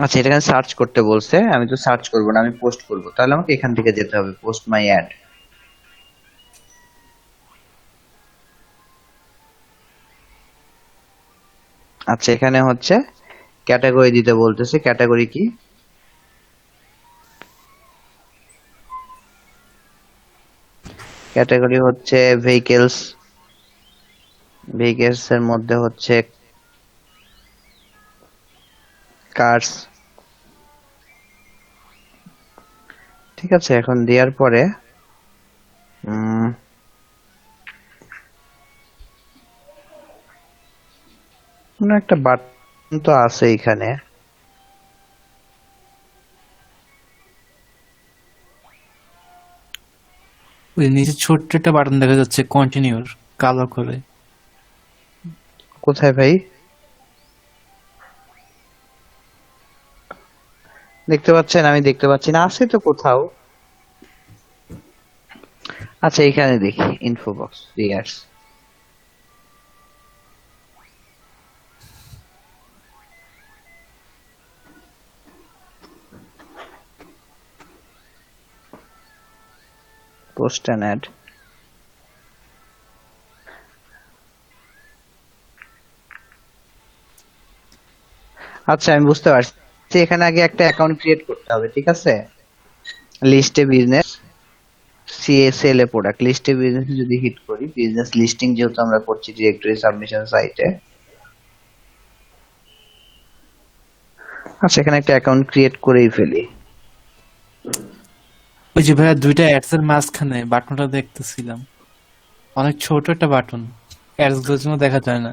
Speaker 1: আচ্ছা, এটা এখানে সার্চ করতে বলছে, আমি তো সার্চ করবো না, আমি পোস্ট করবো, তাহলে আমাকে এখান থেকে যেতে হবে, পোস্ট মাই অ্যাড। আচ্ছা, এখানে হচ্ছে ক্যাটাগরি দিতে বলতেছে, ক্যাটাগরি কি? ক্যাটাগরি হচ্ছে ভেহিকেলস এর মধ্যে হচ্ছে কার্স। ঠিক আছে, এখন দেওয়ার পরে কোনো একটা বাটন তো আছে এখানে।
Speaker 8: ওই নিচে ছোট্ট একটা বাটন দেখা যাচ্ছে কন্টিনিউর, কালো করে।
Speaker 1: কোথায় ভাই? দেখতে পাচ্ছেন? আমি দেখতে পাচ্ছি না, আছে তো কোথাও। আচ্ছা, এখানে দেখি ইনফো বক্স, রিয়ার্স। Post and add. আচ্ছা, আমি বুঝতে পারছি, এখানে আগে একটা অ্যাকাউন্ট ক্রিয়েট করতে হবে। ঠিক আছে, লিস্টে বিজনেস, সিএসএল এ প্রোডাক্ট, লিস্টে বিজনেস যদি হিট করি, বিজনেস লিস্টিং যেহেতু আমরা করছি ডিরেক্টরি সাবমিশন সাইটে। আচ্ছা, এখানে একটা অ্যাকাউন্ট ক্রিয়েট করেই ফেলি।
Speaker 8: ওই যে ভাইয়া দুইটা অ্যাডস এর মাঝখানে বাটনটা দেখতেছিলাম, অনেক ছোট একটা বাটন, অ্যাডস গুলোর জন্য দেখা যায় না।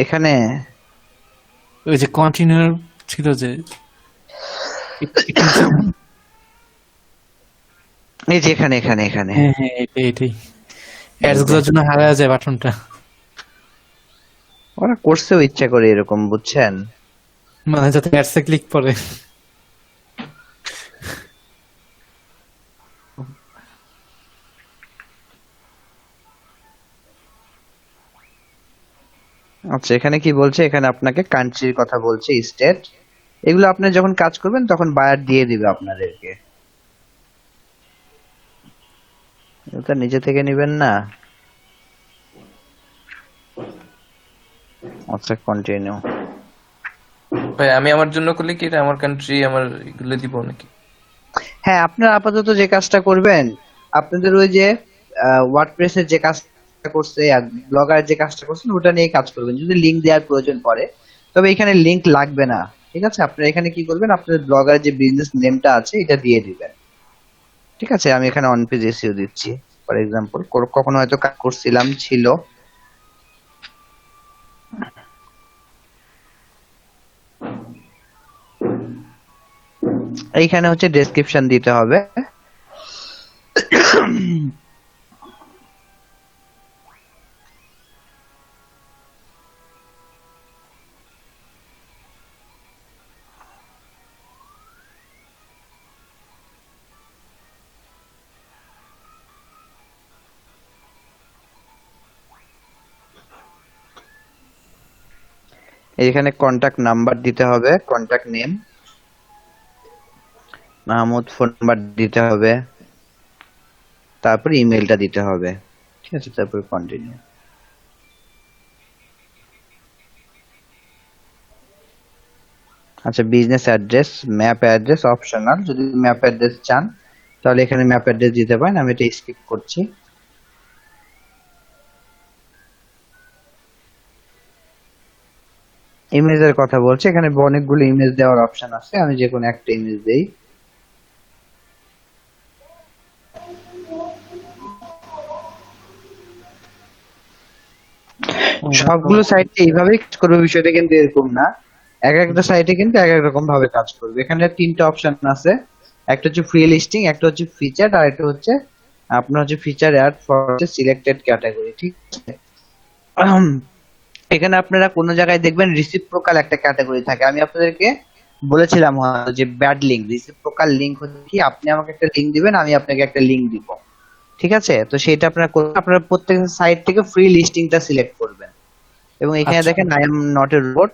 Speaker 1: এখানে
Speaker 8: ওই যে কন্টিনিউর ছিল যে
Speaker 1: এই যে এখানে এখানে এখানে
Speaker 8: হ্যাঁ হ্যাঁ, এটাই অ্যাডস গুলোর জন্য হারায় যায় বাটনটা,
Speaker 1: ওরা করছেও ইচ্ছা করে এরকম, বুঝছেন?
Speaker 8: মানে যাতে অ্যাডসে ক্লিক করে।
Speaker 1: আচ্ছা এখানে কি বলছে, এখানে আপনাকে কান্ট্রির কথা বলছে, স্টেট, এগুলো আপনি যখন কাজ করবেন তখন বায়ার দিয়ে দিবে আপনাদেরকে, এটা নিজে থেকে নেবেন না। আচ্ছা কন্টিনিউ।
Speaker 7: ভাই আমি আমার জন্য করলে কি এটা আমার কান্ট্রি আমার এগুলো দিব নাকি?
Speaker 1: হ্যাঁ আপনারা আপাতত যে কাজটা করবেন, আপনাদের ওই যে ওয়ার্ডপ্রেসের যে কাজটা করছে আর ব্লগার যে কাজটা করছেন ওটা নিয়ে কাজ করবেন, যদি লিংক দেওয়ার প্রয়োজন পড়ে, তবে এখানে লিংক লাগবে না। ঠিক আছে, আপনারা এখানে কি করবেন, আপনাদের ব্লগার যে বিজনেস নেমটা আছে এটা দিয়ে দিবেন। ঠিক আছে, আমি এখানে অন পেজ এসইও দিচ্ছি ফর এক্সাম্পল, কখনো হয়তো কাজ করছিলাম ছিল। এইখানে হচ্ছে ডেসক্রিপশন দিতে হবে। এখানে কন্টাক্ট নাম্বার দিতে হবে, contact name, Mahmud phone number দিতে হবে, তারপর ইমেলটা দিতে হবে। ঠিক আছে, তারপর কন্টিনিউ। আচ্ছা business address, map address optional, যদি ম্যাপ অ্যাড্রেস চান তাহলে এখানে ম্যাপ অ্যাড্রেস দিতে পারেন, আমি এটা স্কিপ করছি। ইমেজের কথা বলছে, এখানে অনেকগুলো ইমেজ দেওয়ার অপশন আছে, আমি যে কোনো একটা ইমেজ দেই। সবগুলো সাইটে এইভাবেই কাজ করবে বিষয়টা কিন্তু এরকম না, এক একটা সাইটে কিন্তু এক এক রকম ভাবে কাজ করবে। এখানে তিনটা অপশন আছে, একটা হচ্ছে ফ্রি লিস্টিং, একটা হচ্ছে ফিচার, আর একটা হচ্ছে আপনার হচ্ছে feature ad for selected category. ঠিক আছে, এখানে আপনারা কোনো জায়গায় দেখবেন রিসিপ্রোকাল একটা ক্যাটাগরি থাকে, আমি আপনাদেরকে বলেছিলাম হয়তো যে ব্যাড লিংক, রিসিপ্রোকাল লিংক হচ্ছে কি, আপনি আমাকে একটা লিংক দিবেন, আমি আপনাকে একটা লিংক দিব। ঠিক আছে, তো সেটা আপনারা করবেন, আপনারা প্রত্যেকটা সাইট থেকে ফ্রি লিস্টিংটা সিলেক্ট করবেন এবং এখানে
Speaker 8: আচ্ছা।
Speaker 1: দেখেন I am not a robot,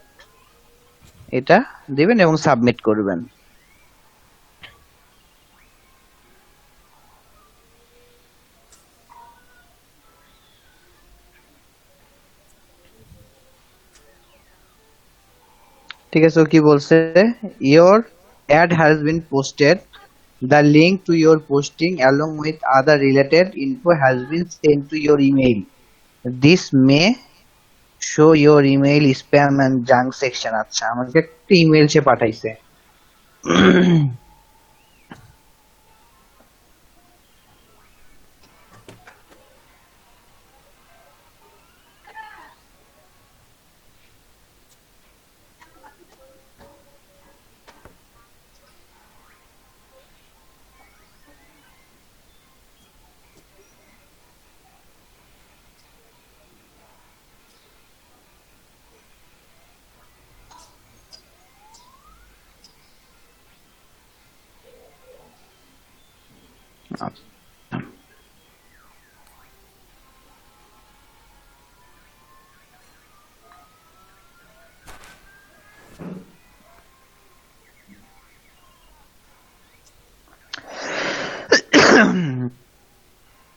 Speaker 1: এটা দিবেন এবং সাবমিট করবেন। ঠিক আছে, ও কি বলছে, your ad has been posted, the link to your posting along with other related info has been sent to your email, this may show your email spam and junk section। আচ্ছা আমাকে একটা ইমেল সে পাঠাইছে।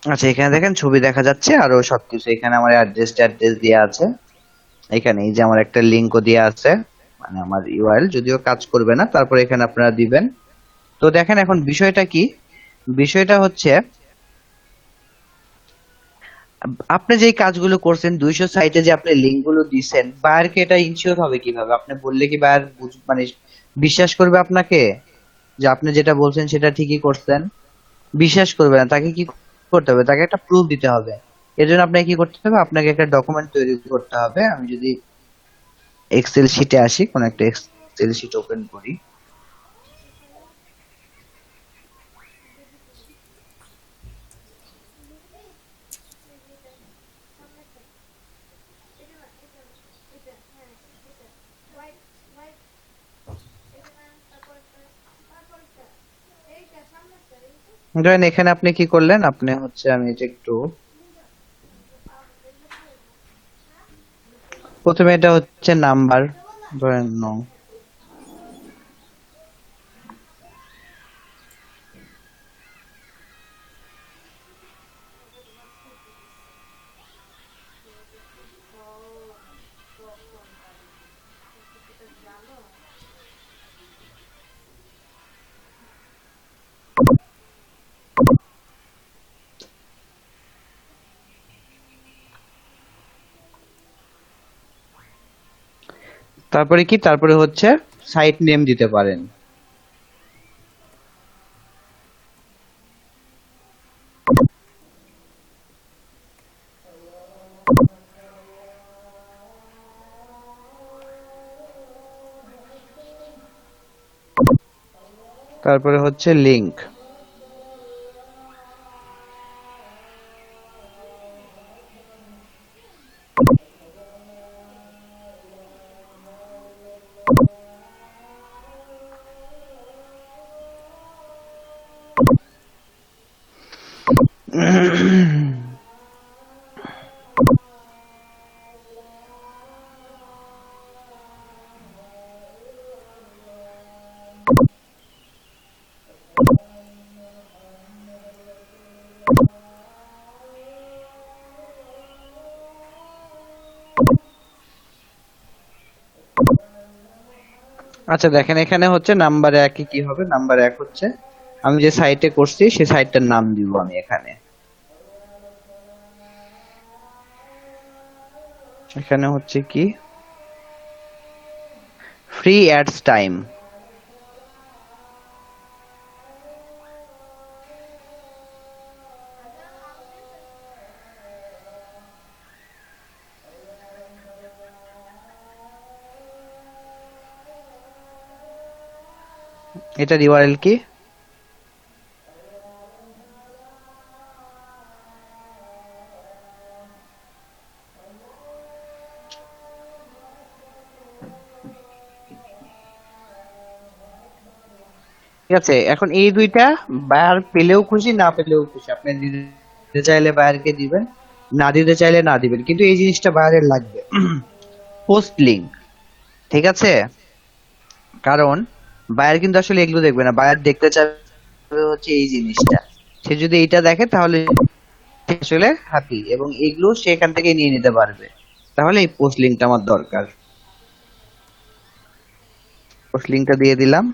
Speaker 1: আচ্ছা এখানে দেখেন ছবি দেখা যাচ্ছে আরো সবকিছু, এখানে আমার অ্যাড্রেস দেওয়া আছে, এখানে এই যে আমার একটা লিংকও দেওয়া আছে, মানে আমার ইউআরএল, যদিও কাজ করবে না, তারপর এখানে আপনারা দিবেন। তো দেখেন এখন বিষয়টা কি, বিষয়টা হচ্ছে আপনি যেই কাজগুলো করছেন 200 সাইটে যে আপনি লিংকগুলো দিবেন, বায়ারকে এটা ইনশিওর হবে কিভাবে, আপনি বললে কি বায়ার মানে বিশ্বাস করবে আপনাকে যে আপনি যেটা বলছেন সেটা ঠিকই করছেন? বিশ্বাস করবে না, তাকে কি করতে হবে, তাকে একটা প্রুফ দিতে হবে। এর জন্য আপনাকে কি করতে হবে, আপনাকে একটা ডকুমেন্ট তৈরি করতে হবে। আমি যদি এক্সেল শিটে আসি, কোন একটা এক্সেল শিট ওপেন করি, ধরেন এখানে আপনি কি করলেন, আপনি হচ্ছে আমি এটা একটু প্রথমে এটা হচ্ছে নাম্বার ধরেন নং, তারপরে কি, তারপরে হচ্ছে সাইট নেম দিতে পারেন। তারপরে হচ্ছে লিংক, আচ্ছা দেখেন এখানে হচ্ছে নাম্বার একই কি হবে, নাম্বার এক হচ্ছে আমি যে সাইটে করছি সেই সাইটটার নাম দিব আমি এখানে। এখানে হচ্ছে কি ফ্রি অ্যাডস টাইম, এটার ইউআরএল কি, ঠিক আছে। এখন এই দুইটা বায়ার পেলেও খুশি না পেলেও খুশি, আপনি দিতে চাইলে বায়ারকে দিবেন, না দিতে চাইলে না দিবেন, কিন্তু এই জিনিসটা বায়ারের লাগবে পোস্ট লিংক, ঠিক আছে। কারণ বায়ার কিন্তু আসলে এগুলো দেখবে না, বায়ার দেখতে চাইবে হচ্ছে এই জিনিসটা, সে যদি এইটা দেখে তাহলে সে আসলে হ্যাপি এবং এগুলো সে এখান থেকে নিয়ে নিতে পারবে। তাহলে এই পোস্ট লিংকটা আমার দরকার, পোস্ট লিংকটা দিয়ে দিলাম।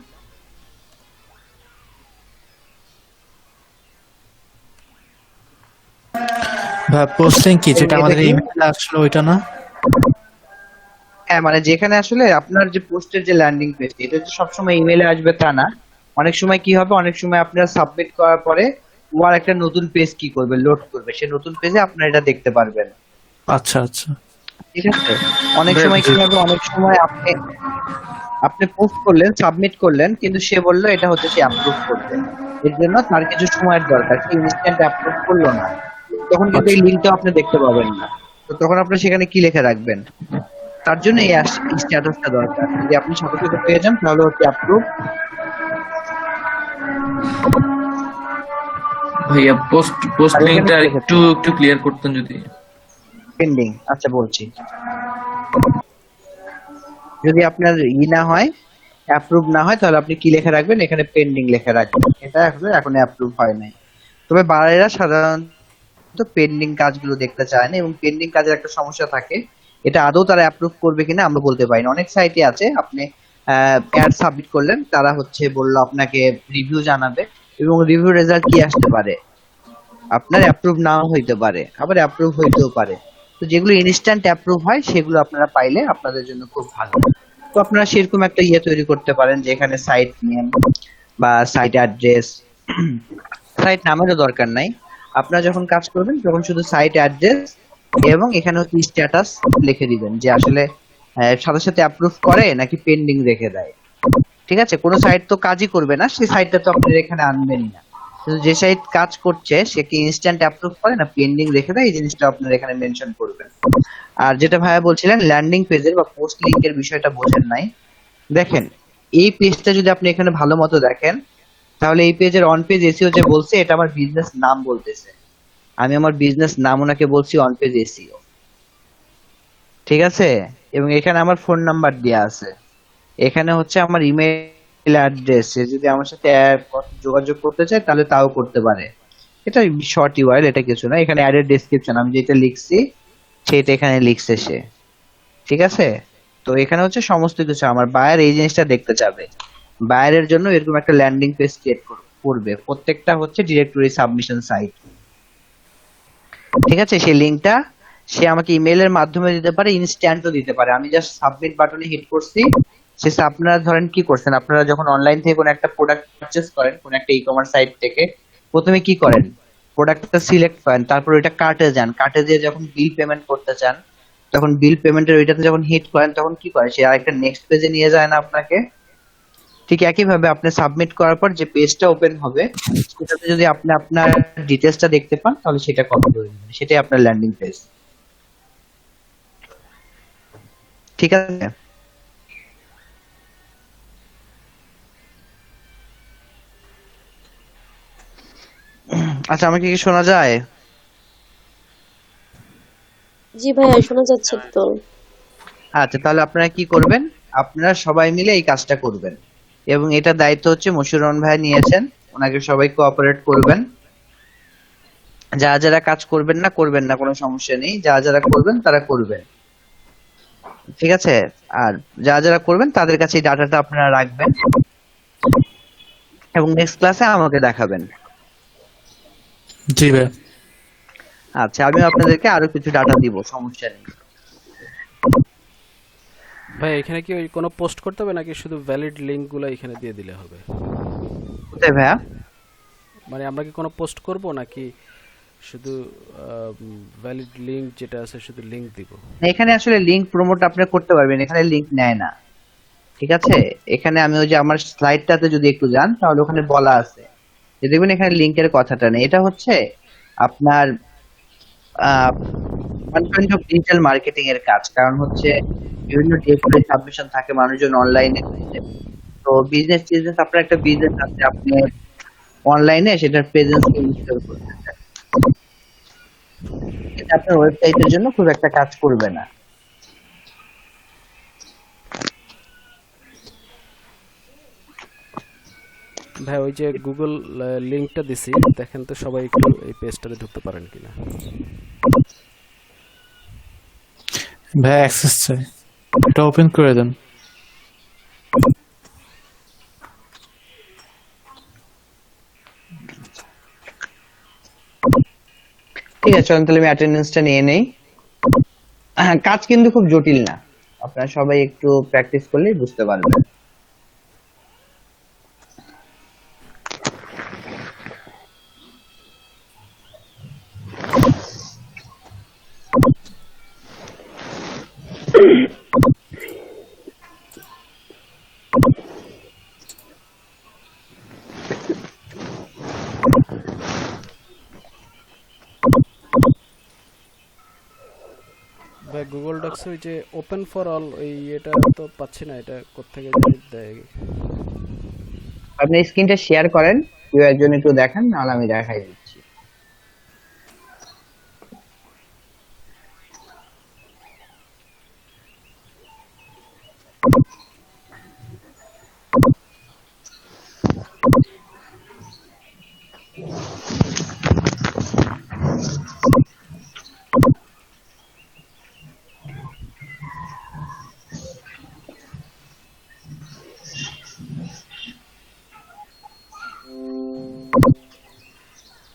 Speaker 8: ভাই পোস্টিং কি যেটা আমাদের ইমেইলে আসলো ওইটা না?
Speaker 1: হ্যাঁ মানে যেখানে আসলে আপনার যে পোস্টের যে ল্যান্ডিং পেজ, এটা যে সবসময় ইমেইলে আসবে তা না। অনেক সময় কি হবে, অনেক সময় আপনারা সাবমিট করার পরে ওয়ার একটা নতুন পেজ কি করবে, লোড করবে, সেই নতুন পেজে আপনারা এটা দেখতে পারবেন,
Speaker 8: আচ্ছা আচ্ছা
Speaker 1: ঠিক আছে। অনেক সময় কি হবে, অনেক সময় আপনি আপনি পোস্ট করলেন, সাবমিট করলেন, কিন্তু সে বললো এটা হচ্ছে সে অ্যাপ্রুভ করবে, এর জন্য তার কিছু সময়ের দরকার, সে ইনস্ট্যান্ট অ্যাপ্রুভ করলো না, তখন কিন্তু এই লিঙ্কটা আপনি দেখতে পাবেন না। তো তখন আপনি সেখানে কি লিখে রাখবেন, তার জন্য এই স্ট্যাটাসটা দরকার। যদি আপনি সাথে সাথে পেয়ে যান তাহলে হচ্ছে অ্যাপ্রুভ।
Speaker 7: ভাইয়া পোস্ট লিংকটা একটু একটু ক্লিয়ার করতেন যদি।
Speaker 1: পেন্ডিং, আচ্ছা বলছি। যদি আপনার না হয়, অ্যাপ্রুভ না হয়, তাহলে আপনি কি লিখে রাখবেন, এখানে পেন্ডিং লিখে রাখবেন, এটা এখন অ্যাপ্রুভ হয় নাই। তবে বায়ারেরা সাধারণত পেন্ডিং কাজগুলো দেখতে চায় না, এবং পেন্ডিং কাজের একটা সমস্যা থাকে, এটা আদৌ তারা অ্যাপ্রুভ করবে কিনা আমরা বলতে পারি না। অনেক সাইটে আছে আপনি অ্যাড সাবমিট করলেন, তারা হচ্ছে বললো আপনাকে রিভিউ জানাবে, এবং রিভিউ রেজাল্ট কি আসতে পারে, আপনার অ্যাপ্রুভ নাও হইতে পারে, আবার অ্যাপ্রুভ হইতেও পারে। তো যেগুলো ইনস্ট্যান্ট অ্যাপ্রুভ হয় সেগুলো আপনারা পাইলে আপনাদের জন্য খুব ভালো। তো আপনারা সেরকম একটা তৈরি করতে পারেন, যেখানে সাইট নেম বা সাইট অ্যাড্রেস, সাইট নামেরও দরকার নাই, আপনারা যখন কাজ করবেন তখন শুধু সাইট অ্যাড্রেস এবং এখানে হচ্ছে স্ট্যাটাস লিখে দিবেন, যে আসলে সাথে সাথে অ্যাপ্রুভ করে নাকি পেন্ডিং রেখে দেয়, ঠিক আছে। কোনো সাইট তো কাজই করবে না, সেই সাইটটা তো আপনারা এখানে আনবেনই না। কিন্তু যে সাইট কাজ করছে সে কি ইনস্ট্যান্ট অ্যাপ্রুভ করে না পেন্ডিং রেখে দেয়, এই জিনিসটা আপনারা এখানে মেনশন করবেন। আর যেটা ভাইয়া বলছিলেন ল্যান্ডিং পেজের বা পোস্ট লিংকের বিষয়টা বোঝেন নাই, দেখেন এই পেজটা যদি আপনি এখানে ভালো মতো দেখেন, তাহলে এই পেজের অন পেজ এসিও যে বলছে এটা আমার বিজনেস নাম বলতেছে, আমি আমার বিজনেস নাম ওনাকে বলছি অন পেজ এসিও, ঠিক আছে। এবং এখানে আমার ফোন নাম্বার দেওয়া আছে, এখানে হচ্ছে আমার ইমেল অ্যাড্রেস, যদি আমার সাথে যোগাযোগ করতে চায় তাহলে তাও করতে পারে। এটা শর্ট ইউআরএল, এটা কিছু না। এখানে অ্যাডের ডেসক্রিপশন আমি যেটা লিখছি সেটা এখানে লিখছে সে, ঠিক আছে। তো এখানে হচ্ছে সমস্ত কিছু আমার বায়ার এই জিনিসটা দেখতে চাবে, বায়ারের জন্য এরকম একটা ল্যান্ডিং পেজ ক্রিয়েট করবে, প্রত্যেকটা হচ্ছে ডিরেক্টরি সাবমিশন সাইট, ঠিক আছে। সেই লিংকটা সে আমাকে ইমেইলের মাধ্যমে দিতে পারে, ইনস্ট্যান্টও দিতে পারে। আমি জাস্ট সাবমিট বাটনে হিট করছি, সে আপনারা ধরেন কি করছেন, আপনারা যখন অনলাইন থেকে কোনো একটা প্রোডাক্ট পারচেজ করেন কোনো একটা ই কমার্স সাইট থেকে, প্রথমে কি করেন, প্রোডাক্টটা সিলেক্ট করেন, তারপর ওইটা কার্টে যান, কার্টে দিয়ে যখন বিল পেমেন্ট করতে চান তখন বিল পেমেন্টের ওইটাতে যখন হিট করেন তখন কি করে, সে আরেকটা নেক্সট পেজে নিয়ে যায় না আপনাকে। ঠিক একই ভাবে আপনি সাবমিট করার পর যে পেজটা ওপেন হবে সেটাতে যদি আপনি আপনার ডিটেইলসটা দেখতে পান তাহলে সেটা কপি করে নেবেন, সেটাই আপনার ল্যান্ডিং পেজ, ঠিক আছে। আচ্ছা, আমাকে কি শোনা যায়?
Speaker 9: জি ভাইয়া শোনা যাচ্ছে তো।
Speaker 1: আচ্ছা, তাহলে আপনারা কি করবেন, আপনারা সবাই মিলে এই কাজটা করবেন এবং এটা দায়িত্ব হচ্ছে মশিউর রহমান ভাই নিয়েছেন, ওনাকে সবাই কোঅপারেট করবেন। যারা যারা কাজ করবেন না কোনো সমস্যা নেই, যারা যারা করবেন তারা করবেন, ঠিক আছে। আর যারা যারা করবেন তাদের কাছে এই ডাটাটা আপনারা রাখবেন এবং নেক্সট ক্লাসে আমাকে দেখাবেন।
Speaker 8: জি ভাই।
Speaker 1: আচ্ছা, আমি আপনাদেরকে আরো কিছু ডাটা দিব, সমস্যা নেই।
Speaker 6: ভাই এখানে কি ওই কোনো পোস্ট করতে হবে নাকি শুধু ভ্যালিড লিংকগুলো এখানে দিয়ে দিলে হবে?
Speaker 1: কোথায় ভাইয়া?
Speaker 6: মানে আমরা কি কোনো পোস্ট করব নাকি শুধু ভ্যালিড লিংক যেটা আছে শুধু লিংক দিব?
Speaker 1: এখানে আসলে লিংক প্রমোট আপনি করতে পারবেন, এখানে লিংক নেয় না, ঠিক আছে। এখানে আমি ওই যে আমার স্লাইডটাতে যদি একটু যান তাহলে ওখানে বলা আছে যে দেখবেন এখানে লিংকের কথাটা নেই। এটা হচ্ছে আপনার one kind of digital marketing এর কাজ, কারণ হচ্ছে বিভিন্ন ডিরেক্টরি সাবমিশন থাকে, মানুষজন অনলাইনে, তো বিজনেস আপনার একটা বিজনেস আছে, আপনি অনলাইনে সেটার প্রেজেন্স ইনস্টল করতে চান, এটা আপনার ওয়েবসাইটের জন্য খুব একটা কাজ করবে না।
Speaker 6: ভাই ওই যে গুগল লিংকটা দিছি, দেখেন তো সবাই একটু এই পেজটাতে ঢুকতে পারেন কিনা।
Speaker 8: ভাই অ্যাক্সেস চাই, এটা ওপেন করে দেন।
Speaker 1: ঠিক আছে, চলুন তাহলে আমি অ্যাটেন্ডেন্সটা নিয়ে নেই। কাজ কিন্তু খুব জটিল না, আপনারা সবাই একটু প্র্যাকটিস করলেই বুঝতে পারবেন।
Speaker 6: ভাই গুগল ডক্সে ওই যে ওপেন ফর অল এই এটা তো পাচ্ছি না, এটা কোত্থেকে জানি দেয়।
Speaker 1: আপনি স্ক্রিনটা শেয়ার করেন, কেউ একজন একটু দেখান, নাহলে আমি দেখাই দিচ্ছি।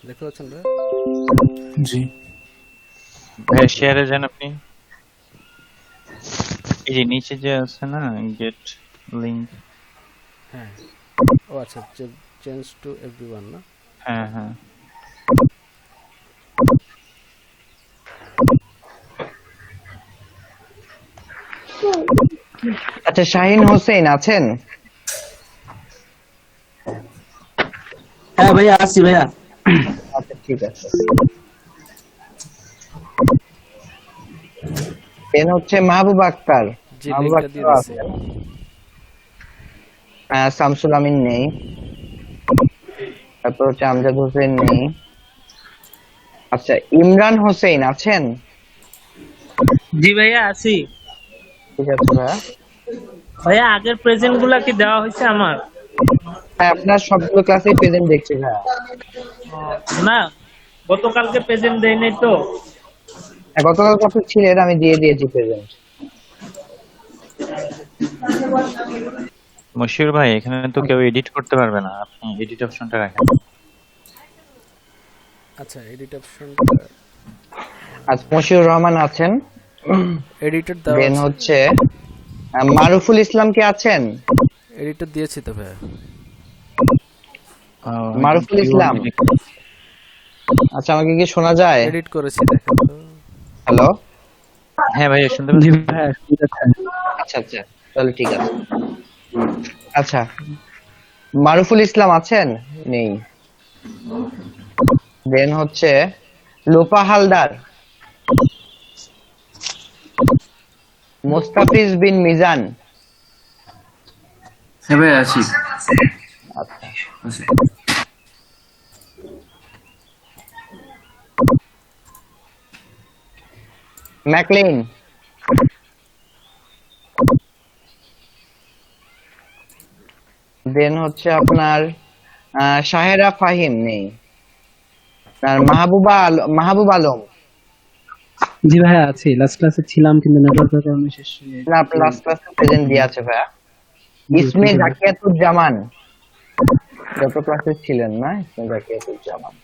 Speaker 6: দেখতে পাচ্ছেন ভাই?
Speaker 8: জি
Speaker 3: ভাই শেয়ারে যান আপনি, এই যে নিচে যে আছে না গেট লিংক।
Speaker 6: হ্যাঁ, ও আচ্ছা, চেঞ্জ টু এভরিওয়ান না?
Speaker 3: হ্যাঁ হ্যাঁ,
Speaker 1: আচ্ছা, শাহিন হোসেন আছেন?
Speaker 10: হ্যাঁ ভাইয়া আসি ভাইয়া।
Speaker 1: আচ্ছা ঠিক আছে। এন হচ্ছে মাহবুব আক্তার,
Speaker 6: জি
Speaker 1: মাহবুব
Speaker 6: লিংকটা দিয়ে
Speaker 1: আক্তার
Speaker 6: দিছি।
Speaker 1: আছে। শামসুল আমিন নেই। তারপর হচ্ছে আমজাদ হোসেন নেই। আচ্ছা, ইমরান হোসেন আছেন?
Speaker 10: জি ভাইয়া আছি।
Speaker 1: ঠিক আছে ভাইয়া।
Speaker 10: ভাইয়া আগের প্রেজেন্ট গুলা কি দেওয়া হয়েছে আমার?
Speaker 1: হ্যাঁ, আপনার সবগুলো ক্লাসে প্রেজেন্ট দেখছি ভাইয়া।
Speaker 10: না, গতকালকে প্রেজেন্ট দেই নাই তো।
Speaker 1: হ্যাঁ, গতকাল কত ছিলেন, আমি দিয়ে দিয়েছি প্রেজেন্ট।
Speaker 3: মশিউর ভাই এখানে তো কেউ এডিট করতে পারবে না, আপনি এডিট অপশনটা রাখেন।
Speaker 6: আচ্ছা, এডিট অপশন,
Speaker 1: আচ্ছা, মশিউর রহমান আছেন।
Speaker 6: এডিটর দেওয়া
Speaker 1: দেন
Speaker 6: আছে।
Speaker 1: হচ্ছে মারুফুল ইসলাম কি আছেন?
Speaker 6: এডিটর দিয়েছি তো ভাইয়া।
Speaker 1: মারুফুল ইসলাম। আচ্ছা, আমাকে কি শোনা যায়?
Speaker 6: এডিট করেছি, দেখো তো।
Speaker 1: হ্যালো।
Speaker 3: হ্যাঁ ভাই শুনতে পাচ্ছি।
Speaker 1: আচ্ছা আচ্ছা, তাহলে ঠিক আছে। আচ্ছা, মারুফুল ইসলাম আছেন? নেই। দেন হচ্ছে লোপা হালদার, মোস্তাফিজ বিন মিজান।
Speaker 7: হ্যাঁ ভাই আছি।
Speaker 1: আচ্ছা,
Speaker 7: আছি।
Speaker 1: ম্যাকলিন। দেন হচ্ছে আপনার শাহেরা ফাহিম নেই। আর মাহবুব আলম।
Speaker 10: জি ভাইয়া আছি, লাস্ট ক্লাসে ছিলাম কিন্তু নেটওয়ার্কের কারণে শেষ হয়ে
Speaker 1: না, প্লাস প্লাস প্রেজেন্ট দিয়ে আছে ভাইয়া। ইসমে জাকিয়াতুজ্জামান, গত ক্লাসে ছিলেন না? ইসমে জাকিয়াতুজ্জামান।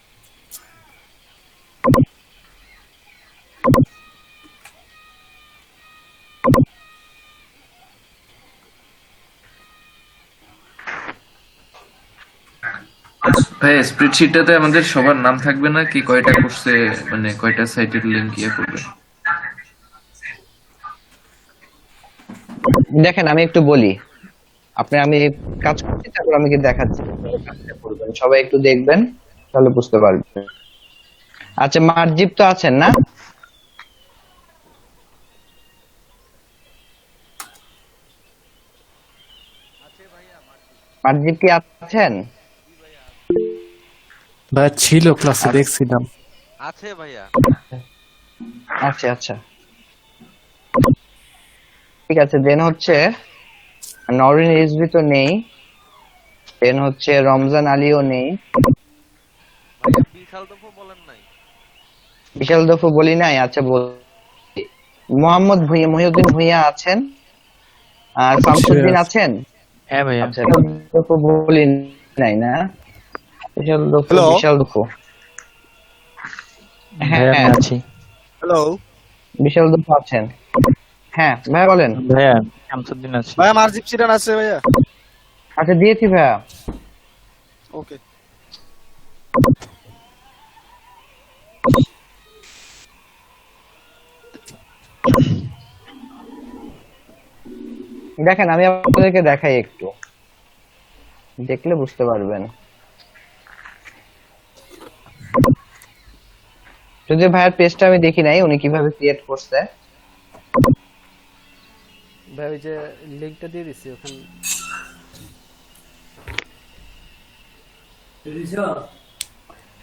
Speaker 7: ভাই স্প্রেডশিটটাতে আমাদের সবার নাম থাকবে না কি, কয়টা কোর্সে মানে কয়টা সাইটের লিংক ইয়ে করবে?
Speaker 1: দেখেন, আমি একটু বলি, আমি কাজ করছি, তারপর আমি কি দেখাচ্ছি কাজটা করবেন, সবাই একটু দেখবেন, তাহলে বুঝতে পারবেন। আচ্ছা, মারজিব তো আছেন না? মারজিব কি আছেন?
Speaker 8: ভাই ছিল ক্লাসে, দেখছিলাম।
Speaker 11: আছে ভাইয়া।
Speaker 1: আচ্ছা আচ্ছা, ঠিক আছে। দেন হচ্ছে নরিন রিজভি তো নেই। দেন হচ্ছে রমজান আলীও নেই।
Speaker 11: বিশাল দফা বলেন নাই।
Speaker 1: বিশাল দফু বলি নাই? আচ্ছা, বলি। মোহাম্মদ ভুঁইয়া, মহিউদ্দিন ভুঁইয়া আছেন। আর শামসুদ্দিন আছেন?
Speaker 3: হ্যাঁ ভাইয়া।
Speaker 1: আচ্ছা, দফু বলি নাই না? বিশাল দফু। হ্যাঁ হ্যাঁ
Speaker 3: আছি।
Speaker 11: হ্যালো
Speaker 1: বিশাল দফু আছেন। হ্যাঁ ভাইয়া বলেন।
Speaker 3: ভাইয়া শামসুদ্দিন আছে।
Speaker 11: ভাইয়া, মারজিব সিরান আছে ভাইয়া।
Speaker 1: আচ্ছা, দিয়েছি ভাইয়া।
Speaker 11: ওকে।
Speaker 1: দেখেন, আমি আপনাদেরকে দেখাই, একটু দেখলে বুঝতে পারবেন। যদি ভাইয়ার পেজটা আমি দেখি নাই, উনি কিভাবে ক্রিয়েট করছে।
Speaker 6: ভাই ওই যে লিংকটা দিয়ে দিছি ওখানে।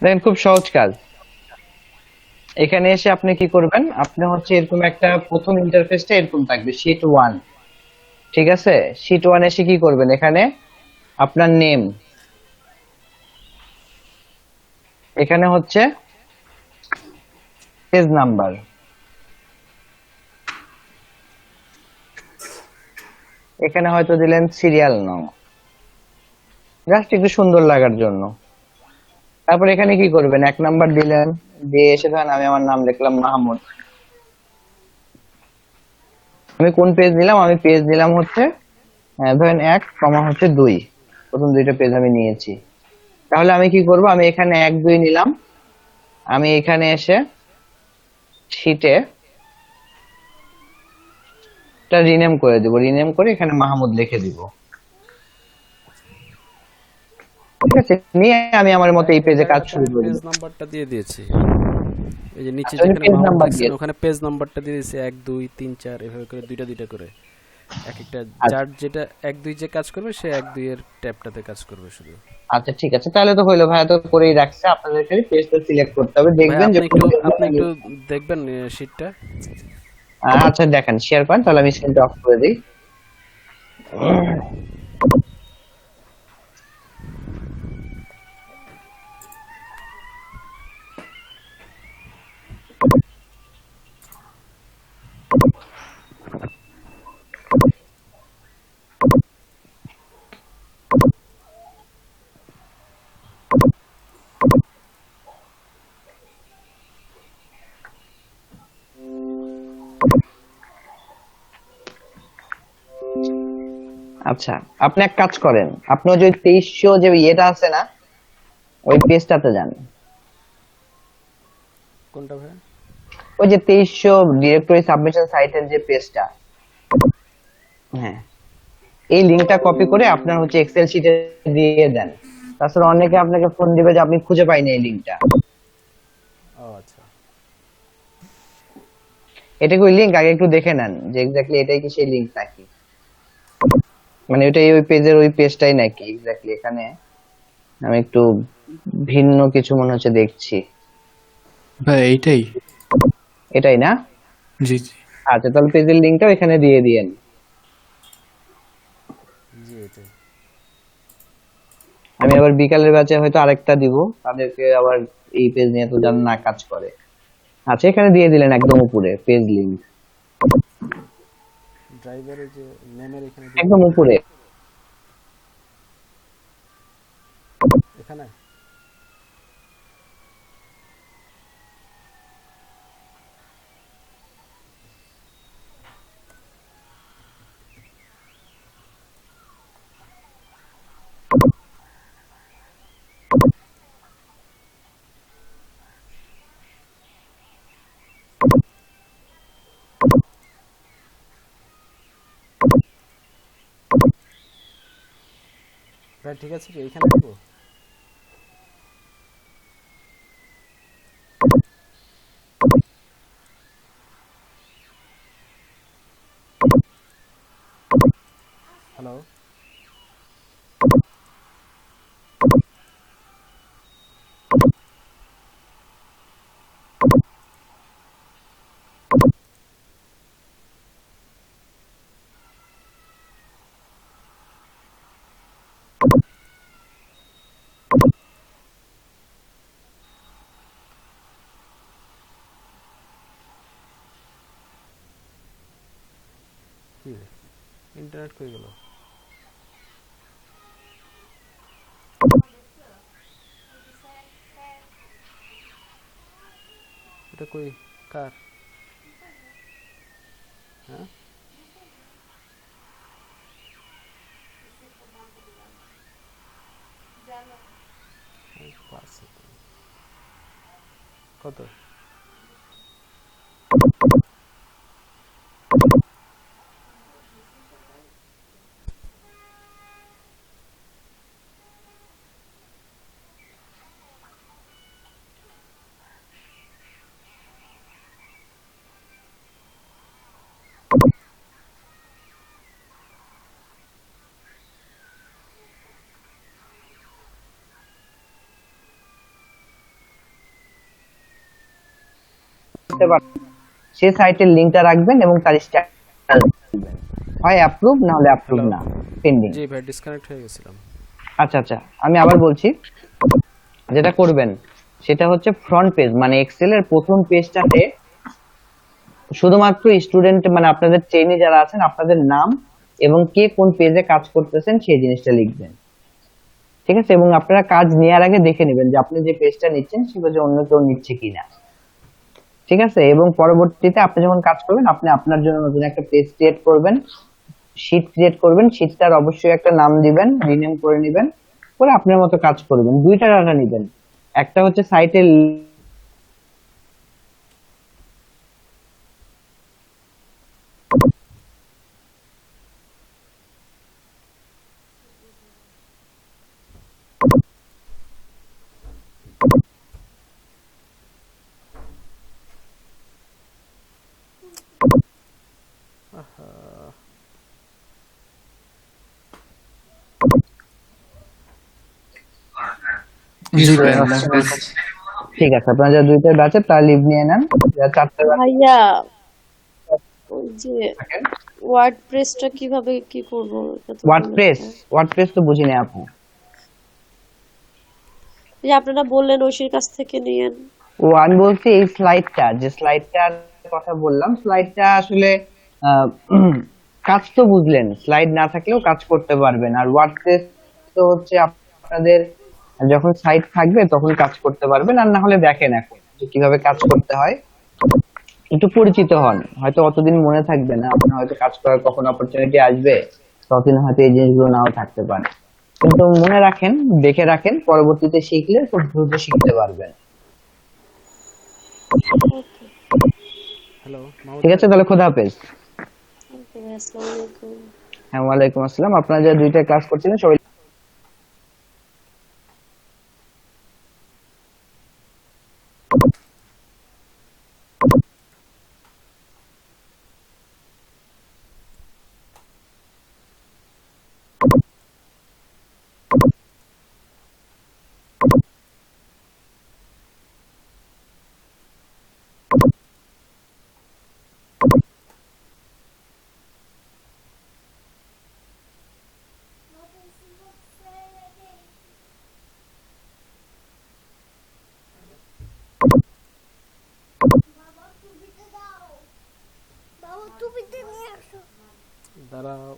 Speaker 1: দেখেন, খুব সহজ কাজ। এখানে এসে আপনি কি করবেন, আপনি হচ্ছে এরকম একটা প্রথম ইন্টারফেসটা এরকম থাকবে, শীট 1। ঠিক আছে, শীট 1 এসে কি করবেন, এখানে আপনার নেম, এখানে হচ্ছে পেজ নাম্বার, এখানে হয়তো দিলেন সিরিয়াল নং, জাস্ট একটু সুন্দর লাগার জন্য। তারপর এখানে কি করবেন, 1 নাম্বার দিলেন, দিয়ে এসে ধরেন আমি আমার নাম লিখলাম মাহমুদ। আমি কোন পেজ নিলাম, আমি পেজ নিলাম হচ্ছে ধরেন 1, হচ্ছে 2, প্রথম দুইটা পেজ আমি নিয়েছি। তাহলে আমি কি করব, আমি এখানে 1, 2 নিলাম, আমি এখানে এসে শীটে এটা রিনেম করে দেব, রিনেম করে এখানে মাহমুদ লিখে দিব। ঠিক আছে, নিয়ে আমি আমার মতো এই পেজে কাজ শুরু করব।
Speaker 6: পেজ নাম্বারটা দিয়ে দিয়েছি, এই যে নিচে
Speaker 1: আসলে
Speaker 6: যেখানে
Speaker 1: পেজ
Speaker 6: মাহমুদ
Speaker 1: নাম্বার
Speaker 6: লিখছেন
Speaker 1: দিয়েছি।
Speaker 6: ওখানে পেজ নাম্বারটা দিয়ে দিয়েছি 1 2 3 4 এভাবে করে দুইটা করে। এক একটা
Speaker 1: আচ্ছা।
Speaker 6: যার যেটা 1 2 যে কাজ করবে সে 1 2 এর ট্যাবটাতে কাজ করবে শুধু।
Speaker 1: আচ্ছা ঠিক আছে, তাহলে তো হইলো, ভাইয়া তো করেই রাখছে, আপনাদের খালি পেজটা সিলেক্ট করতে হবে,
Speaker 6: ভাই
Speaker 1: দেখবেন যে
Speaker 6: আপনি একটু দেখবেন শীটটা।
Speaker 1: আচ্ছা দেখেন, শেয়ার করেন, তাহলে আমি স্ক্রিনটা অফ করে দিই। আচ্ছা, আপনি এক কাজ করেন, আপনি ওই যে 2300 যে ইয়েটা আছে না, ওই পেজটাতে যান।
Speaker 6: কোনটা ভাই?
Speaker 1: ওই যে 2300 ডিরেক্টরি সাবমিশন সাইটের যে পেজটা, হ্যাঁ, এই লিংকটা কপি করে আপনার হচ্ছে এক্সেল শিটে দিয়ে দেন। তাছাড়া অনেকে আপনাকে ফোন দিবে যে আপনি খুঁজে পাইনি এই লিংকটা।
Speaker 6: ও আচ্ছা,
Speaker 1: এটা কি ওই লিংক? আগে একটু দেখে নেন যে এক্স্যাক্টলি এটাই কি সেই লিংক নাকি, মানে ওইটাই ওই পেজের ওই পেজটাই নাকি এক্স্যাক্টলি। এখানে আমি একটু ভিন্ন কিছু মনে হচ্ছে দেখছি।
Speaker 8: ভাই এইটাই।
Speaker 1: এটাই না?
Speaker 8: জি জি।
Speaker 1: আচ্ছা, তাহলে পেজের লিংকটা এখানে দিয়ে দিয়েন।
Speaker 6: জি এটাই।
Speaker 1: আমি আবার বিকালের ব্যাচে হয়তো আরেকটা দিব, তাদেরকে আবার এই পেজ নিয়ে তো যেন না কাজ করে। আচ্ছা, এখানে দিয়ে দিলেন একদম উপরে পেজ লিংক,
Speaker 6: ড্রাইভারের যে নেমের এখানে
Speaker 1: একদম উপরে।
Speaker 6: এখানে ভাই ঠিক আছে, কি এখানে দেব? হ্যালো, কি রে ইন্টারনেট কই গেল? এটা কই কার? হ্যাঁ ক্লাসে কত?
Speaker 1: বুঝতে পারছেন? সেই সাইটের লিংকটা রাখবেন এবং তার স্ট্যাটাস দিবেন, হয় অ্যাপ্রুভ না হলে অ্যাপ্রুভ
Speaker 6: হ্যালো,
Speaker 1: না, পেন্ডিং।
Speaker 6: জি ভাই ডিসকানেক্ট হয়ে গেছিলাম।
Speaker 1: আচ্ছা আচ্ছা, আমি আবার বলছি, যেটা করবেন সেটা হচ্ছে ফ্রন্ট পেজ, মানে এক্সেল এর প্রথম পেজটাতে শুধুমাত্র স্টুডেন্ট, মানে আপনাদের ট্রেনি যারা আছেন আপনাদের নাম এবং কে কোন পেজে কাজ করতেছেন সেই জিনিসটা লিখবেন, ঠিক আছে? এবং আপনারা কাজ নেওয়ার আগে দেখে নেবেন যে আপনি যে পেজটা নিচ্ছেন সে পেজে অন্য কেউ নিচ্ছে কিনা, ঠিক আছে? এবং পরবর্তীতে আপনি যখন কাজ করবেন আপনি আপনার জন্য নতুন একটা পেজ ক্রিয়েট করবেন, শীট ক্রিয়েট করবেন, শীটটার অবশ্যই একটা নাম দিবেন, রিনেম করে নেবেন, করে আপনার মতো কাজ করবেন। দুইটা ডাটা নেবেন, একটা হচ্ছে সাইটের
Speaker 8: জি ভাই
Speaker 7: স্যার।
Speaker 8: আল্লাহ হাফেজ।
Speaker 1: ঠিক আছে, আপনারা যারা দুইটার ব্যাচে তারা লিভ নিয়ে নেন, যারা চারটে ব্যাচে
Speaker 9: ভাইয়া ওই যে ওয়ার্ডপ্রেসটা কিভাবে কি করব এটা তো বললেন
Speaker 1: ওয়ার্ডপ্রেস,
Speaker 9: না।
Speaker 1: ওয়ার্ডপ্রেস তো বুঝিনি আপু।
Speaker 9: এই যে আপনারা বললেন ঐশীর কাছ থেকে নিয়েন।
Speaker 1: ও আমি বলছি এই স্লাইডটা, যে স্লাইডটার কথা বললাম, স্লাইডটা আসলে আহ, কাজ তো বুঝলেন, স্লাইড না থাকলেও কাজ করতে পারবেন। আর ওয়ার্ডপ্রেস তো হচ্ছে আপনাদের যখন সাইট থাকবে তখন কাজ করতে পারবেন, আর না হলে দেখেন এখন যে কিভাবে কাজ করতে হয়, একটু পরিচিত হন, হয়তো অতদিন মনে থাকবে না, আপনার হয়তো কাজ করার কখন অপরচুনিটি আসবে, ততদিন হয়তো এই জিনিসগুলো নাও থাকতে পারে, কিন্তু মনে রাখেন, দেখে রাখেন, পরবর্তীতে শিখলে খুব দ্রুত শিখতে পারবেন।
Speaker 6: হ্যালো মাহমুদ
Speaker 1: ঠিক আছে, তাহলে খোদা হাফেজ।
Speaker 9: ওকে ভাই, আসসালামু আলাইকুম।
Speaker 1: হ্যাঁ, ওয়ালাইকুম আসসালাম। আপনারা যারা দুইটা ক্লাস করছিলেন সবাই
Speaker 5: বাবা টুপিটা নিয়ে আসো।
Speaker 6: দাঁড়াও।